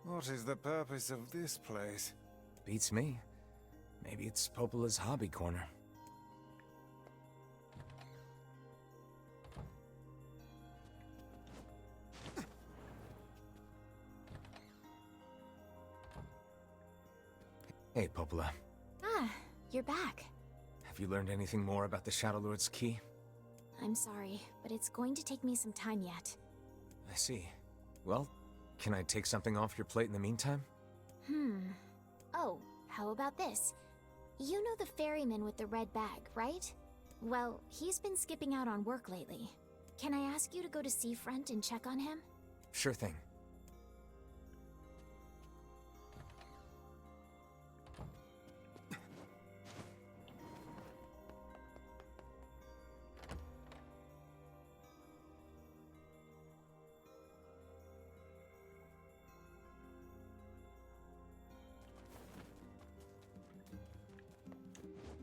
What is the purpose of this place? Beats me. Maybe it's Popola's hobby corner. Hey, Popola. Ah, you're back. Have you learned anything more about the Shadow Lord's key? I'm sorry, but it's going to take me some time yet. I see. Well, can I take something off your plate in the meantime? Oh, how about this? You know the ferryman with the red bag, right? Well, he's been skipping out on work lately. Can I ask you to go to Seafront and check on him? Sure thing.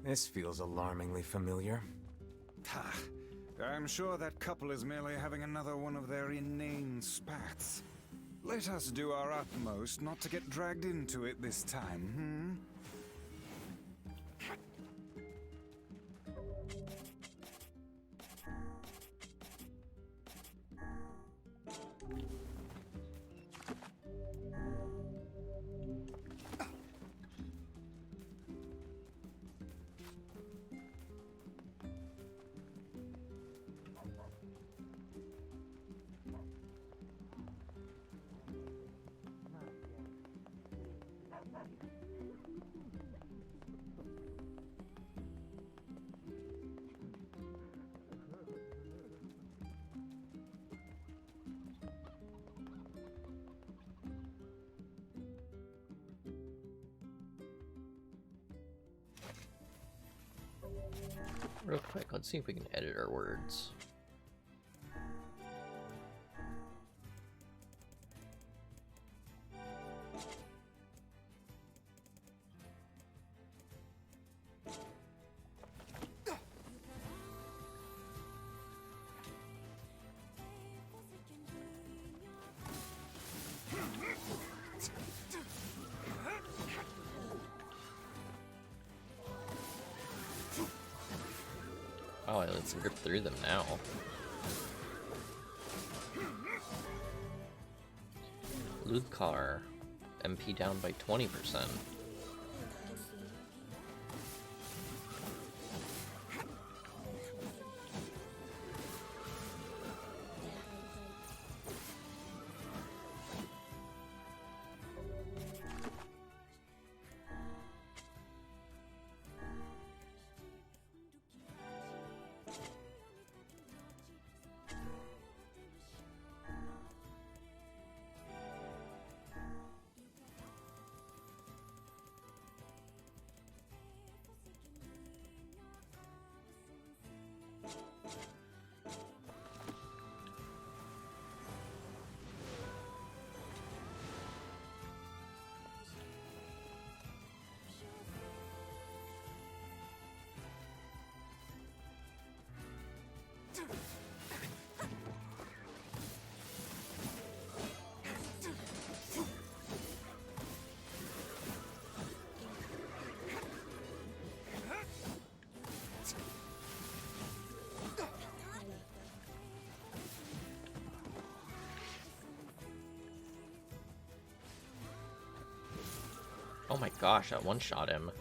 This feels alarmingly familiar. Ha! I'm sure that couple is merely having another one of their inane spats. Let us do our utmost not to get dragged into it this time, Real quick, let's see if we can edit our words. Oh, let's rip through them now. Luthkar, MP down by 20%. Oh my gosh, that one-shot him.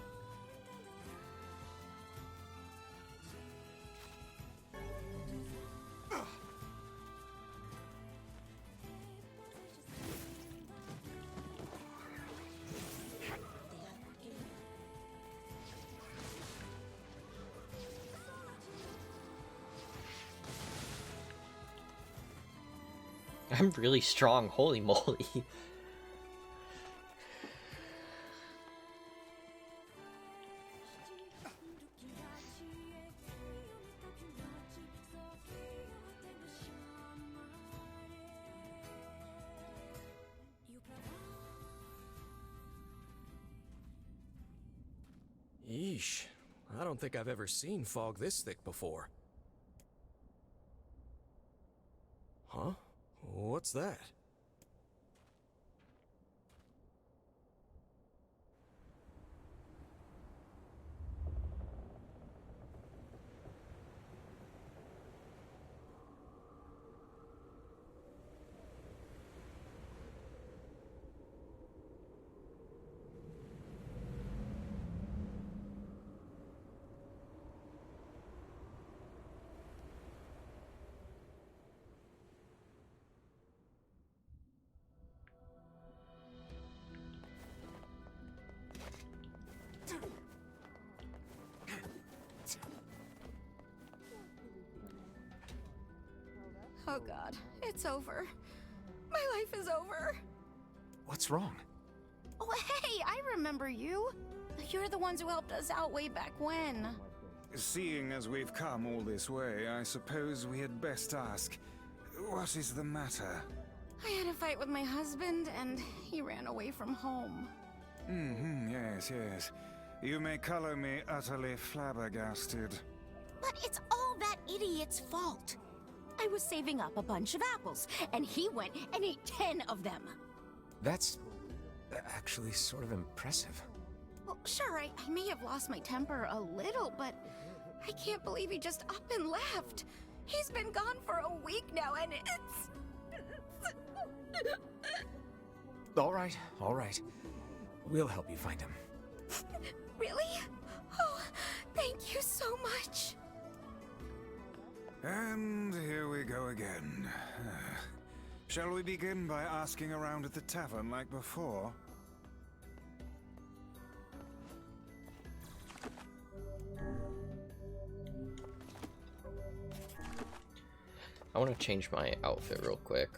I'm really strong, holy moly. Sheesh. I don't think I've ever seen fog this thick before. Huh? What's that? Oh god, it's over. My life is over. What's wrong? Oh, hey, I remember you. You're the ones who helped us out way back when. Seeing as we've come all this way, I suppose we had best ask, what is the matter? I had a fight with my husband, and he ran away from home. Yes, yes. You may color me utterly flabbergasted. But it's all that idiot's fault. I was saving up a bunch of apples, and he went and ate 10 of them. That's actually sort of impressive. Well, sure, I may have lost my temper a little, but I can't believe he just up and left. He's been gone for a week now, and it's... All right. We'll help you find him. Really? Oh, thank you so much. And here we go again. Shall we begin by asking around at the tavern like before? I want to change my outfit real quick.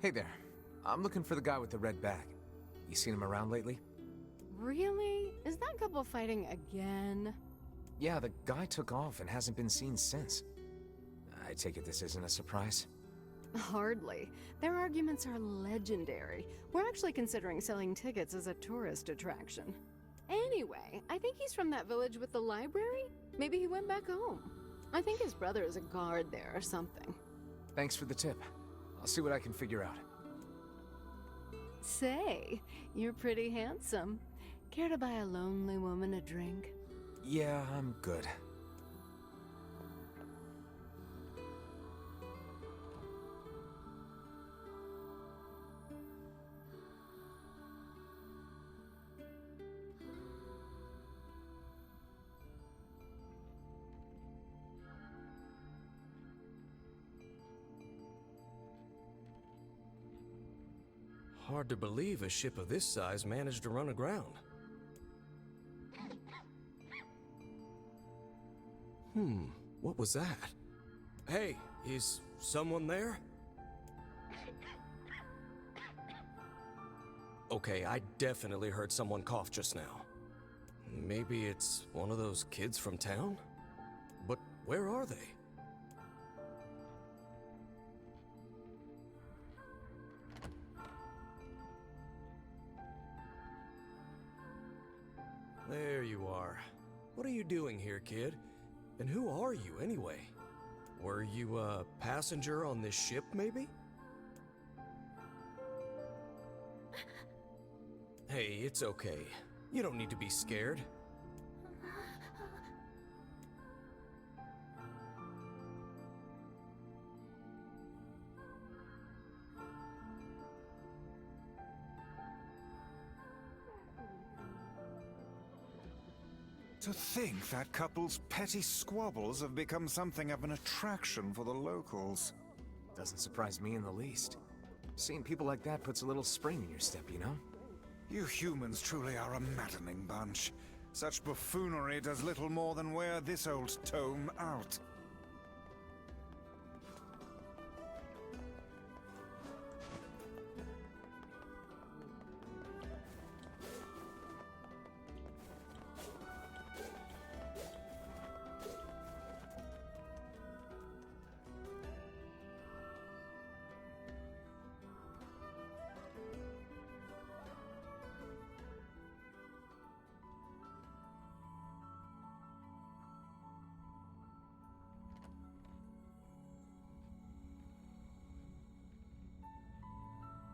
Hey there. I'm looking for the guy with the red bag. You seen him around lately? Really? Is that couple fighting again? Yeah, the guy took off and hasn't been seen since. I take it this isn't a surprise? Hardly. Their arguments are legendary. We're actually considering selling tickets as a tourist attraction. Anyway, I think he's from that village with the library. Maybe he went back home. I think his brother is a guard there or something. Thanks for the tip. I'll see what I can figure out. Say, you're pretty handsome. Care to buy a lonely woman a drink? Yeah, I'm good. Hard to believe a ship of this size managed to run aground. What was that? Hey, is someone there? Okay, I definitely heard someone cough just now. Maybe it's one of those kids from town? Where are they? There you are. What are you doing here, kid? And who are you, anyway? Were you a passenger on this ship, maybe? Hey, it's okay. You don't need to be scared. To think that couple's petty squabbles have become something of an attraction for the locals. Doesn't surprise me in the least. Seeing people like that puts a little spring in your step, you know? You humans truly are a maddening bunch. Such buffoonery does little more than wear this old tome out.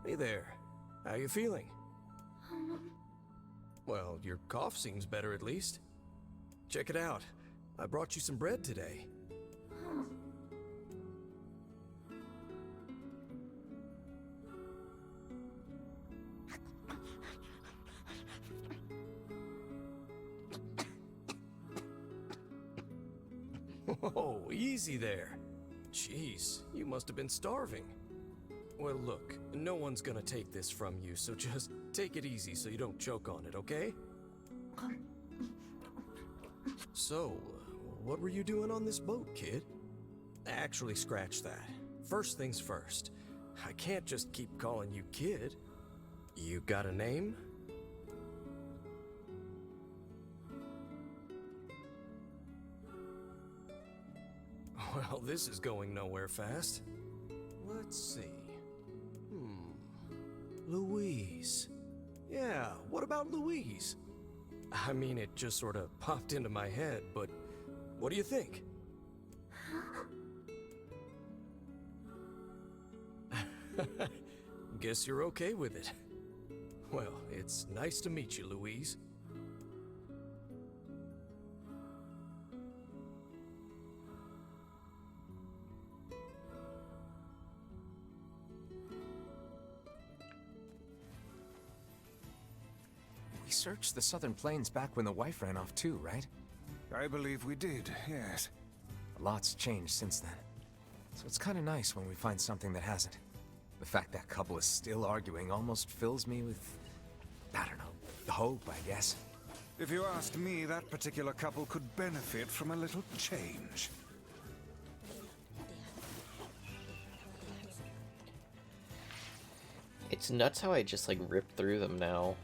Hey there. How you feeling? Well, your cough seems better at least. Check it out. I brought you some bread today. Whoa, easy there. Jeez, you must have been starving. Well, look, no one's gonna take this from you, so just take it easy so you don't choke on it, okay? So, what were you doing on this boat, kid? Actually, scratch that. First things first. I can't just keep calling you kid. You got a name? Well, this is going nowhere fast. Let's see. Louise. Yeah, what about Louise? I mean, it just sort of popped into my head, but what do you think? Guess you're okay with it. Well, it's nice to meet you, Louise. We searched the southern plains back when the wife ran off too, right? I believe we did, yes. A lot's changed since then. So it's kind of nice when we find something that hasn't. The fact that couple is still arguing almost fills me with, I don't know, hope, I guess. If you ask me, that particular couple could benefit from a little change. It's nuts how I just like rip through them now.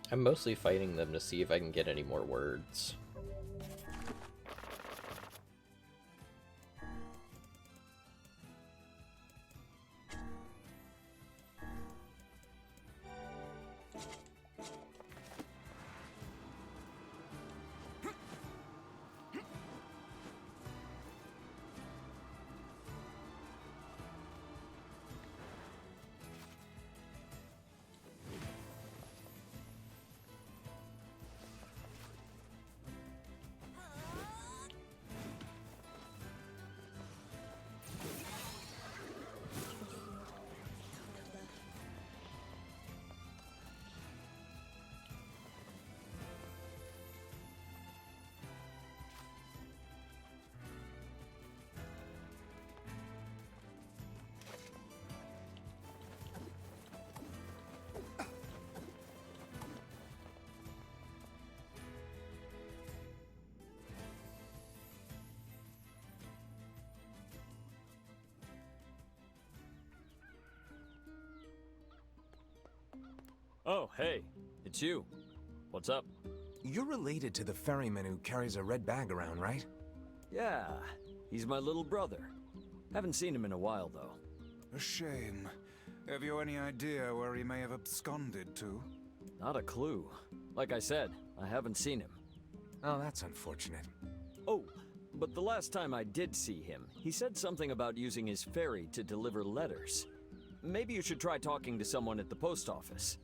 I'm mostly fighting them to see if I can get any more words. Oh, hey, it's you. What's up? You're related to the ferryman who carries a red bag around, right? Yeah, he's my little brother. Haven't seen him in a while, though. A shame. Have you any idea where he may have absconded to? Not a clue. Like I said, I haven't seen him. Oh, that's unfortunate. Oh, but the last time I did see him, he said something about using his ferry to deliver letters. Maybe you should try talking to someone at the post office.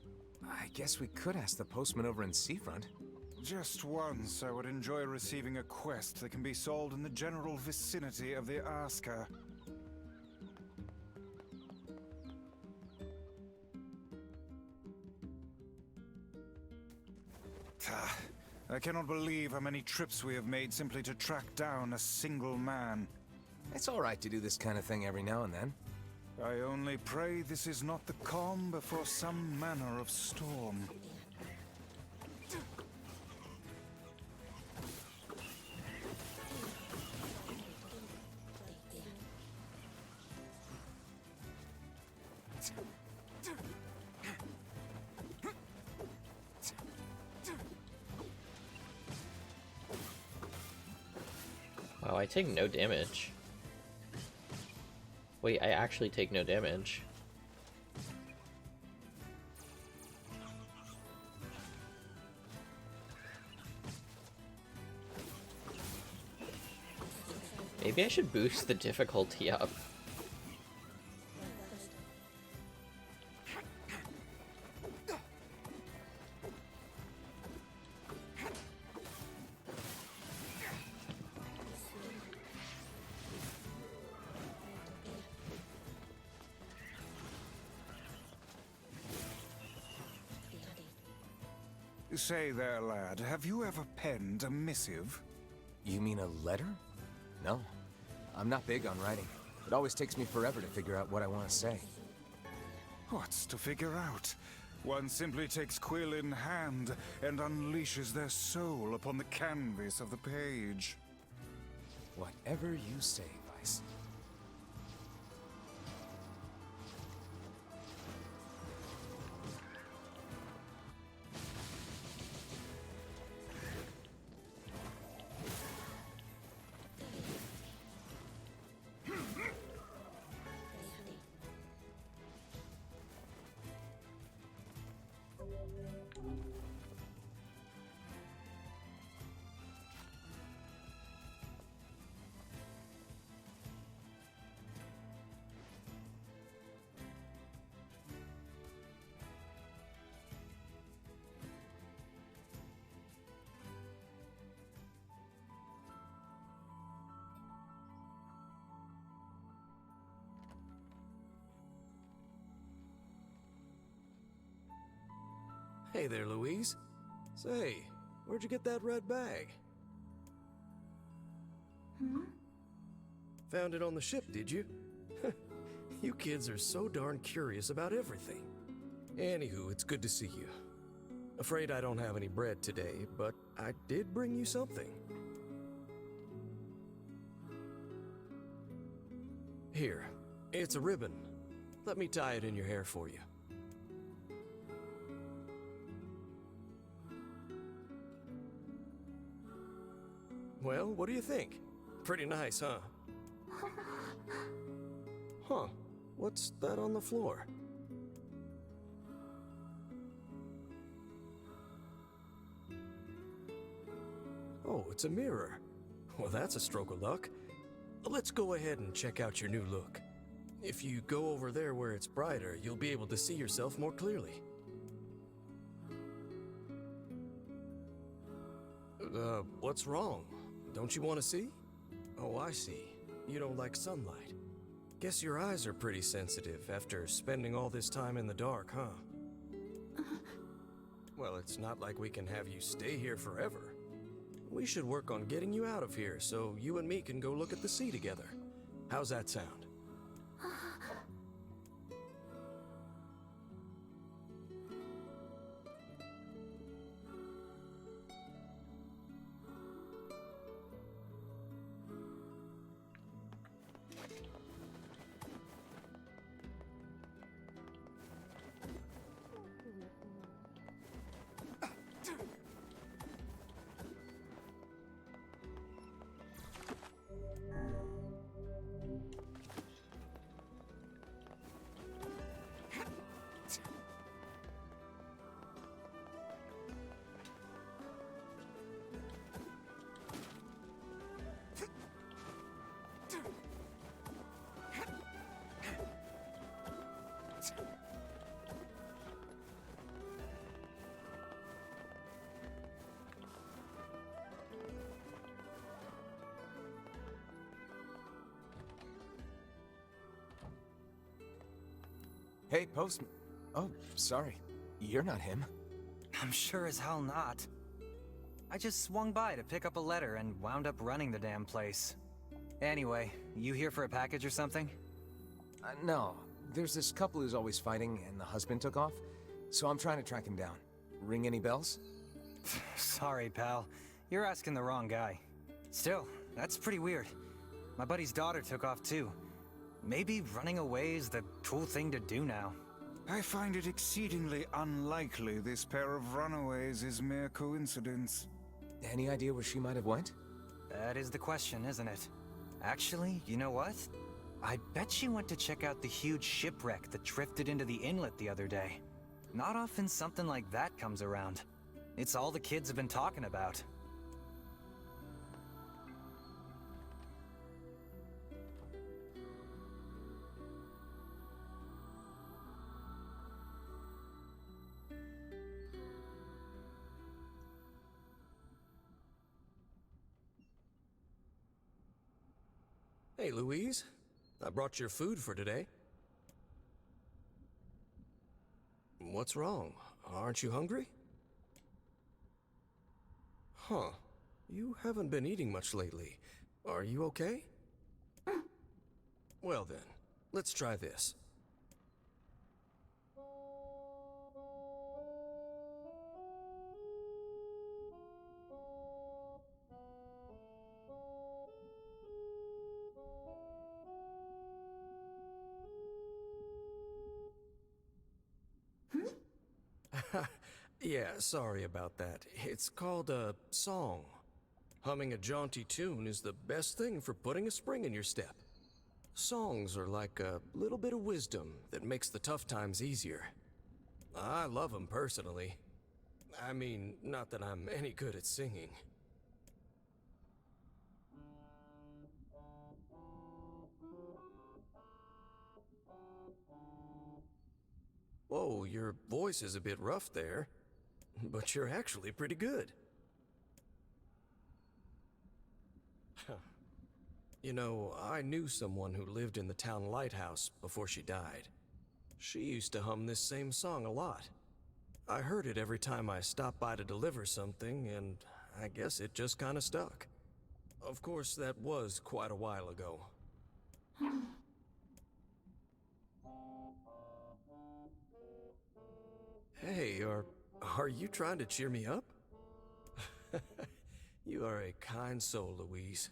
I guess we could ask the postman over in Seafront. Just once, I would enjoy receiving a quest that can be solved in the general vicinity of the Asker. I cannot believe how many trips we have made simply to track down a single man. It's all right to do this kind of thing every now and then. I only pray this is not the calm before some manner of storm. Wow, I take no damage. Wait, I actually take no damage. Maybe I should boost the difficulty up. Say there, lad, have you ever penned a missive? You mean a letter? No. I'm not big on writing. It always takes me forever to figure out what I want to say. What's to figure out? One simply takes quill in hand and unleashes their soul upon the canvas of the page. Whatever you say, Vice. Hey there, Louise. Say, where'd you get that red bag? Found it on the ship, did you? You kids are so darn curious about everything. Anywho, it's good to see you. Afraid I don't have any bread today, but I did bring you something. Here, it's a ribbon. Let me tie it in your hair for you. Well, what do you think? Pretty nice, huh? Huh. What's that on the floor? Oh, it's a mirror. Well, that's a stroke of luck. Let's go ahead and check out your new look. If you go over there where it's brighter, you'll be able to see yourself more clearly. What's wrong? Don't you want to see? Oh, I see. You don't like sunlight. Guess your eyes are pretty sensitive after spending all this time in the dark, huh? Well, it's not like we can have you stay here forever. We should work on getting you out of here so you and me can go look at the sea together. How's that sound? Hey, Postman. Oh, sorry. You're not him. I'm sure as hell not. I just swung by to pick up a letter and wound up running the damn place. Anyway, you here for a package or something? No. There's this couple who's always fighting, and the husband took off. So I'm trying to track him down. Ring any bells? Sorry, pal. You're asking the wrong guy. Still, that's pretty weird. My buddy's daughter took off too. Maybe running away is the cool thing to do now. I find it exceedingly unlikely this pair of runaways is mere coincidence. Any idea where she might have went? That is the question, isn't it? Actually, you know what? I bet she went to check out the huge shipwreck that drifted into the inlet the other day. Not often something like that comes around. It's all the kids have been talking about. Hey, Louise. I brought your food for today. What's wrong? Aren't you hungry? Huh. You haven't been eating much lately. Are you okay? Well then, let's try this. Yeah, sorry about that. It's called a song. Humming a jaunty tune is the best thing for putting a spring in your step. Songs are like a little bit of wisdom that makes the tough times easier. I love them personally. I mean, not that I'm any good at singing. Whoa, your voice is a bit rough there. But you're actually pretty good. You know, I knew someone who lived in the town lighthouse before she died. She used to hum this same song a lot. I heard it every time I stopped by to deliver something, and I guess it just kinda stuck. Of course, that was quite a while ago. Hey, are you trying to cheer me up? You are a kind soul, Louise.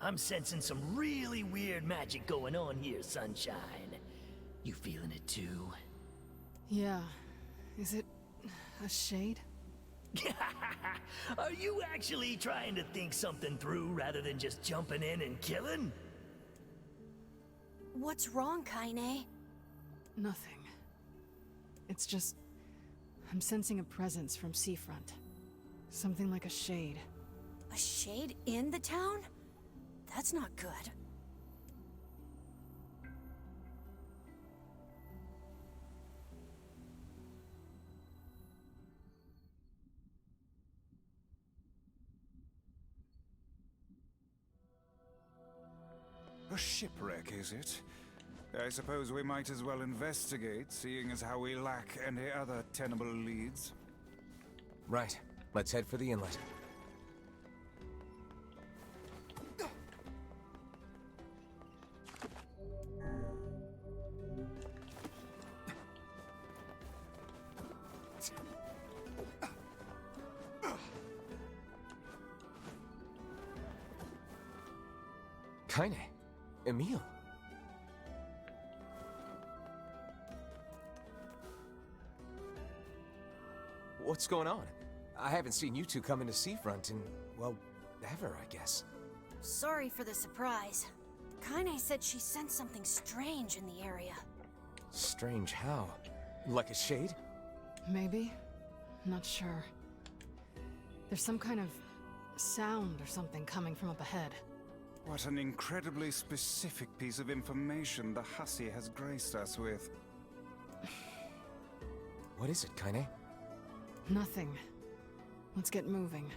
I'm sensing some really weird magic going on here, Sunshine. You feeling it too? Yeah. Is it a shade? Are you actually trying to think something through rather than just jumping in and killing? What's wrong, Kaine? Nothing. It's just... I'm sensing a presence from seafront. Something like a shade. A shade in the town? That's not good. A shipwreck, is it? I suppose we might as well investigate, seeing as how we lack any other tenable leads. Right. Let's head for the inlet. Kaine. Emil. What's going on? I haven't seen you two come into Seafront in, well, ever, I guess. Sorry for the surprise. Kaine said she sensed something strange in the area. Strange how? Like a shade? Maybe. Not sure. There's some kind of sound or something coming from up ahead. What an incredibly specific piece of information the hussy has graced us with. What is it, Kaine? Nothing. Let's get moving.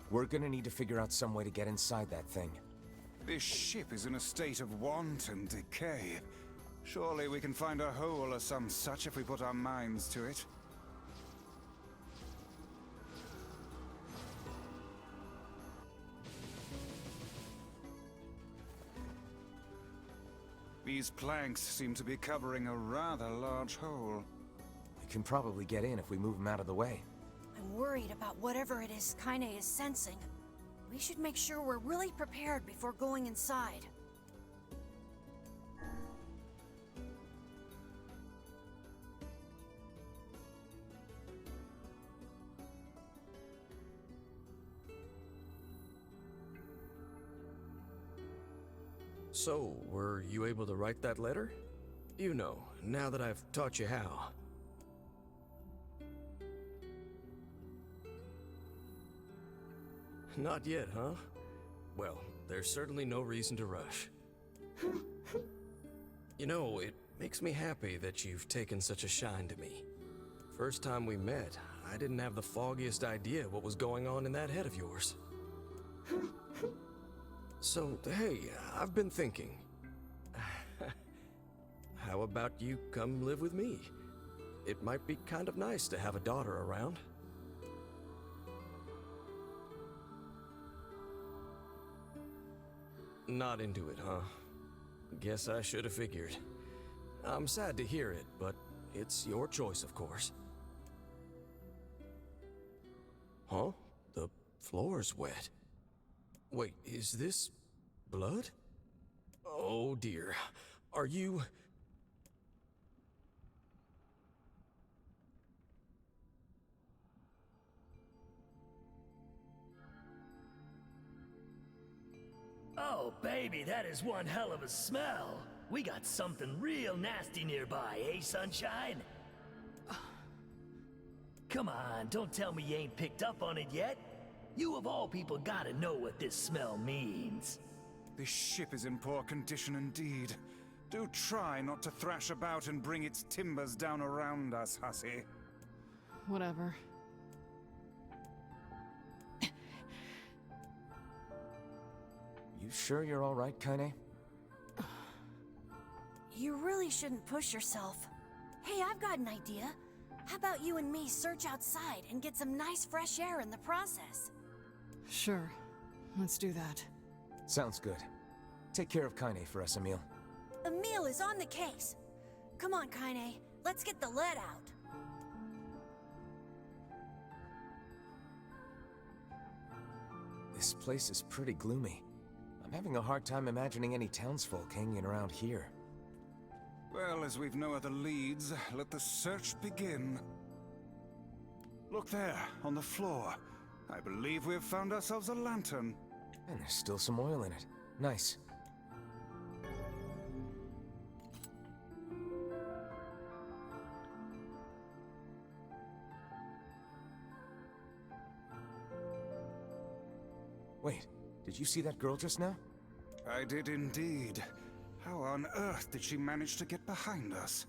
We're gonna need to figure out some way to get inside that thing. This ship is in a state of wanton decay. Surely we can find a hole or some such if we put our minds to it. These planks seem to be covering a rather large hole. We can probably get in if we move them out of the way. I'm worried about whatever it is Kaine is sensing. We should make sure we're really prepared before going inside. So, were you able to write that letter? You know, now that I've taught you how. Not yet, huh? Well, there's certainly no reason to rush. You know, it makes me happy that you've taken such a shine to me. First time we met, I didn't have the foggiest idea what was going on in that head of yours. So, hey, I've been thinking. How about you come live with me? It might be kind of nice to have a daughter around. Not into it, huh? Guess I should have figured. I'm sad to hear it, but it's your choice, of course. Huh? The floor's wet. Wait, is this blood? Oh dear. Are you... Oh, baby, that is one hell of a smell. We got something real nasty nearby, eh, Sunshine? Come on, don't tell me you ain't picked up on it yet. You of all people gotta know what this smell means. This ship is in poor condition indeed. Do try not to thrash about and bring its timbers down around us, hussy. Whatever. You sure you're all right, Kaine? You really shouldn't push yourself. Hey, I've got an idea. How about you and me search outside and get some nice fresh air in the process? Sure. Let's do that. Sounds good. Take care of Kaine for us, Emil. Emil is on the case. Come on, Kaine. Let's get the lead out. This place is pretty gloomy. I'm having a hard time imagining any townsfolk hanging around here. Well, as we've no other leads, let the search begin. Look there, on the floor. I believe we have found ourselves a lantern. And there's still some oil in it. Nice. Wait, did you see that girl just now? I did indeed. How on earth did she manage to get behind us?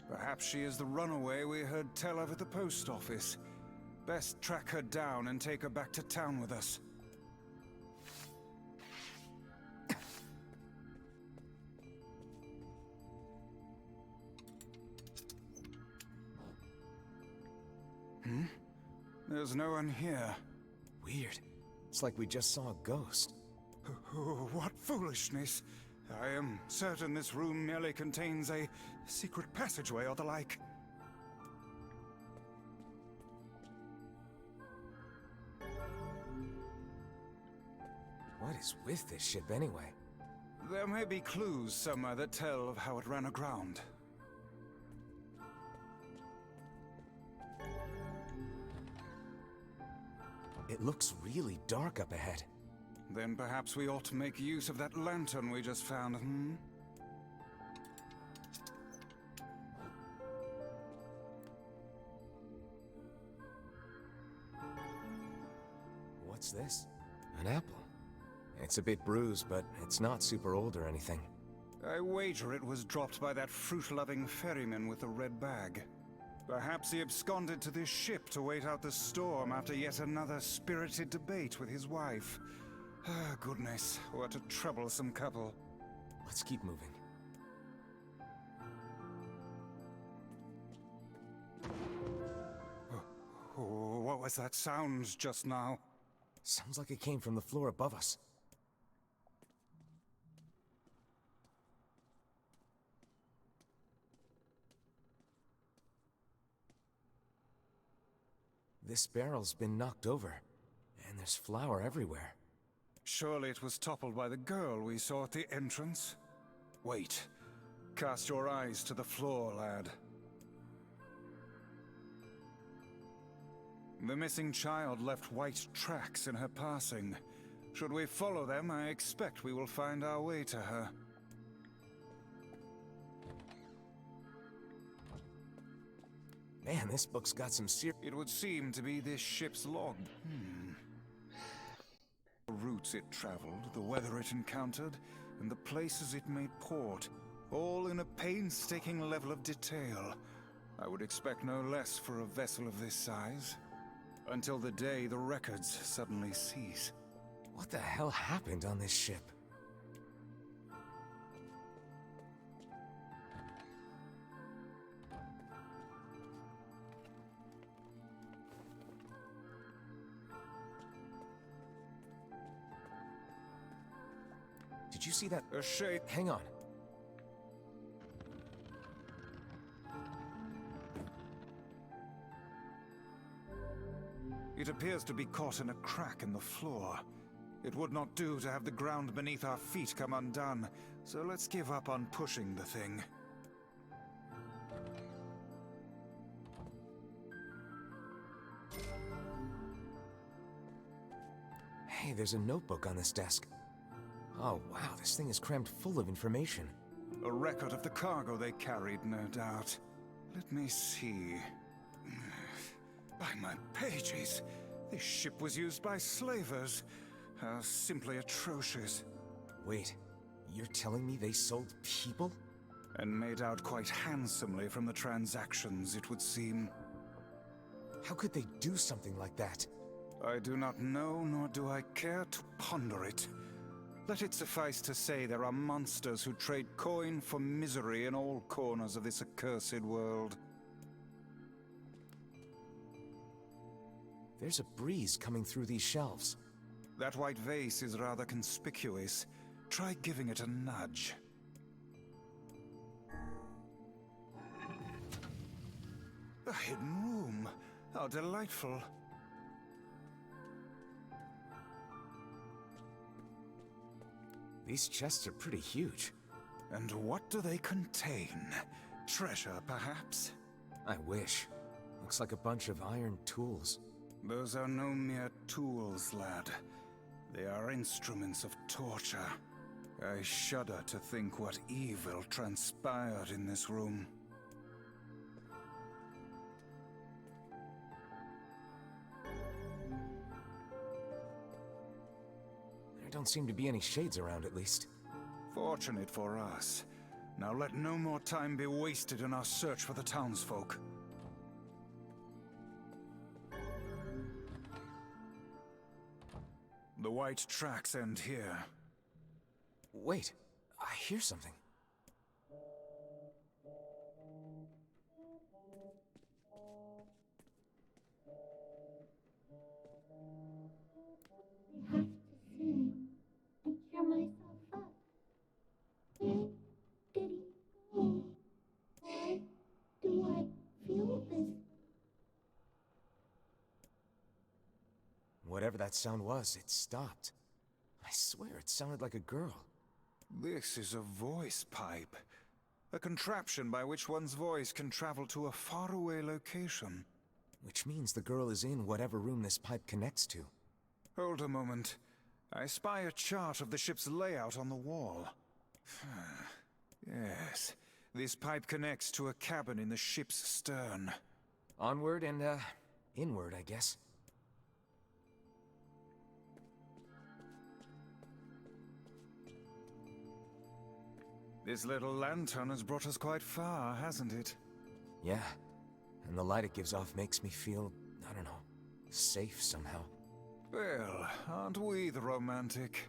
Perhaps she is the runaway we heard tell of at the post office. Best track her down and take her back to town with us. There's no one here. Weird. It's like we just saw a ghost. Oh, what foolishness! I am certain this room merely contains a secret passageway or the like. What is with this ship anyway? There may be clues somewhere that tell of how it ran aground. It looks really dark up ahead. Then perhaps we ought to make use of that lantern we just found, hmm? What's this? An apple. It's a bit bruised, but it's not super old or anything. I wager it was dropped by that fruit-loving ferryman with the red bag. Perhaps he absconded to this ship to wait out the storm after yet another spirited debate with his wife. Ah, goodness, what a troublesome couple. Let's keep moving. Oh, what was that sound just now? Sounds like it came from the floor above us. This barrel's been knocked over, and there's flour everywhere. Surely it was toppled by the girl we saw at the entrance? Wait. Cast your eyes to the floor, lad. The missing child left white tracks in her passing. Should we follow them, I expect we will find our way to her. Man, this book's got some It would seem to be this ship's log. The routes it traveled, the weather it encountered, and the places it made port, all in a painstaking level of detail. I would expect no less for a vessel of this size. Until the day the records suddenly cease. What the hell happened on this ship? Did you see that? A shade. Hang on. It appears to be caught in a crack in the floor. It would not do to have the ground beneath our feet come undone, so let's give up on pushing the thing. Hey, there's a notebook on this desk. Oh wow, this thing is crammed full of information. A record of the cargo they carried, no doubt. Let me see. By my pages, this ship was used by slavers. How simply atrocious. Wait, you're telling me they sold people? And made out quite handsomely from the transactions, it would seem. How could they do something like that? I do not know, nor do I care to ponder it. Let it suffice to say there are monsters who trade coin for misery in all corners of this accursed world. There's a breeze coming through these shelves. That white vase is rather conspicuous. Try giving it a nudge. A hidden room. How delightful. These chests are pretty huge. And what do they contain? Treasure, perhaps? I wish. Looks like a bunch of iron tools. Those are no mere tools, lad. They are instruments of torture. I shudder to think what evil transpired in this room. There don't seem to be any shades around, at least. Fortunate for us. Now let no more time be wasted in our search for the townsfolk. The white tracks end here. Wait, I hear something. Whatever that sound was, it stopped. I swear it sounded like a girl. This is a voice pipe. A contraption by which one's voice can travel to a faraway location. Which means the girl is in whatever room this pipe connects to. Hold a moment. I spy a chart of the ship's layout on the wall. Yes. This pipe connects to a cabin in the ship's stern. Onward and, inward, I guess. This little lantern has brought us quite far, hasn't it? Yeah. And the light it gives off makes me feel, I don't know, safe somehow. Well, aren't we the romantic?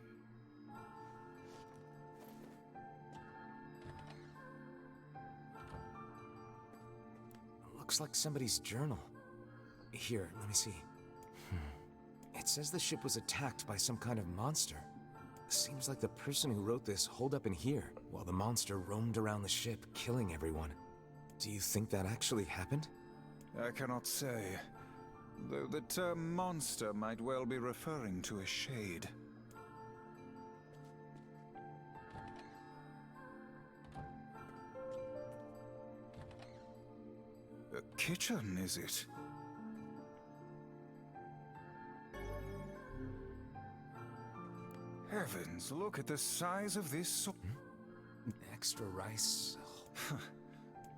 Looks like somebody's journal. Here, let me see. It says the ship was attacked by some kind of monster. Seems like the person who wrote this holed up in here, while the monster roamed around the ship, killing everyone. Do you think that actually happened? I cannot say. Though the term monster might well be referring to a shade. A kitchen, is it? Heavens, look at the size of this Extra rice.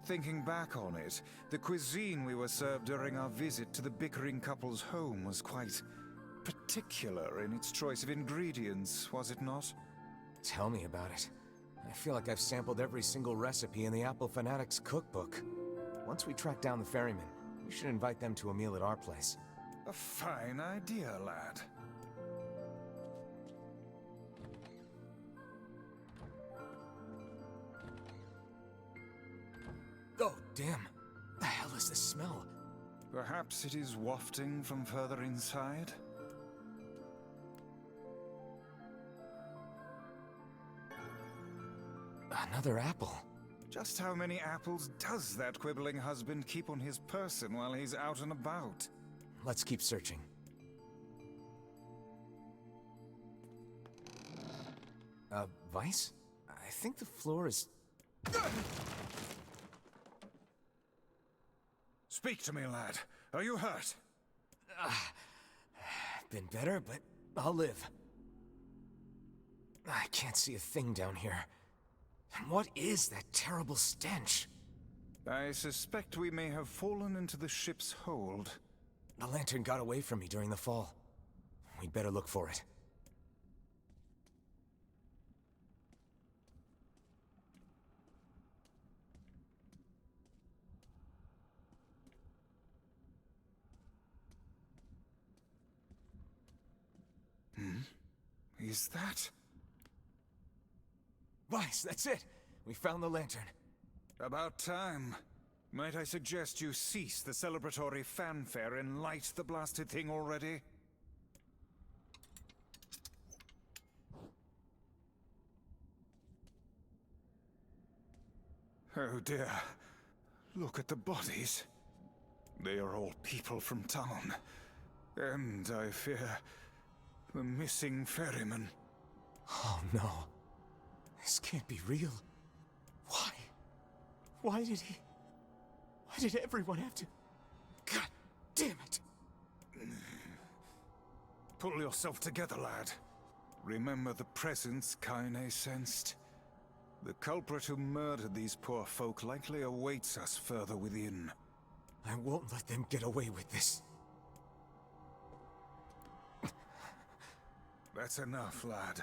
Thinking back on it, the cuisine we were served during our visit to the bickering couple's home was quite particular in its choice of ingredients, was it not? Tell me about it. I feel like I've sampled every single recipe in the Apple Fanatics cookbook. Once we track down the ferryman, we should invite them to a meal at our place. A fine idea, lad. Oh, damn. The hell is this smell? Perhaps it is wafting from further inside? Another apple. Just how many apples does that quibbling husband keep on his person while he's out and about? Let's keep searching. Vice? I think the floor is... Speak to me, lad. Are you hurt? Been better, but I'll live. I can't see a thing down here. And what is that terrible stench? I suspect we may have fallen into the ship's hold. The lantern got away from me during the fall. We'd better look for it. Is that? Vice, that's it! We found the lantern. About time. Might I suggest you cease the celebratory fanfare and light the blasted thing already? Oh dear. Look at the bodies. They are all people from town. And I fear... the missing ferryman. Oh no. This can't be real. Why? Why did everyone have to... God damn it! Pull yourself together, lad. Remember the presence Kaine sensed? The culprit who murdered these poor folk likely awaits us further within. I won't let them get away with this. That's enough, lad.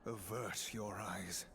Avert your eyes.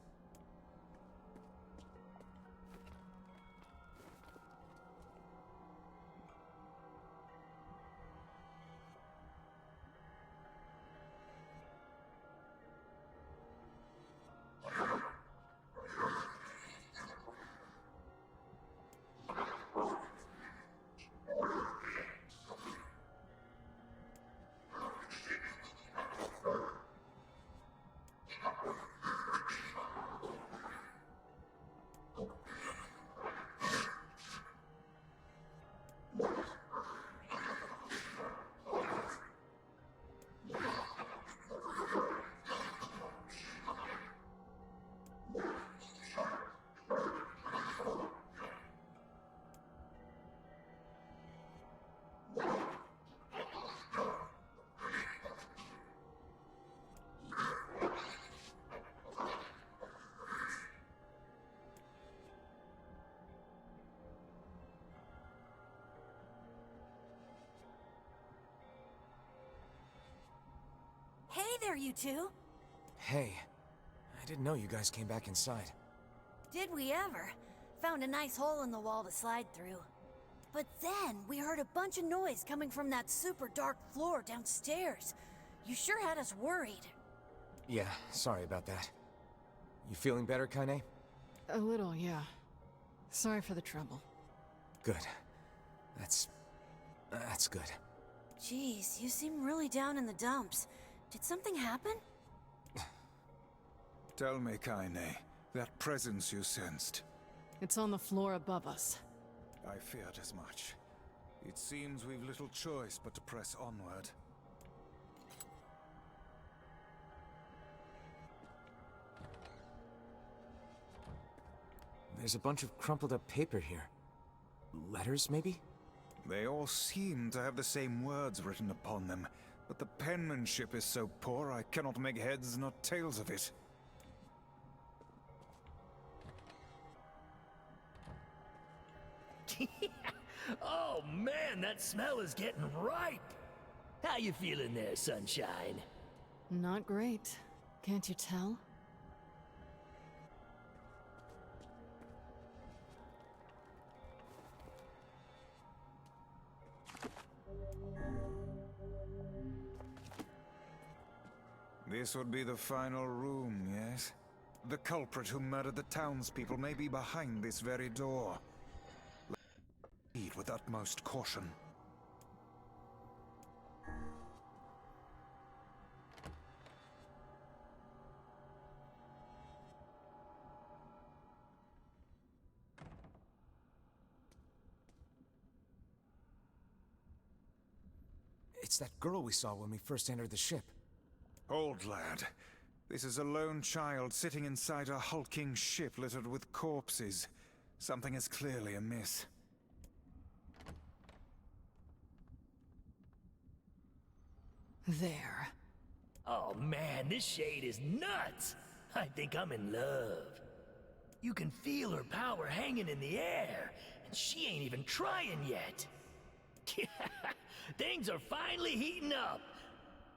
there, you two. Hey, I didn't know you guys came back inside. Did we ever? Found a nice hole in the wall to slide through. But then we heard a bunch of noise coming from that super dark floor downstairs. You sure had us worried. Yeah, sorry about that. You feeling better, Kaine? A little, yeah. Sorry for the trouble. Good. That's good. Jeez, you seem really down in the dumps. Did something happen? Tell me, Kaine, that presence you sensed. It's on the floor above us. I feared as much. It seems we've little choice but to press onward. There's a bunch of crumpled up paper here. Letters, maybe? They all seem to have the same words written upon them, but the penmanship is so poor I cannot make heads nor tails of it. Oh man, that smell is getting ripe. How you feeling there, Sunshine? Not great. Can't you tell? This would be the final room, yes? The culprit who murdered the townspeople may be behind this very door. Let's proceed with utmost caution. It's that girl we saw when we first entered the ship. Old lad, this is a lone child sitting inside a hulking ship littered with corpses. Something is clearly amiss. There. Oh man, this shade is nuts. I think I'm in love. You can feel her power hanging in the air, and she ain't even trying yet. Things are finally heating up.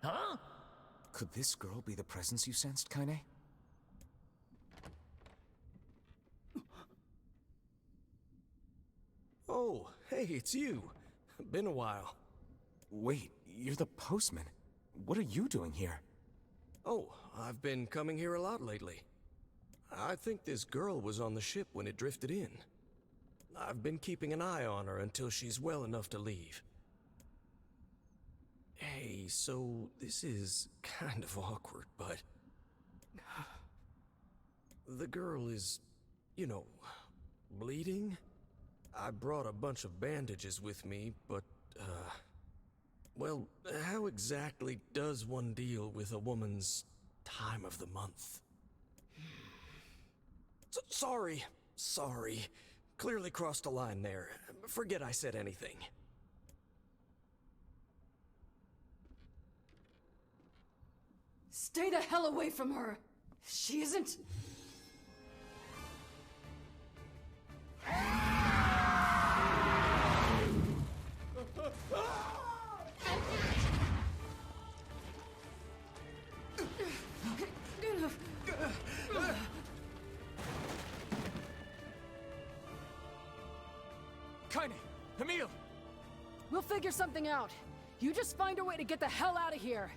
Huh? Could this girl be the presence you sensed, Kaine? Oh, hey, it's you. Been a while. Wait, you're the postman. What are you doing here? Oh, I've been coming here a lot lately. I think this girl was on the ship when it drifted in. I've been keeping an eye on her until she's well enough to leave. Hey, so this is kind of awkward, but... the girl is, you know, bleeding? I brought a bunch of bandages with me, but, well, how exactly does one deal with a woman's time of the month? Sorry. Clearly crossed a line there. Forget I said anything. Stay the hell away from her! She isn't... Kaine! Emil! We'll figure something out. You just find a way to get the hell out of here.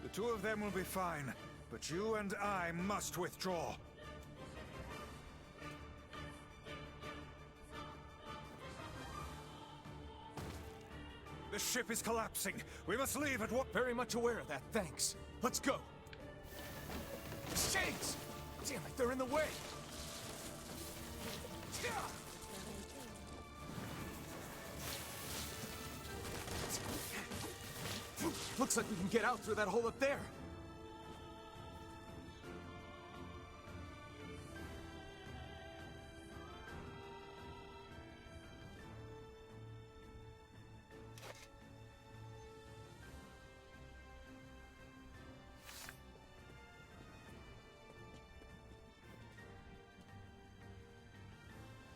The two of them will be fine, but you and I must withdraw. The ship is collapsing. We must leave at what? Very much aware of that, thanks. Let's go. Shades! Damn it, they're in the way! Looks like we can get out through that hole up there.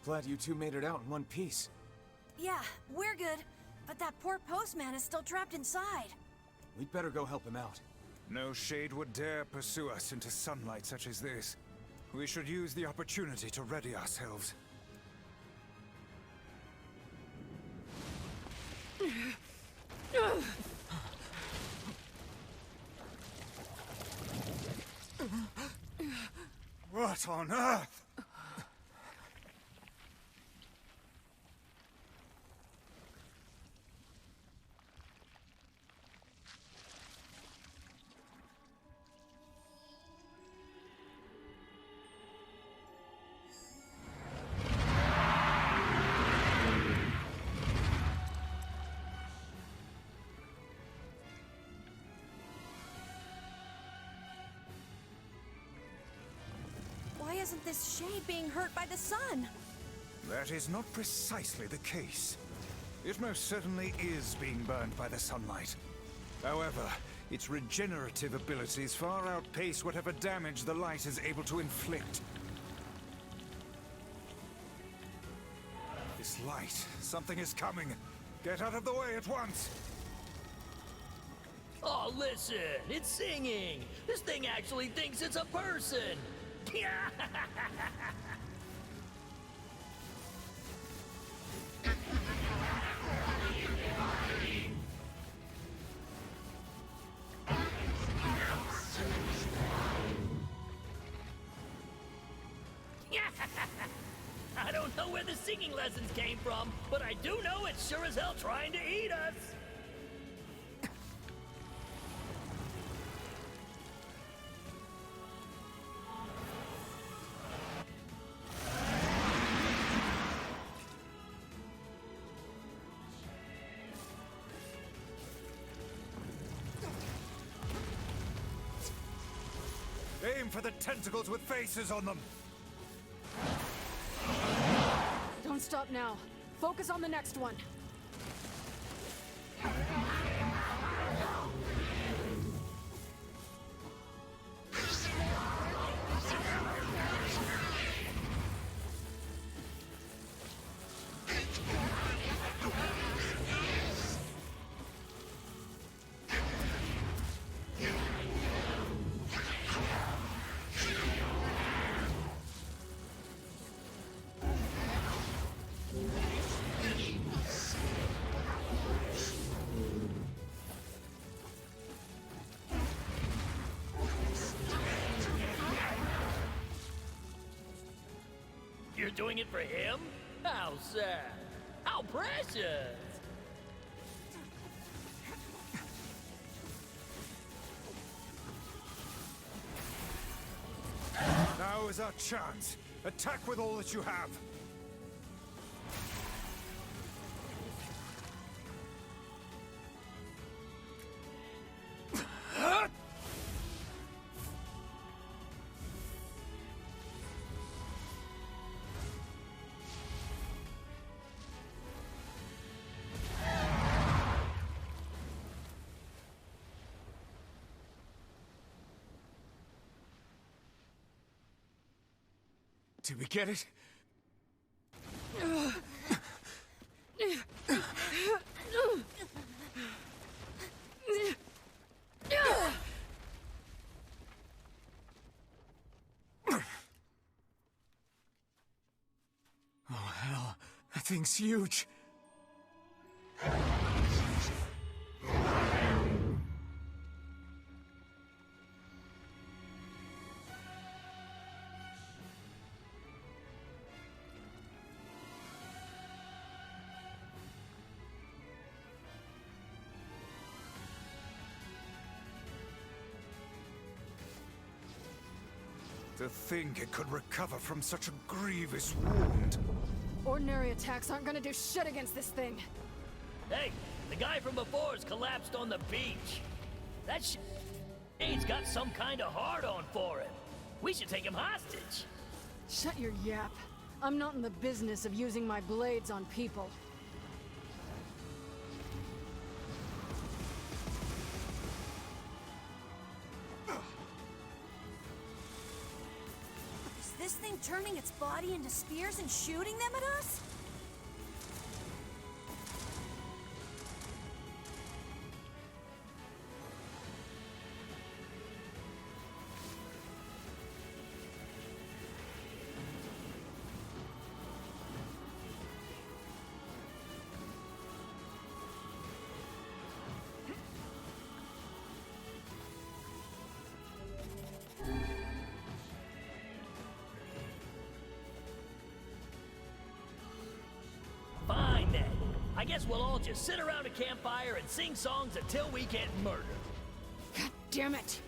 Glad you two made it out in one piece. Yeah, we're good. But that poor postman is still trapped inside. We'd better go help him out. No shade would dare pursue us into sunlight such as this. We should use the opportunity to ready ourselves. What on earth? Why isn't this shade being hurt by the sun? That is not precisely the case. It most certainly is being burned by the sunlight. However, its regenerative abilities far outpace whatever damage the light is able to inflict. This light, something is coming. Get out of the way at once! Oh, listen, it's singing. This thing actually thinks it's a person. I don't know where the singing lessons came from, but I do know it's sure as hell trying to eat us. Aim for the tentacles with faces on them! Don't stop now. Focus on the next one. You're doing it for him? How sad. How precious. Now is our chance. Attack with all that you have. Did we get it? Oh, hell. That thing's huge. To think it could recover from such a grievous wound. Ordinary attacks aren't gonna do shit against this thing. Hey, the guy from before's collapsed on the beach. That shade's got some kind of hard-on for him. We should take him hostage. Shut your yap. I'm not in the business of using my blades on people. Is this thing turning its body into spears and shooting them at us? guess we'll all just sit around a campfire and sing songs until we get murdered. God damn it!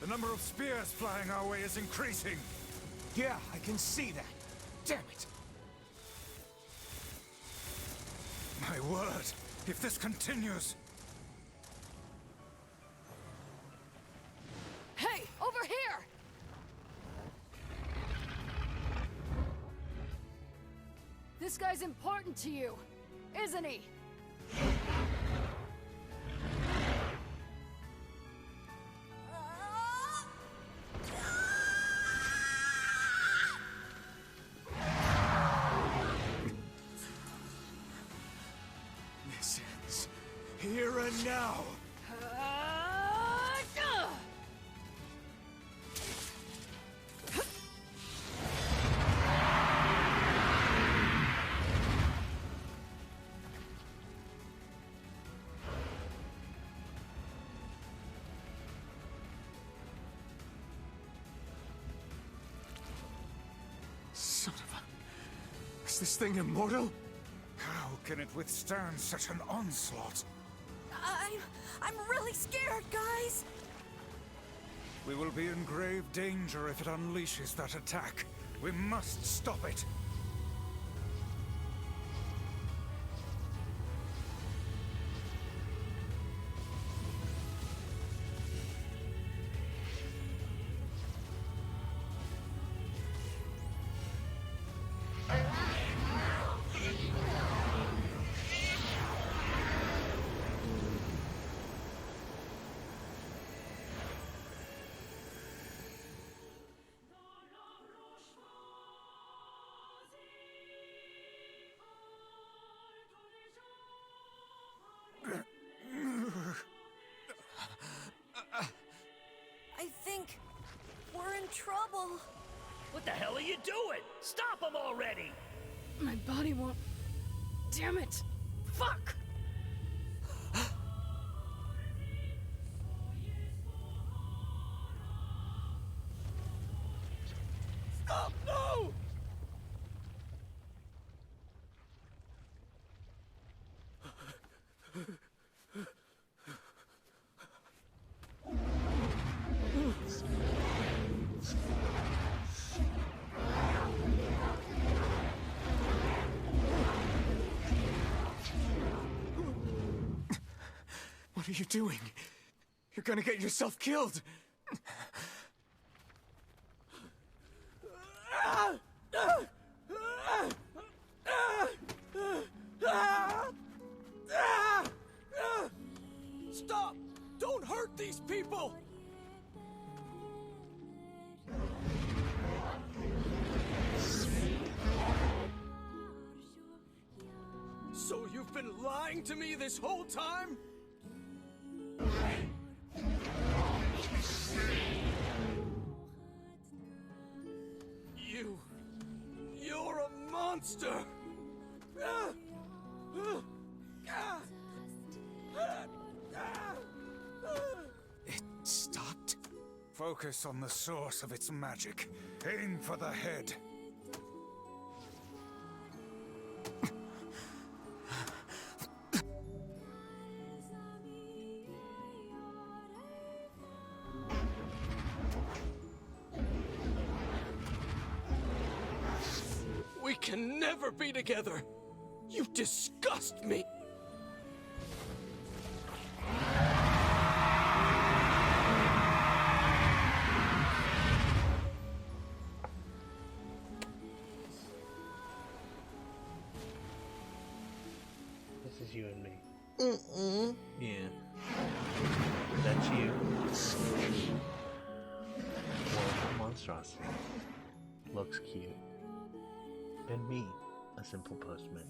The number of spears flying our way is increasing. Yeah, I can see that. Damn it! My word, if this continues... Hey, over here! This guy's important to you, isn't he? This ends here and now. Son of a... Is this thing immortal? How can it withstand such an onslaught? I'm really scared, guys. We will be in grave danger if it unleashes that attack. We must stop it. I think we're in trouble. What the hell are you doing? Stop them already! My body won't... Damn it! Fuck! Stop! No! What are you doing? You're gonna get yourself killed! Stop! Don't hurt these people! So you've been lying to me this whole time? You're a monster! It stopped? Focus on the source of its magic. Aim for the head. We can never be together! You disgust me! This is you and me. Yeah. That's you. Well, monstrosity. Looks cute. And me, a simple postman.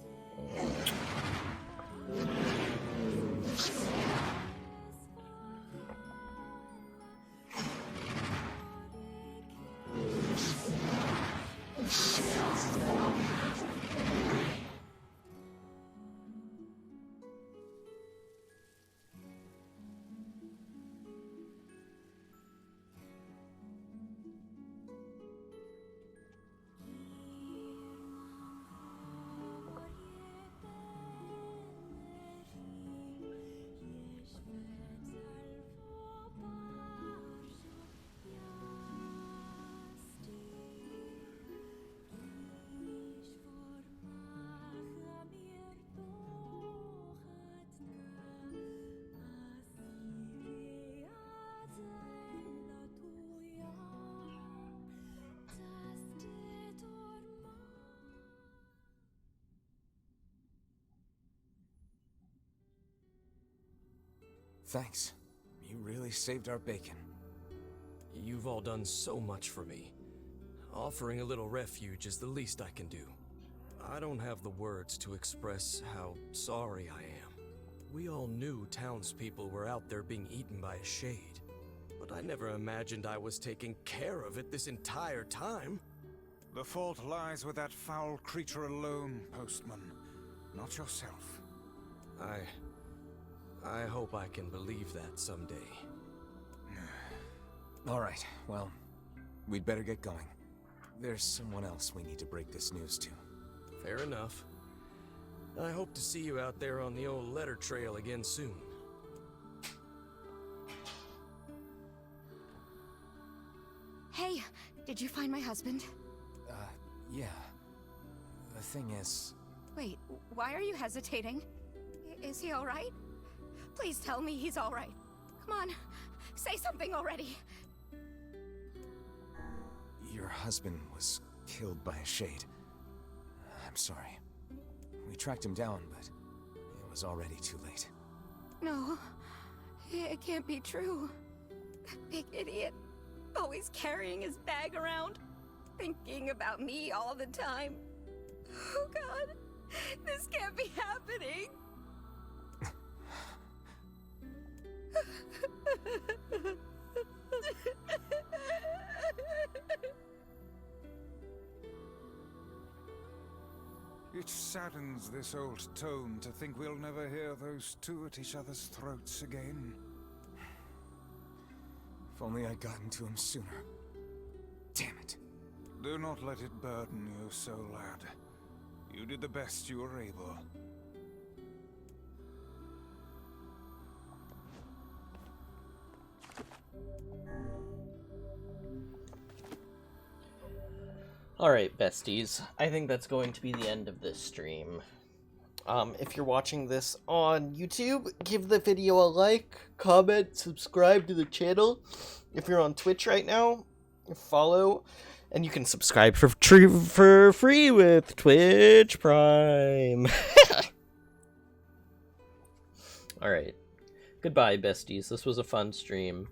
Thanks. You really saved our bacon. You've all done so much for me. Offering a little refuge is the least I can do. I don't have the words to express how sorry I am. We all knew townspeople were out there being eaten by a shade, but I never imagined I was taking care of it this entire time. The fault lies with that foul creature alone, Postman, not yourself. I hope I can believe that someday. Alright, well, we'd better get going. There's someone else we need to break this news to. Fair enough. I hope to see you out there on the old letter trail again soon. Hey, did you find my husband? Yeah. The thing is... Wait, why are you hesitating? Is he alright? Please tell me he's alright. Come on, say something already. Your husband was killed by a shade. I'm sorry. We tracked him down, but it was already too late. No, it can't be true. That big idiot, always carrying his bag around, thinking about me all the time. Oh God, this can't be happening. It saddens this old tone to think we'll never hear those two at each other's throats again. If only I'd gotten to him sooner. Damn it. Do not let it burden you so, lad. You did the best you were able. Alright, besties. I think that's going to be the end of this stream. If you're watching this on YouTube, give the video a like, comment, subscribe to the channel. If you're on Twitch right now, follow, and you can subscribe for free with Twitch Prime. Alright. Goodbye, besties. This was a fun stream.